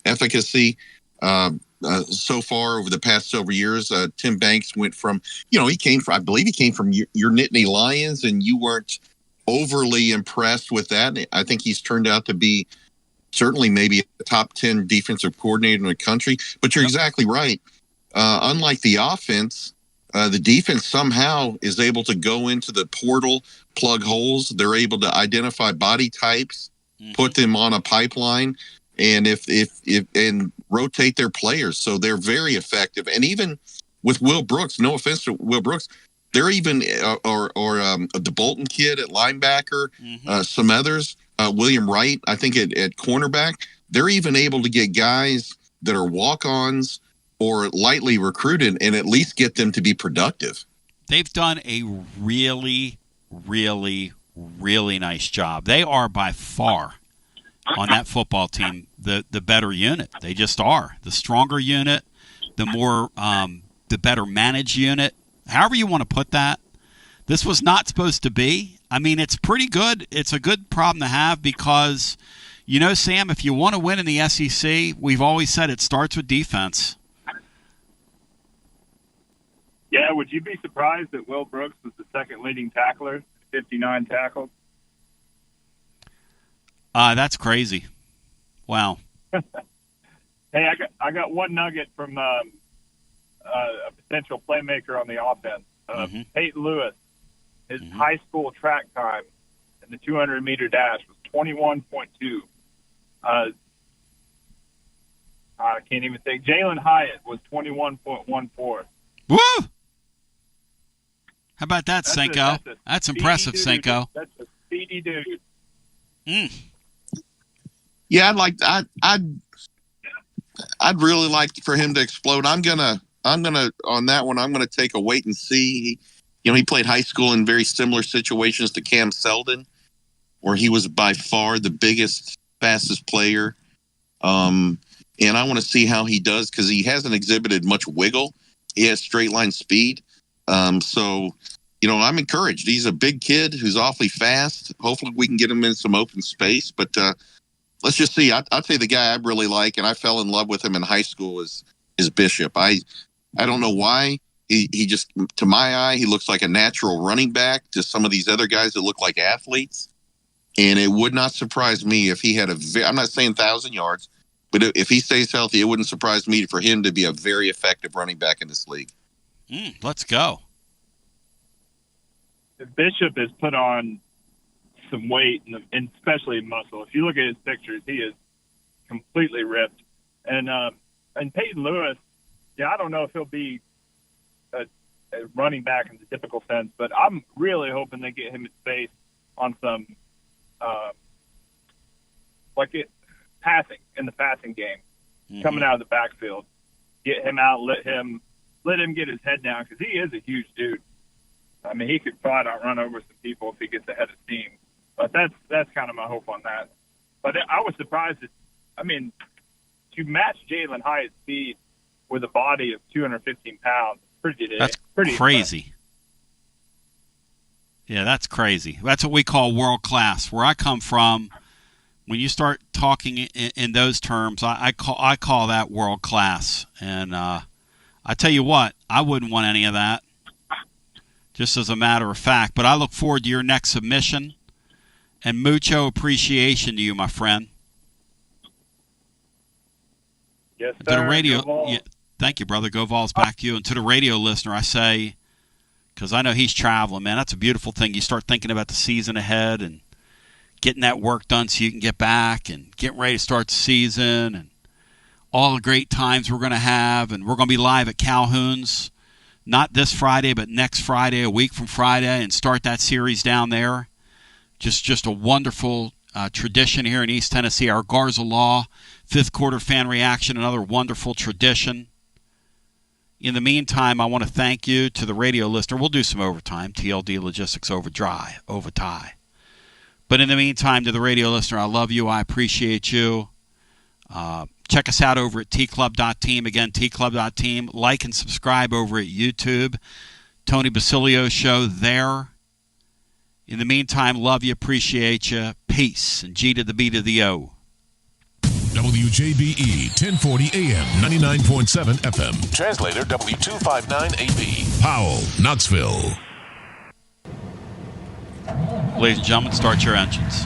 efficacy. So far over the past several years, Tim Banks went from, I believe he came from your Nittany Lions, and you weren't overly impressed with that. I think he's turned out to be certainly maybe a top 10 defensive coordinator in the country, but you're exactly right. Unlike the offense, the defense somehow is able to go into the portal, plug holes. They're able to identify body types, put them on a pipeline, and and rotate their players. So they're very effective. And even with Will Brooks, no offense to Will Brooks, they're even the Bolton kid at linebacker, some others, William Wright, I think at cornerback. They're even able to get guys that are walk-ons or lightly recruited and at least get them to be productive. They've done a really, really, really nice job. They are by far on that football team the better unit. They just are. The stronger unit, the better managed unit. However you want to put that. This was not supposed to be. I mean, it's pretty good. It's a good problem to have because, Sam, if you want to win in the SEC, we've always said it starts with defense. Yeah, would you be surprised that Will Brooks was the second leading tackler, 59 tackles? That's crazy. Wow. Hey, I got one nugget from a potential playmaker on the offense. Peyton Lewis, his high school track time in the 200-meter dash was 21.2. I can't even think. Jalen Hyatt was 21.14. Woo! How about that, Senko? That's impressive, Senko. That's a speedy dude. Yeah, I'd really like for him to explode. I'm gonna on that one. I'm gonna take a wait and see. He played high school in very similar situations to Cam Selden, where he was by far the biggest, fastest player. And I want to see how he does because he hasn't exhibited much wiggle. He has straight line speed. So, I'm encouraged. He's a big kid who's awfully fast. Hopefully we can get him in some open space. But let's just see. I'll tell you the guy I really like, and I fell in love with him in high school, is Bishop. I don't know why. He just, to my eye, he looks like a natural running back to some of these other guys that look like athletes. And it would not surprise me if he had I'm not saying 1,000 yards, but if he stays healthy, it wouldn't surprise me for him to be a very effective running back in this league. Let's go. Bishop has put on some weight, and especially muscle. If you look at his pictures, he is completely ripped. And Peyton Lewis, I don't know if he'll be a running back in the typical sense, but I'm really hoping they get him in space on some in the passing game, coming out of the backfield. Get him out, let him get his head down, because he is a huge dude. I mean, he could flat out run over some people if he gets ahead of steam. But that's kind of my hope on that. But I was surprised to match Jalen Hyatt's speed with a body of 215 pounds. That's pretty crazy. Impressive. Yeah, that's crazy. That's what we call world class. Where I come from, when you start talking in those terms, I call that world class. And I tell you what, I wouldn't want any of that, just as a matter of fact. But I look forward to your next submission, and mucho appreciation to you, my friend. Yes, sir. To the radio, thank you, brother. Go Vols, back to you. And to the radio listener, I say, because I know he's traveling, man, that's a beautiful thing. You start thinking about the season ahead and getting that work done so you can get back and getting ready to start the season and all the great times we're going to have. And we're going to be live at Calhoun's, not this Friday, but next Friday, a week from Friday, and start that series down there. Just a wonderful tradition here in East Tennessee. Our Garza Law, fifth quarter fan reaction, another wonderful tradition. In the meantime, I want to thank you to the radio listener. We'll do some overtime, TLD Logistics Overdrive. But in the meantime, to the radio listener, I love you. I appreciate you. Check us out over at tclub.team. Again, tclub.team. Like and subscribe over at YouTube. Tony Basilio Show there. In the meantime, love you, appreciate you. Peace. And G to the B to the O. WJBE 1040 AM 99.7 FM. Translator W259AB. Powell, Knoxville. Ladies and gentlemen, start your engines.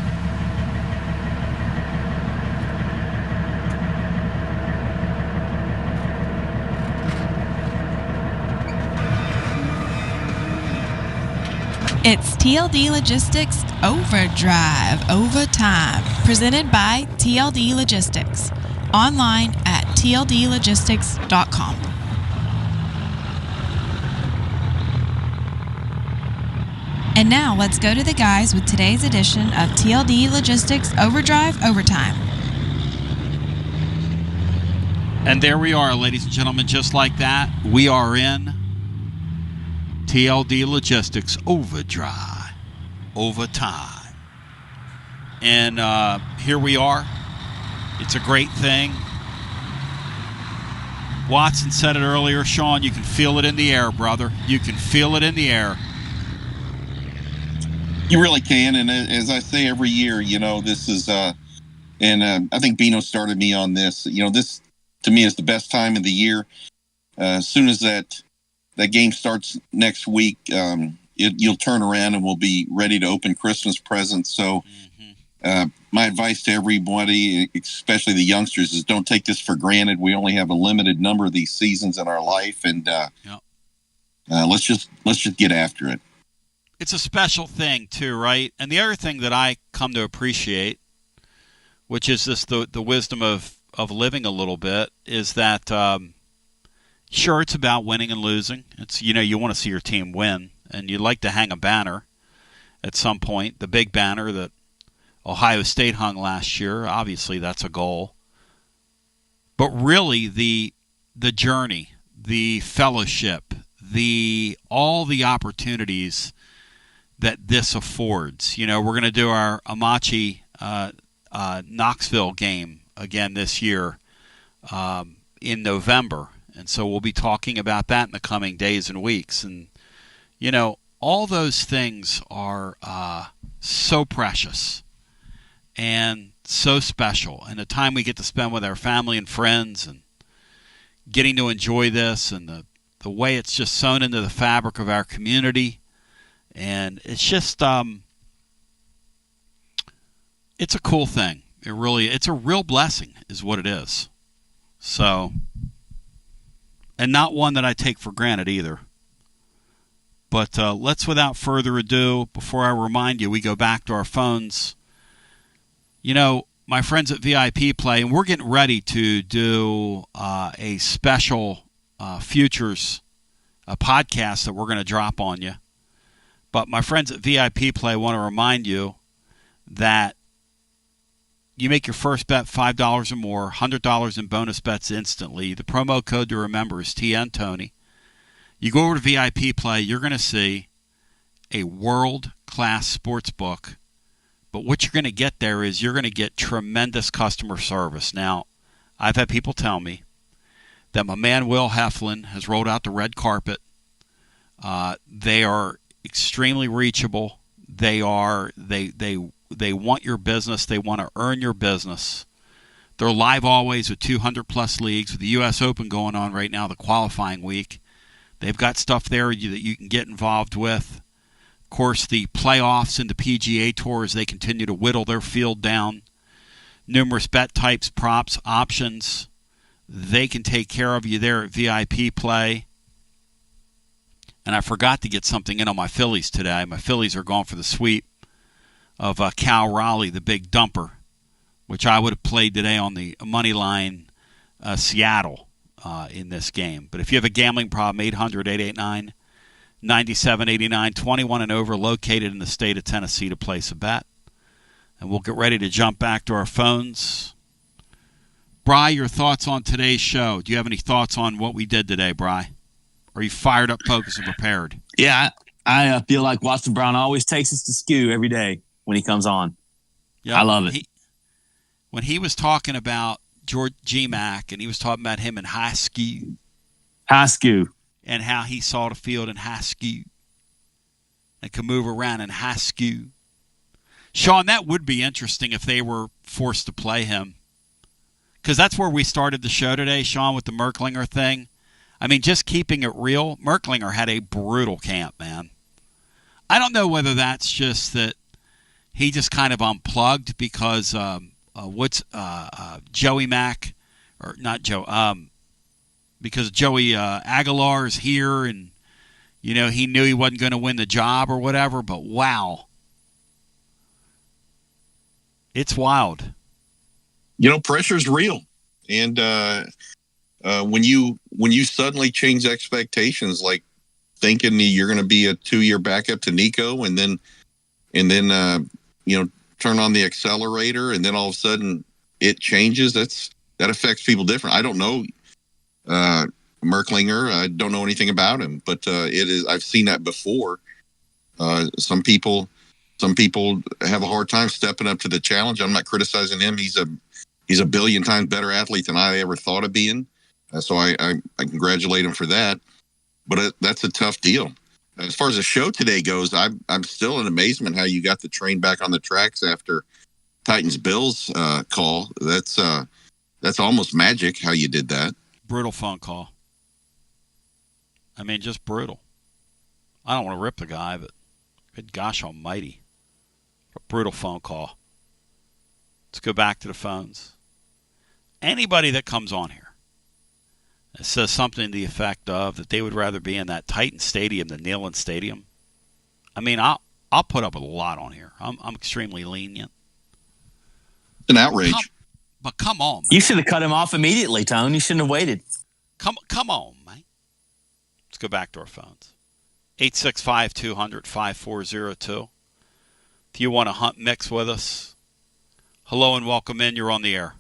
It's TLD Logistics Overdrive Overtime, presented by TLD Logistics. Online at tldlogistics.com. And now let's go to the guys with today's edition of TLD Logistics Overdrive Overtime. And there we are, ladies and gentlemen, just like that, we are in TLD Logistics Overdrive Overtime. And here we are. It's a great thing. Watson said it earlier. Sean, you can feel it in the air, brother. You can feel it in the air. You really can. And as I say every year, this is, I think Bino started me on this. This to me is the best time of the year. As soon as that game starts next week, you'll turn around and we'll be ready to open Christmas presents. So my advice to everybody, especially the youngsters, is don't take this for granted. We only have a limited number of these seasons in our life, and let's just get after it. It's a special thing too, right? And the other thing that I come to appreciate, which is this the wisdom of living a little bit, is that sure, it's about winning and losing. It's you want to see your team win, and you'd like to hang a banner at some point, the big banner that Ohio State hung last year. Obviously, that's a goal. But really, the journey, the fellowship, all the opportunities that this affords. We're going to do our Amachi Knoxville game again this year in November. And so we'll be talking about that in the coming days and weeks. And, all those things are so precious and so special. And the time we get to spend with our family and friends and getting to enjoy this, and the way it's just sewn into the fabric of our community. And it's just, it's a cool thing. It's a real blessing is what it is. So, and not one that I take for granted either. But let's, without further ado, before I remind you, we go back to our phones. My friends at VIP Play, and we're getting ready to do a special futures podcast that we're going to drop on you. But my friends at VIP Play want to remind you that, You make your first bet $5 or more, $100 in bonus bets instantly. The promo code to remember is TN Tony. You go over to VIP Play, you're going to see a world-class sports book. But what you're going to get there is you're going to get tremendous customer service. Now, I've had people tell me that my man Will Heflin has rolled out the red carpet. They are extremely reachable. They want your business. They want to earn your business. They're live always with 200-plus leagues. With the U.S. Open going on right now, the qualifying week, they've got stuff there that you can get involved with. Of course, the playoffs and the PGA Tour, as they continue to whittle their field down. Numerous bet types, props, options. They can take care of you there at VIP Play. And I forgot to get something in on my Phillies today. My Phillies are going for the sweep of Cal Raleigh, the big dumper, which I would have played today on the money line Seattle in this game. But if you have a gambling problem, 800-889-9789, 21 and over, located in the state of Tennessee to place a bet. And we'll get ready to jump back to our phones. Bri, your thoughts on today's show. Do you have any thoughts on what we did today, Bri? Are you fired up, focused, and prepared? Yeah, I feel like Watson Brown always takes us to skew every day when he comes on. Yep. I love it. When he was talking about George G. Mac, and he was talking about him in high skew, and how he saw the field in high skew and could move around in high skew. Sean, that would be interesting if they were forced to play him, because that's where we started the show today, Sean, with the Merklinger thing. I mean, just keeping it real, Merklinger had a brutal camp, man. I don't know whether that's just that he just kind of unplugged because Joey Mack, or not Joe, because Joey Aguilar is here, and he knew he wasn't going to win the job or whatever. But wow, it's wild. Pressure's real, and when you suddenly change expectations, like thinking that you're going to be a 2-year backup to Nico, and then turn on the accelerator, and then all of a sudden it changes. That affects people different. I don't know Merklinger. I don't know anything about him, but it is. I've seen that before. Some people have a hard time stepping up to the challenge. I'm not criticizing him. He's a billion times better athlete than I ever thought of being. So I congratulate him for that. But that's a tough deal. As far as the show today goes, I'm still in amazement how you got the train back on the tracks after Titans-Bills call. That's almost magic how you did that. Brutal phone call. I mean, just brutal. I don't want to rip the guy, but good gosh almighty. A brutal phone call. Let's go back to the phones. Anybody that comes on here that says something to the effect of that they would rather be in that Titan Stadium than Neyland Stadium, I mean, I'll put up with a lot on here. I'm extremely lenient. It's an outrage. But come on, man. You should have cut him off immediately, Tone. You shouldn't have waited. Come on, man. Let's go back to our phones. 865-200-5402. If you want to hunt mix with us, hello and welcome in. You're on the air.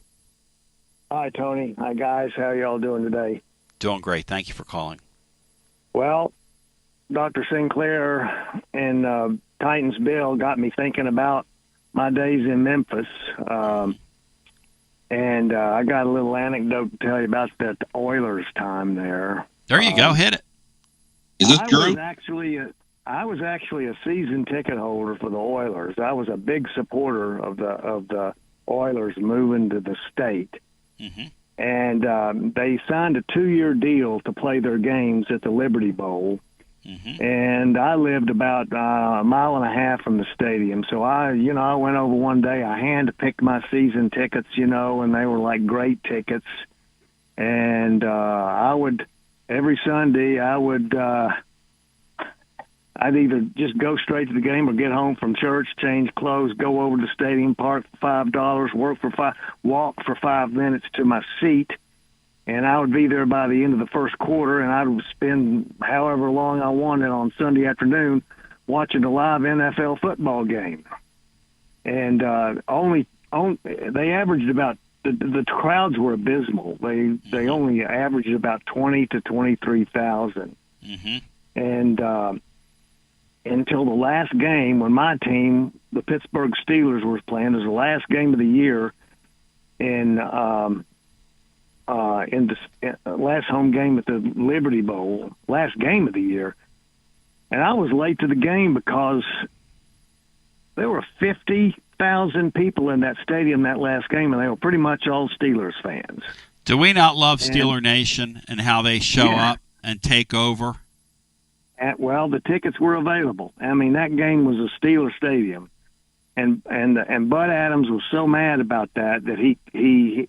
Hi, Tony. Hi, guys. How y'all doing today? Doing great. Thank you for calling. Well, Dr. Sinclair and Titans Bill got me thinking about my days in Memphis. And I got a little anecdote to tell you about that Oilers time there. There you go. Hit it. Is this true? I was actually a season ticket holder for the Oilers. I was a big supporter of the Oilers moving to the state. Mm-hmm. And they signed a 2-year deal to play their games at the Liberty Bowl. Mm-hmm. And I lived about a mile and a half from the stadium. So I went over one day. I hand-picked my season tickets, and they were like great tickets. And every Sunday, I'd either just go straight to the game or get home from church, change clothes, go over to the stadium, park for $5, walk for 5 minutes to my seat, and I would be there by the end of the first quarter, and I would spend however long I wanted on Sunday afternoon watching a live NFL football game. And only they averaged about the crowds were abysmal. They only averaged about 20 to 23,000, and until the last game when my team, the Pittsburgh Steelers, was playing. It was the last game of the year, in the last home game at the Liberty Bowl, last game of the year, and I was late to the game because there were 50,000 people in that stadium that last game, and they were pretty much all Steelers fans. Do we not love Steeler Nation and how they show up and take over? Well, the tickets were available. I mean, that game was a Steeler stadium, and Bud Adams was so mad about that he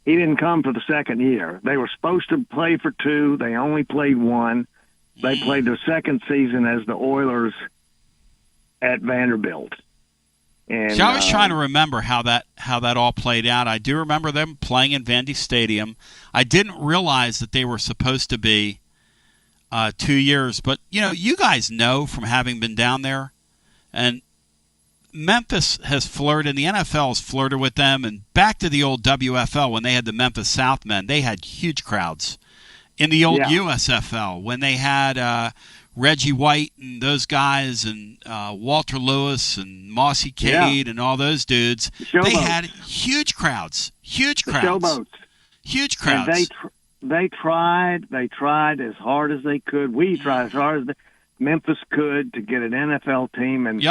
didn't come for the second year. They were supposed to play for 2. They only played 1. They played their second season as the Oilers at Vanderbilt. And I was trying to remember how that all played out. I do remember them playing in Vandy Stadium. I didn't realize that they were supposed to be 2 years, but you guys know from having been down there, and Memphis has flirted, and the NFL has flirted with them, and back to the old WFL when they had the Memphis Southmen, they had huge crowds. In the old USFL when they had Reggie White and those guys and Walter Lewis and Mossy Cade and all those dudes, they had huge crowds. Huge crowds. Huge crowds. And they tried as hard as they could. We tried as hard as Memphis could to get an NFL team, and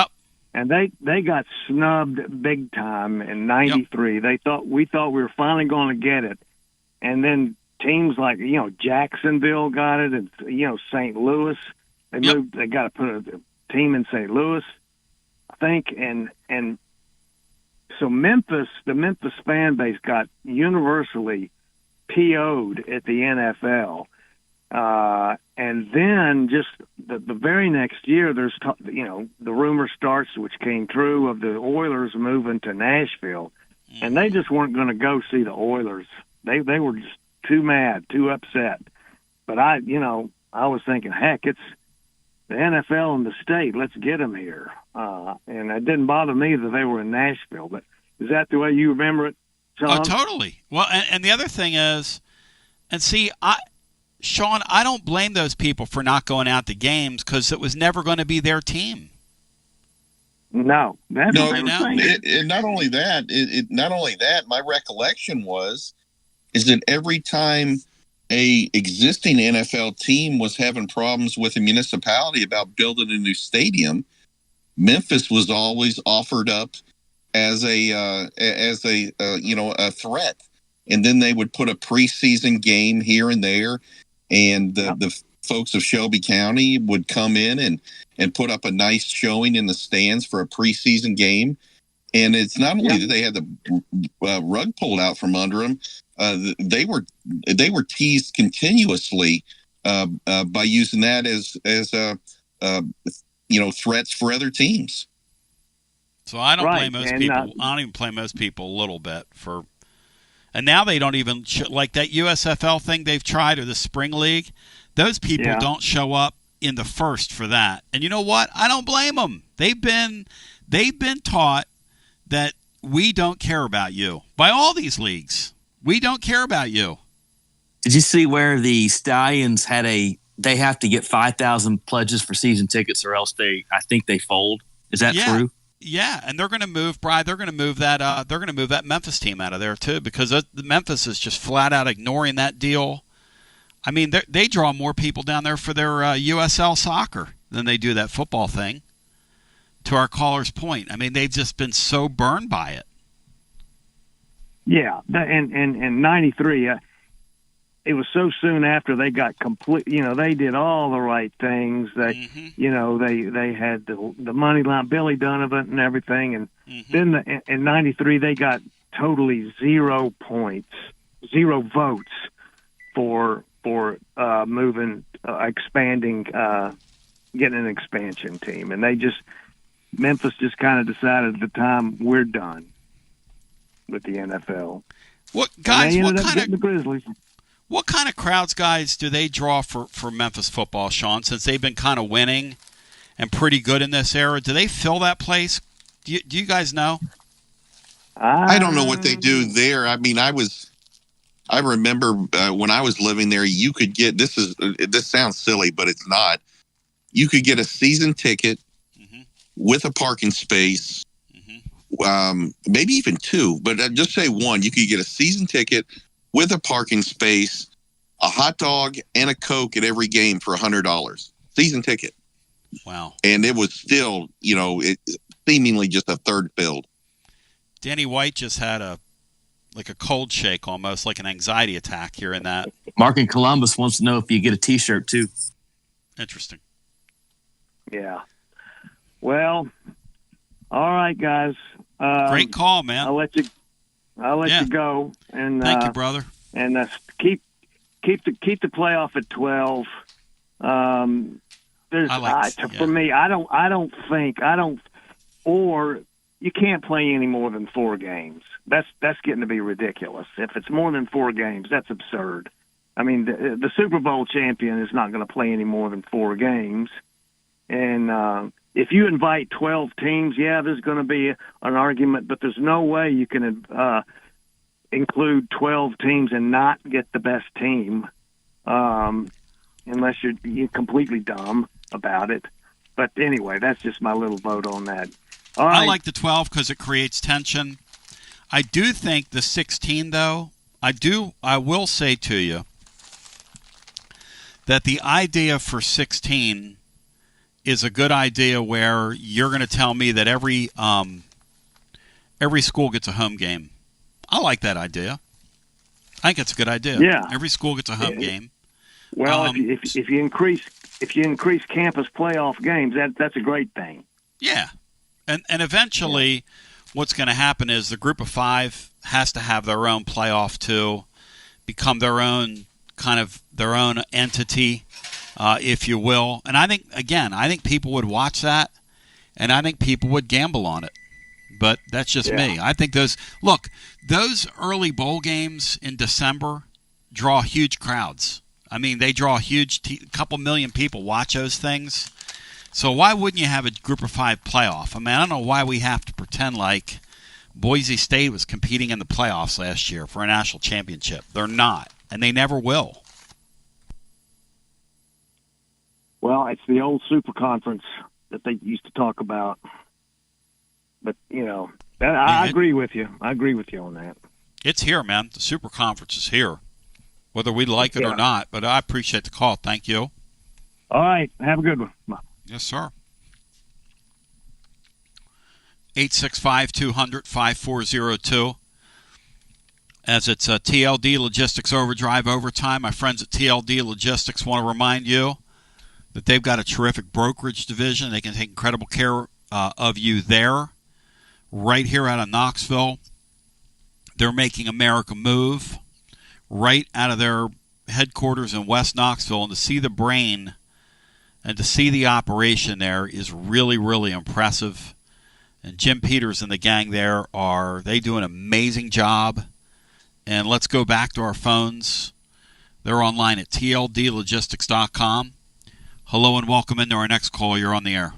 they got snubbed big time in '93. We thought we were finally going to get it, and then teams like Jacksonville got it, and St. Louis. They moved. They got to put a team in St. Louis, I think, and so the Memphis fan base got universally PO'd at the NFL, and then just the very next year, there's the rumor starts, which came true, of the Oilers moving to Nashville, and they just weren't going to go see the Oilers. They were just too mad, too upset. But I was thinking, heck, it's the NFL in the state. Let's get them here, and it didn't bother me that they were in Nashville. But is that the way you remember it, Sean? Oh, totally. Well, and the other thing is, and see, Sean, I don't blame those people for not going out to games because it was never going to be their team. No, that's not only that. My recollection is that every time a existing NFL team was having problems with a municipality about building a new stadium, Memphis was always offered up as a threat, and then they would put a preseason game here and there, and the folks of Shelby County would come in and put up a nice showing in the stands for a preseason game. And it's not only that they had the rug pulled out from under them, they were teased continuously by using that as threats for other teams. So I don't blame most people. I don't even blame most people a little bit for. And now they don't even like that USFL thing they've tried, or the Spring League. Those people don't show up in the first for that. And you know what? I don't blame them. They've been taught that we don't care about you by all these leagues. We don't care about you. Did you see where the Stallions they have to get 5,000 pledges for season tickets, or else I think they fold? Is that true? Yeah, and they're going to move, Bri. They're going to move that. They're going to move that Memphis team out of there too, because the Memphis is just flat out ignoring that deal. I mean, they draw more people down there for their USL soccer than they do that football thing. To our caller's point, I mean, they've just been so burned by it. Yeah, and 93, it was so soon after they got complete. They did all the right things. They, they had the money line, Billy Donovan, and everything. And then in 93, they got totally 0 points, 0 votes for moving, expanding, getting an expansion team, and Memphis just kind of decided at the time, we're done with the NFL. What kind of crowds, guys, do they draw for Memphis football, Sean? Since they've been kind of winning and pretty good in this era, do they fill that place? Do you guys know? I don't know what they do there. I mean, I remember when I was living there, you could get, this sounds silly, but it's not. You could get a season ticket with a parking space, maybe even two, but just say one. You could get a season ticket with a parking space, a hot dog, and a Coke at every game for $100. Season ticket. Wow. And it was still, seemingly just a third filled. Danny White just had a cold shake, almost like an anxiety attack here in that. Mark in Columbus wants to know if you get a T-shirt too. Interesting. Yeah. Well, all right, guys. Great call, man. I'll let you go. And thank you, brother. And keep the playoff at 12. For me, or you can't play any more than 4 games. That's getting to be ridiculous. If it's more than 4 games, that's absurd. I mean, the Super Bowl champion is not going to play any more than 4 games. And if you invite 12 teams, there's going to be an argument, but there's no way you can include 12 teams and not get the best team, unless you're completely dumb about it. But anyway, that's just my little vote on that. All right. I like the 12 because it creates tension. I do think the 16, though, I will say to you that the idea for 16 is a good idea where you're going to tell me that every school gets a home game. I like that idea. I think it's a good idea. Yeah. Every school gets a home game. Well, if you increase campus playoff games, that's a great thing. Yeah. And eventually what's going to happen is the group of 5 has to have their own playoff too, become their own entity, if you will. And I think people would watch that, and I think people would gamble on it. But that's just me. I think those early bowl games in December draw huge crowds. I mean, they draw a couple million people watch those things. So why wouldn't you have a group of 5 playoff? I mean, I don't know why we have to pretend like Boise State was competing in the playoffs last year for a national championship. They're not, and they never will. Well, it's the old super conference that they used to talk about. But, I agree with you. I agree with you on that. It's here, man. The super conference is here, whether we like it or not. But I appreciate the call. Thank you. All right. Have a good one. Yes, sir. 865-200-5402. As it's TLD Logistics Overdrive Overtime, my friends at TLD Logistics want to remind you that they've got a terrific brokerage division. They can take incredible care of you there. Right here out of Knoxville, they're making America move right out of their headquarters in West Knoxville. And to see the brain and to see the operation there is really, really impressive. And Jim Peters and the gang there they do an amazing job. And let's go back to our phones. They're online at tldlogistics.com. Hello and welcome into our next call. You're on the air.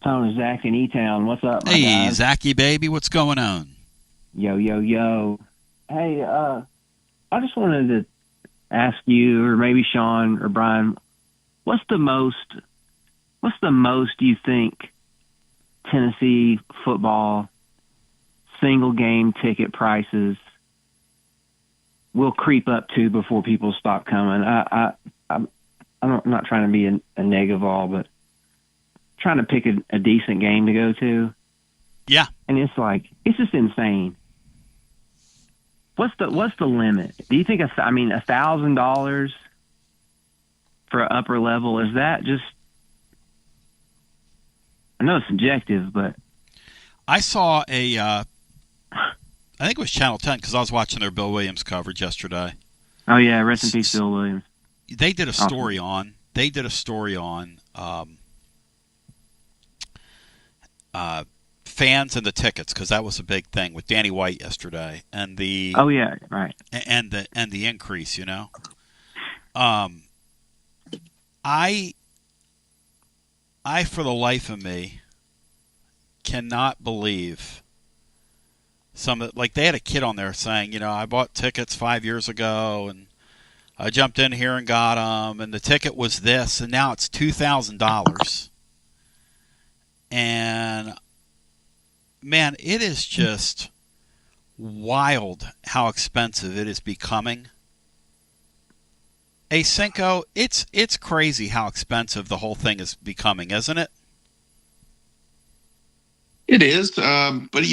Tony, Zach in E-Town. What's up, my Hey, guys? Zachy, baby. What's going on? Yo, yo, yo. Hey, I just wanted to ask you, or maybe Sean or Brian, what's the most you think Tennessee football single game ticket prices will creep up to before people stop coming? I'm not trying to be a negative all, but trying to pick a decent game to go to. Yeah. And it's just insane. What's the limit? Do you think $1,000 for an upper level, is that just, I know it's subjective, but I saw I think it was Channel 10 because I was watching their Bill Williams coverage yesterday. Oh yeah, rest in peace, Bill Williams. They did a story on fans and the tickets, because that was a big thing with Danny White yesterday, and the and the increase. I for the life of me cannot believe they had a kid on there saying, I bought tickets 5 years ago and I jumped in here and got them, and the ticket was this, and now it's $2,000. And man, it is just wild how expensive it is becoming. Hey, Cinco, it's crazy how expensive the whole thing is becoming, isn't it? It is, but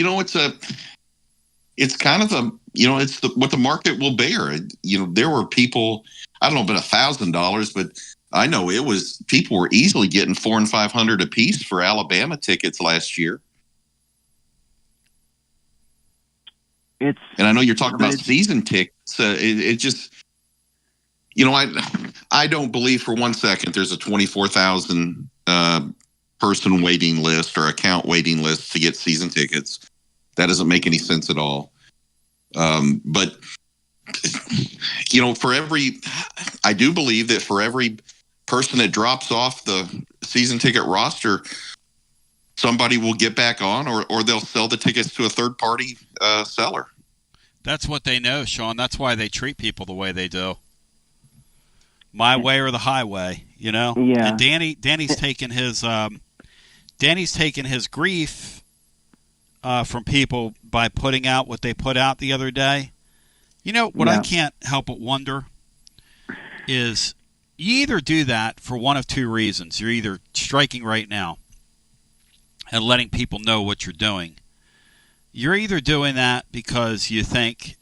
it's kind of what the market will bear. There were people, I don't know, but $1,000, but I know people were easily getting $400 and $500 a piece for Alabama tickets last year. And I know you're talking about season tickets. It just, I don't believe for 1 second there's a 24,000 person waiting list or account waiting list to get season tickets. That doesn't make any sense at all. But I do believe that for every person that drops off the season ticket roster, somebody will get back on, or they'll sell the tickets to a third party seller. That's what they know, Sean. That's why they treat people the way they do. My way or the highway, Yeah. And Danny's taken his grief from people by putting out what they put out the other day. What I can't help but wonder is you either do that for one of two reasons. You're either striking right now and letting people know what you're doing. You're either doing that because you think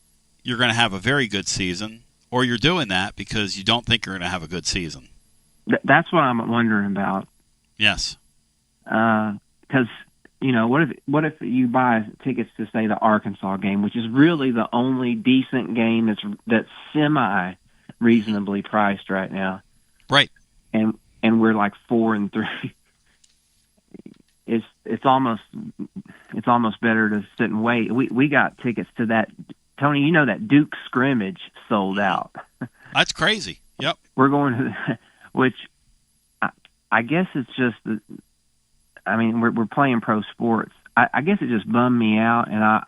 you're going to have a very good season, or you're doing that because you don't think you're going to have a good season. That's what I'm wondering about. Yes. Because, what if you buy tickets to, say, the Arkansas game, which is really the only decent game that's semi-reasonably priced right now. Right. And we're like 4-3. It's almost better to sit and wait. We got tickets to that. Tony, that Duke scrimmage sold out. That's crazy. Yep. We're going to, which I guess it's just we're playing pro sports. I guess it just bummed me out, and I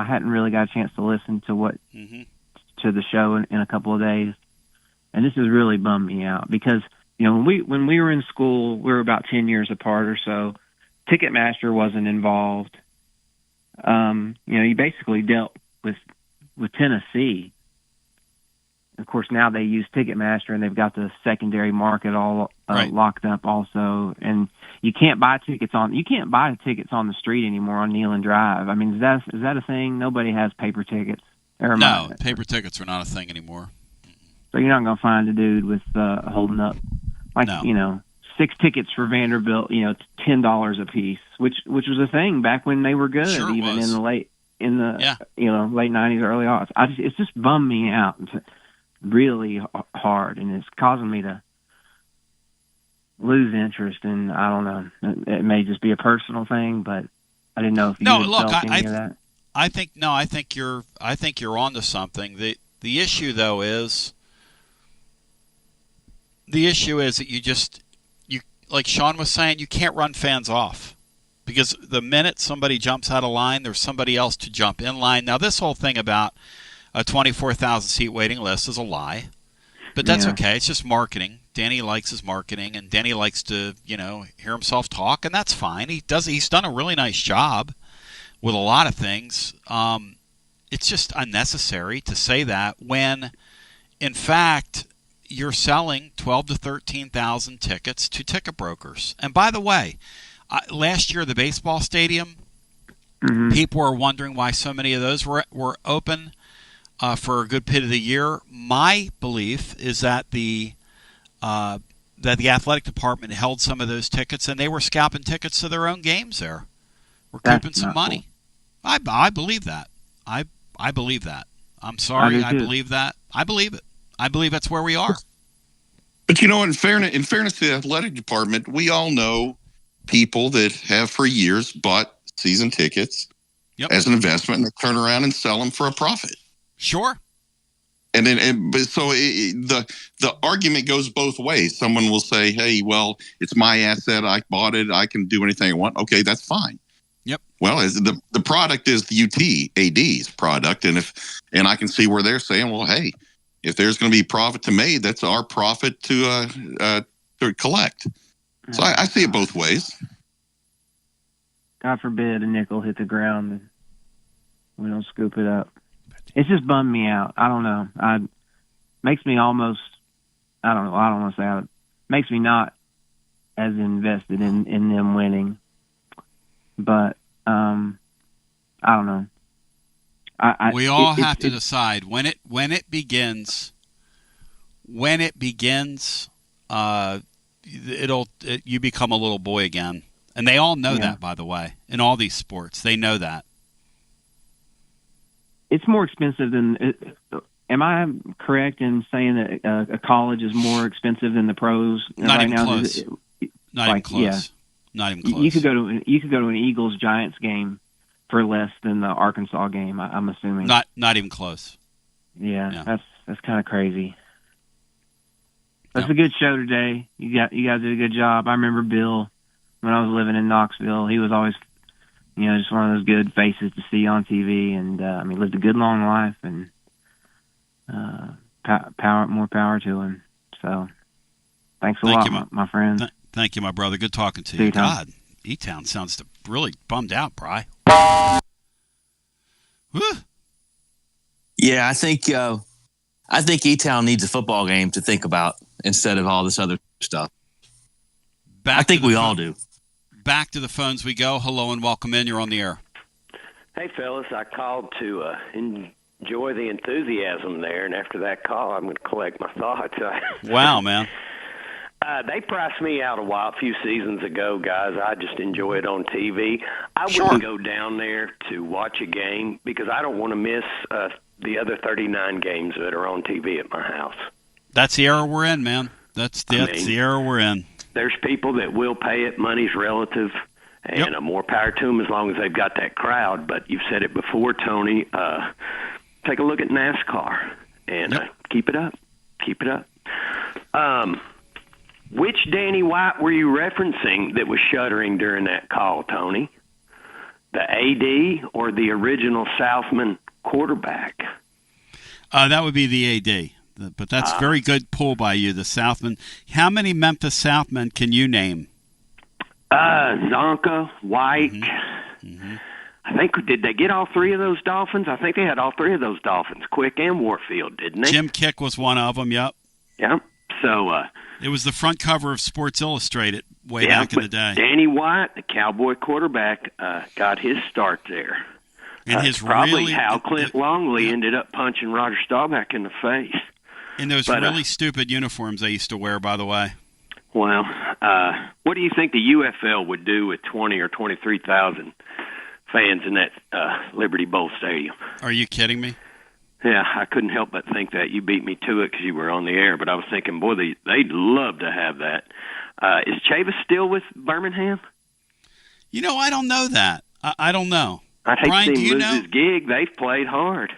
hadn't really got a chance to listen to to the show in a couple of days, and this has really bummed me out because when we were in school, we were about 10 years apart or so. Ticketmaster wasn't involved. You basically dealt with Tennessee. Of course, now they use Ticketmaster, and they've got the secondary market all locked up also. And you can't buy tickets on the street anymore on Neyland Drive. I mean, is that a thing? Nobody has paper tickets. No, paper tickets are not a thing anymore. So you're not going to find a dude with holding up 6 tickets for Vanderbilt. It's $10 a piece, which was a thing back when they were good, sure even was. in the late 90s, early aughts. It's just bummed me out really hard, and it's causing me to lose interest. And I don't know, it may just be a personal thing, but I didn't know if you felt any of that. I think you're onto something. The issue though is that you like Sean was saying, you can't run fans off. Because the minute somebody jumps out of line, there's somebody else to jump in line. Now, this whole thing about a 24,000-seat waiting list is a lie. But that's okay. It's just marketing. Danny likes his marketing, and Danny likes to, hear himself talk, and that's fine. He's done a really nice job with a lot of things. It's just unnecessary to say that when, in fact, you're selling 12,000 to 13,000 tickets to ticket brokers. And by the way, last year, the baseball stadium, people were wondering why so many of those were open for a good bit of the year. My belief is that the athletic department held some of those tickets, and they were scalping tickets to their own games there. We're couping some money. Cool. I believe that. I believe that. I'm sorry. I believe that. I believe it. I believe that's where we are. But in fairness to the athletic department, we all know people that have for years bought season tickets as an investment, and they turn around and sell them for a profit. Sure. And then, the argument goes both ways. Someone will say, "Hey, well, it's my asset. I bought it. I can do anything I want." Okay, that's fine. Yep. Well, the product is the UTAD's product, and I can see where they're saying, well, hey, if there's going to be profit to made, that's our profit to collect. So I see it both ways. God forbid a nickel hit the ground and we don't scoop it up. It's just bummed me out. I don't know. Makes me almost, I don't know. I don't want to say it. Makes me not as invested in them winning. But I don't know. We all have to decide when it begins. When it begins, you become a little boy again, and they all know that. By the way, in all these sports, they know that. It's more expensive than. Am I correct in saying that a college is more expensive than the pros? Not right even now? close. Not even close. Yeah. Not even close. You could go to an Eagles Giants game for less than the Arkansas game. I'm assuming. Not even close. Yeah. That's kind of crazy. That's a good show today. You guys did a good job. I remember Bill when I was living in Knoxville. He was always, just one of those good faces to see on TV, and lived a good long life, and more power to him. So, thanks a lot, my friend. Thank you, my brother. Good talking to you. God, E-Town sounds really bummed out, Bri. Woo. Yeah, I think E-Town needs a football game to think about instead of all this other stuff. I think we all do. Back to the phones we go. Hello and welcome in. You're on the air. Hey, fellas. I called to enjoy the enthusiasm there, and after that call, I'm going to collect my thoughts. Wow, man. They priced me out a few seasons ago, guys. I just enjoy it on TV. I wouldn't go down there to watch a game because I don't want to miss the other 39 games that are on TV at my house. That's the era we're in, man. That's the era we're in. There's people that will pay it. Money's relative, and more power to them as long as they've got that crowd. But you've said it before, Tony. Take a look at NASCAR and keep it up. Keep it up. Which Danny White were you referencing that was shuddering during that call, Tony? The AD or the original Southman quarterback? That would be the AD. But that's very good pull by you, the Southman. How many Memphis Southmen can you name? Zonka, White. Mm-hmm. I think, did they get all three of those Dolphins? I think they had all three of those Dolphins, Quick and Warfield, didn't they? Jim Kick was one of them, yep. Yep. So it was the front cover of Sports Illustrated way back in the day. Danny White, the Cowboy quarterback, got his start there. And his probably how Clint Longley ended up punching Roger Staubach in the face. In those really stupid uniforms they used to wear, by the way. Well, what do you think the UFL would do with 20 or 23,000 fans in that Liberty Bowl stadium? Are you kidding me? Yeah, I couldn't help but think that. You beat me to it because you were on the air, but I was thinking, boy, they'd love to have that. Is Chavis still with Birmingham? I don't know that. I don't know. I'd hate to see him lose his gig. They've played hard.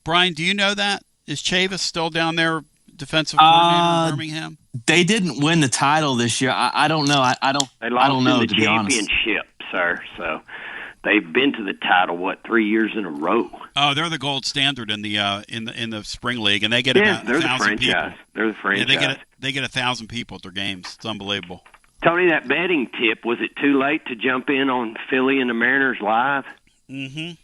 Brian, do you know that? Is Chavis still down there, defensive coordinator in Birmingham? They didn't win the title this year. I don't know. I don't know, to be honest. They lost in the championship, sir. So they've been to the title 3 years in a row. Oh, they're the gold standard in the spring league, and they get about 1,000 people. They're the franchise. Yeah, they get 1,000 people at their games. It's unbelievable. Tony, that betting tip, was it too late to jump in on Philly and the Mariners live? Mm-hmm.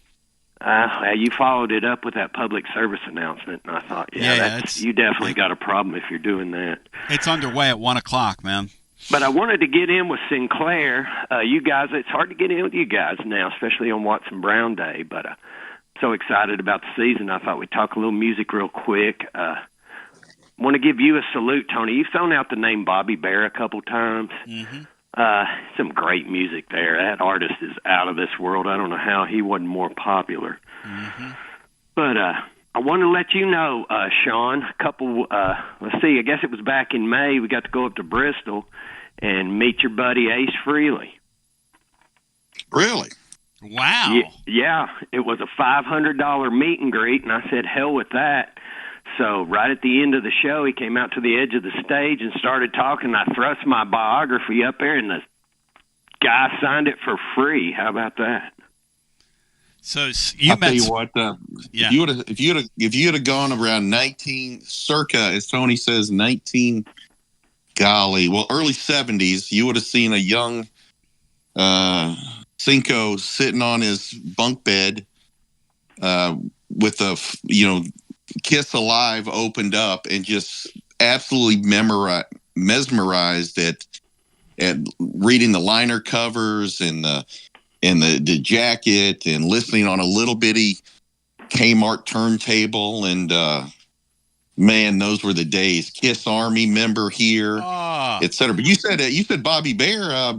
You followed it up with that public service announcement, and I thought, you definitely got a problem if you're doing that. It's underway at 1 o'clock, man. But I wanted to get in with Sinclair. You guys, it's hard to get in with you guys now, especially on Watson Brown Day. But so excited about the season, I thought we'd talk a little music real quick. Want to give you a salute, Tony. You've thrown out the name Bobby Bear a couple times. Mm-hmm. Some great music there. That artist is out of this world. I don't know how he wasn't more popular. Mm-hmm. But I want to let you know, Sean, a couple, let's see, I guess it was back in May, we got to go up to Bristol and meet your buddy Ace Frehley. Really? Wow. Yeah, it was a $500 meet and greet, and I said, hell with that. So right at the end of the show, he came out to the edge of the stage and started talking. I thrust my biography up there, and the guy signed it for free. How about that? So I'll tell you what, if you would have gone around 19 circa, as Tony says, 19, early 70s, you would have seen a young Cinco sitting on his bunk bed with a Kiss Alive opened up and just absolutely mesmerized at reading the liner covers and the jacket and listening on a little bitty Kmart turntable. And man, those were the days. Kiss Army member here, etc. But you said Bobby Bear.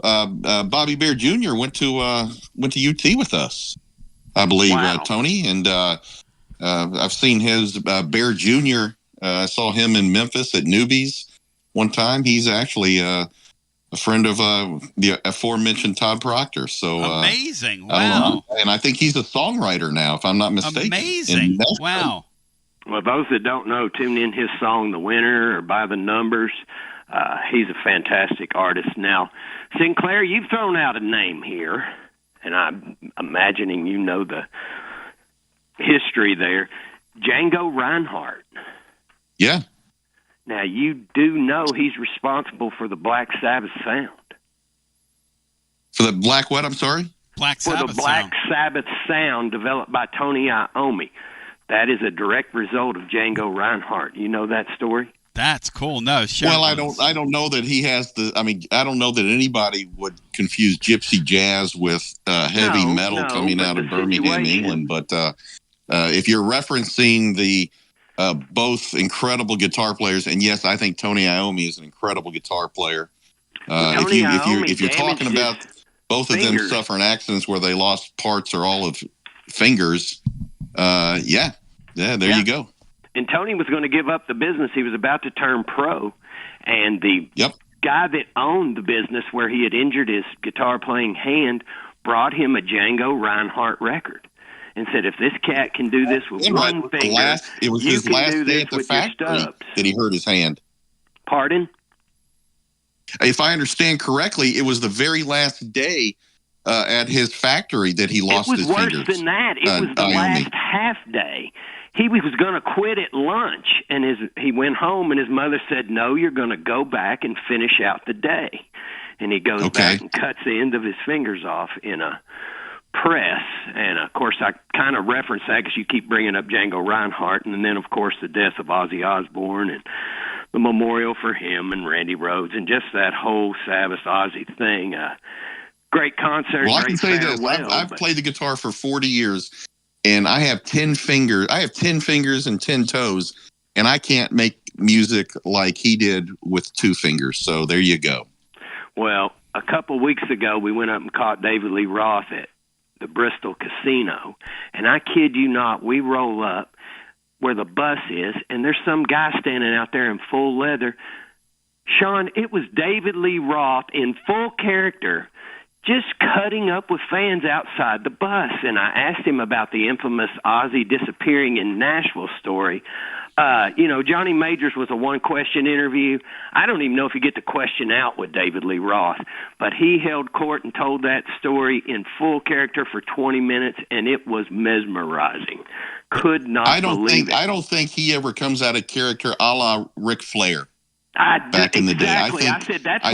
Bobby Bear Jr. went to UT with us, I believe. Wow. Tony, and I've seen his Bear Jr. I saw him in Memphis at Newbies one time. He's actually a friend of the aforementioned Todd Proctor. So amazing! I don't Wow. know. And I think he's a songwriter now, if I'm not mistaken. Amazing! Wow. Well, those that don't know, tune in his song "The Winner" or "By the Numbers." He's a fantastic artist. Now, Sinclair, you've thrown out a name here, and I'm imagining you know the history there. Django Reinhardt. Yeah. Now, you do know he's responsible for the Black Sabbath sound. For the Black what? I'm sorry? Black For Sabbath the Black sound. Sabbath sound developed by Tony Iommi. That is a direct result of Django Reinhardt. You know that story? That's cool. No, sure. Well, I don't know that he has I don't know that anybody would confuse gypsy jazz with heavy metal coming out of Birmingham, England. But if you're referencing the both incredible guitar players, and yes, I think Tony Iommi is an incredible guitar player. If you're talking about both of them suffering accidents where they lost parts or all of fingers, there you go. And Tony was going to give up the business. He was about to turn pro, and the guy that owned the business where he had injured his guitar playing hand brought him a Django Reinhardt record and said, if this cat can do this with one finger, it was you his can last do day this at the with your factory stubs. that he hurt his hand. Pardon? If I understand correctly, it was the very last day at his factory that he lost his fingers. It was worse than that. It was the last half day. He was going to quit at lunch, and he went home, and his mother said, no, you're going to go back and finish out the day. And he goes back and cuts the end of his fingers off in a press. And, of course, I kind of reference that because you keep bringing up Django Reinhardt, and then, of course, the death of Ozzy Osbourne and the memorial for him and Randy Rhoads and just that whole Sabbath Ozzy thing. Great concert. Well, I great can say this. farewell, I've played the guitar for 40 years, and I have 10 fingers. I have 10 fingers and 10 toes, and I can't make music like he did with 2 fingers. So there you go. Well, a couple weeks ago, we went up and caught David Lee Roth at the Bristol Casino, and I kid you not, we roll up where the bus is, and there's some guy standing out there in full leather. Sean, it was David Lee Roth in full character, just cutting up with fans outside the bus. And I asked him about the infamous Ozzy disappearing in Nashville story. Johnny Majors was a one-question interview. I don't even know if you get the question out with David Lee Roth, but he held court and told that story in full character for 20 minutes, and it was mesmerizing. Could not believe it. I don't think he ever comes out of character a la Ric Flair back in the day. I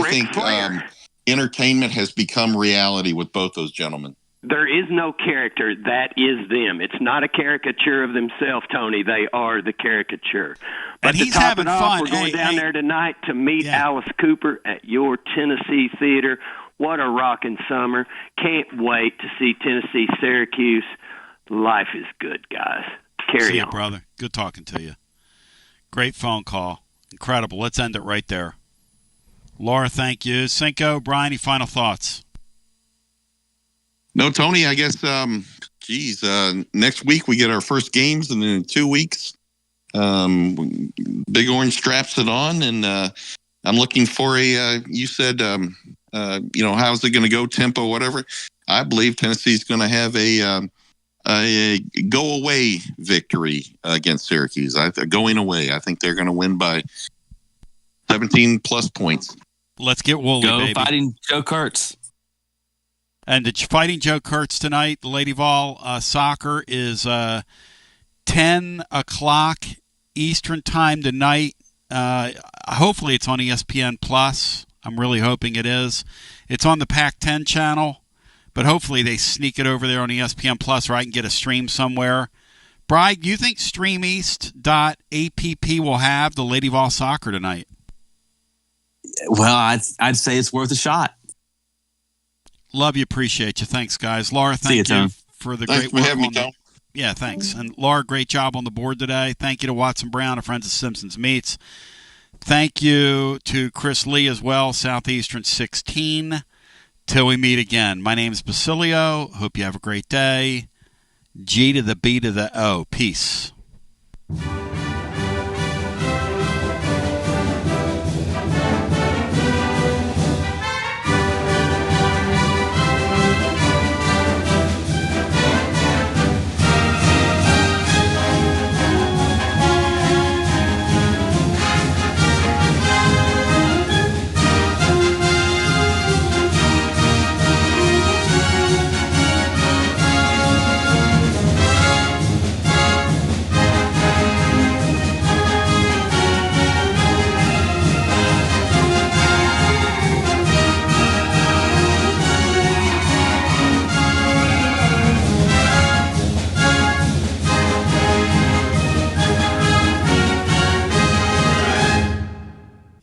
think entertainment has become reality with both those gentlemen. There is no character. That is them. It's not a caricature of themselves, Tony. They are the caricature. But and he's to top having it off, fun. We're going down there tonight to meet Alice Cooper at your Tennessee Theater. What a rocking summer. Can't wait to see Tennessee Syracuse. Life is good, guys. Carry See on. you, brother. Good talking to you. Great phone call. Incredible. Let's end it right there. Laura, thank you. Cinco, Brian, any final thoughts? No, Tony, I guess, next week we get our first games, and then in 2 weeks, Big Orange straps it on, and I'm looking for you said, how's it going to go, tempo, whatever. I believe Tennessee's going to have a go-away victory against Syracuse. Going away. I think they're going to win by 17-plus points. Let's get woolly, Go baby. Fighting Joe Kurtz. And the Fighting Joe Kurtz tonight, the Lady Vol soccer is 10 o'clock Eastern time tonight. Hopefully it's on ESPN Plus. I'm really hoping it is. It's on the Pac-10 channel, but hopefully they sneak it over there on ESPN Plus or I can get a stream somewhere. Bri, do you think StreamEast.app will have the Lady Vol soccer tonight? Well, I'd say it's worth a shot. Love you, appreciate you. Thanks, guys. Laura, thank you for the Thanks great work. for having me, Tom. Yeah, thanks. And Laura, great job on the board today. Thank you to Watson Brown and Friends of Simpson's Meats. Thank you to Chris Lee as well, Southeastern 16. Till we meet again. My name is Basilio. Hope you have a great day. G to the B to the O. Peace.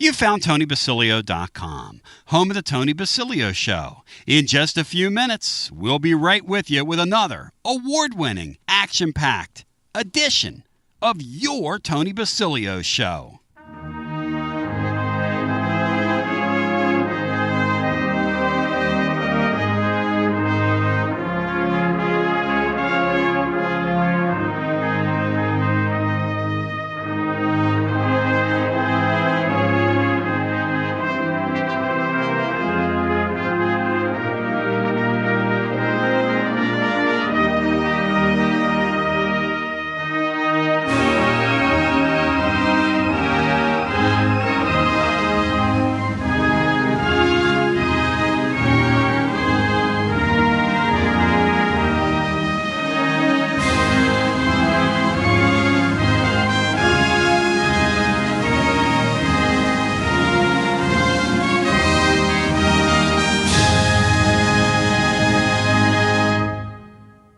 You found TonyBasilio.com, home of the Tony Basilio Show. In just a few minutes, we'll be right with you with another award-winning, action-packed edition of your Tony Basilio Show.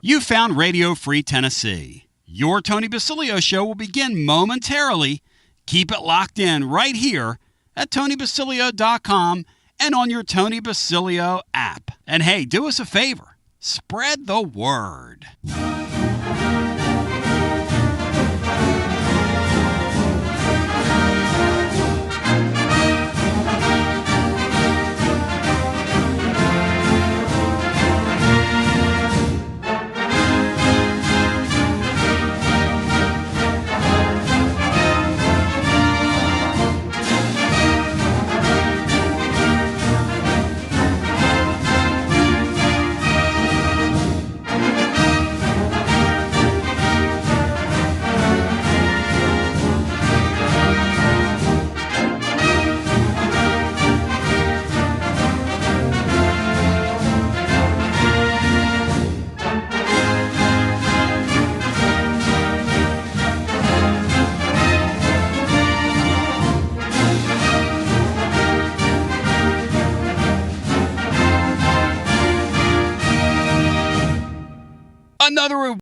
You found Radio Free Tennessee. Your Tony Basilio Show will begin momentarily. Keep it locked in right here at TonyBasilio.com and on your Tony Basilio app. And hey, do us a favor. Spread the word. Another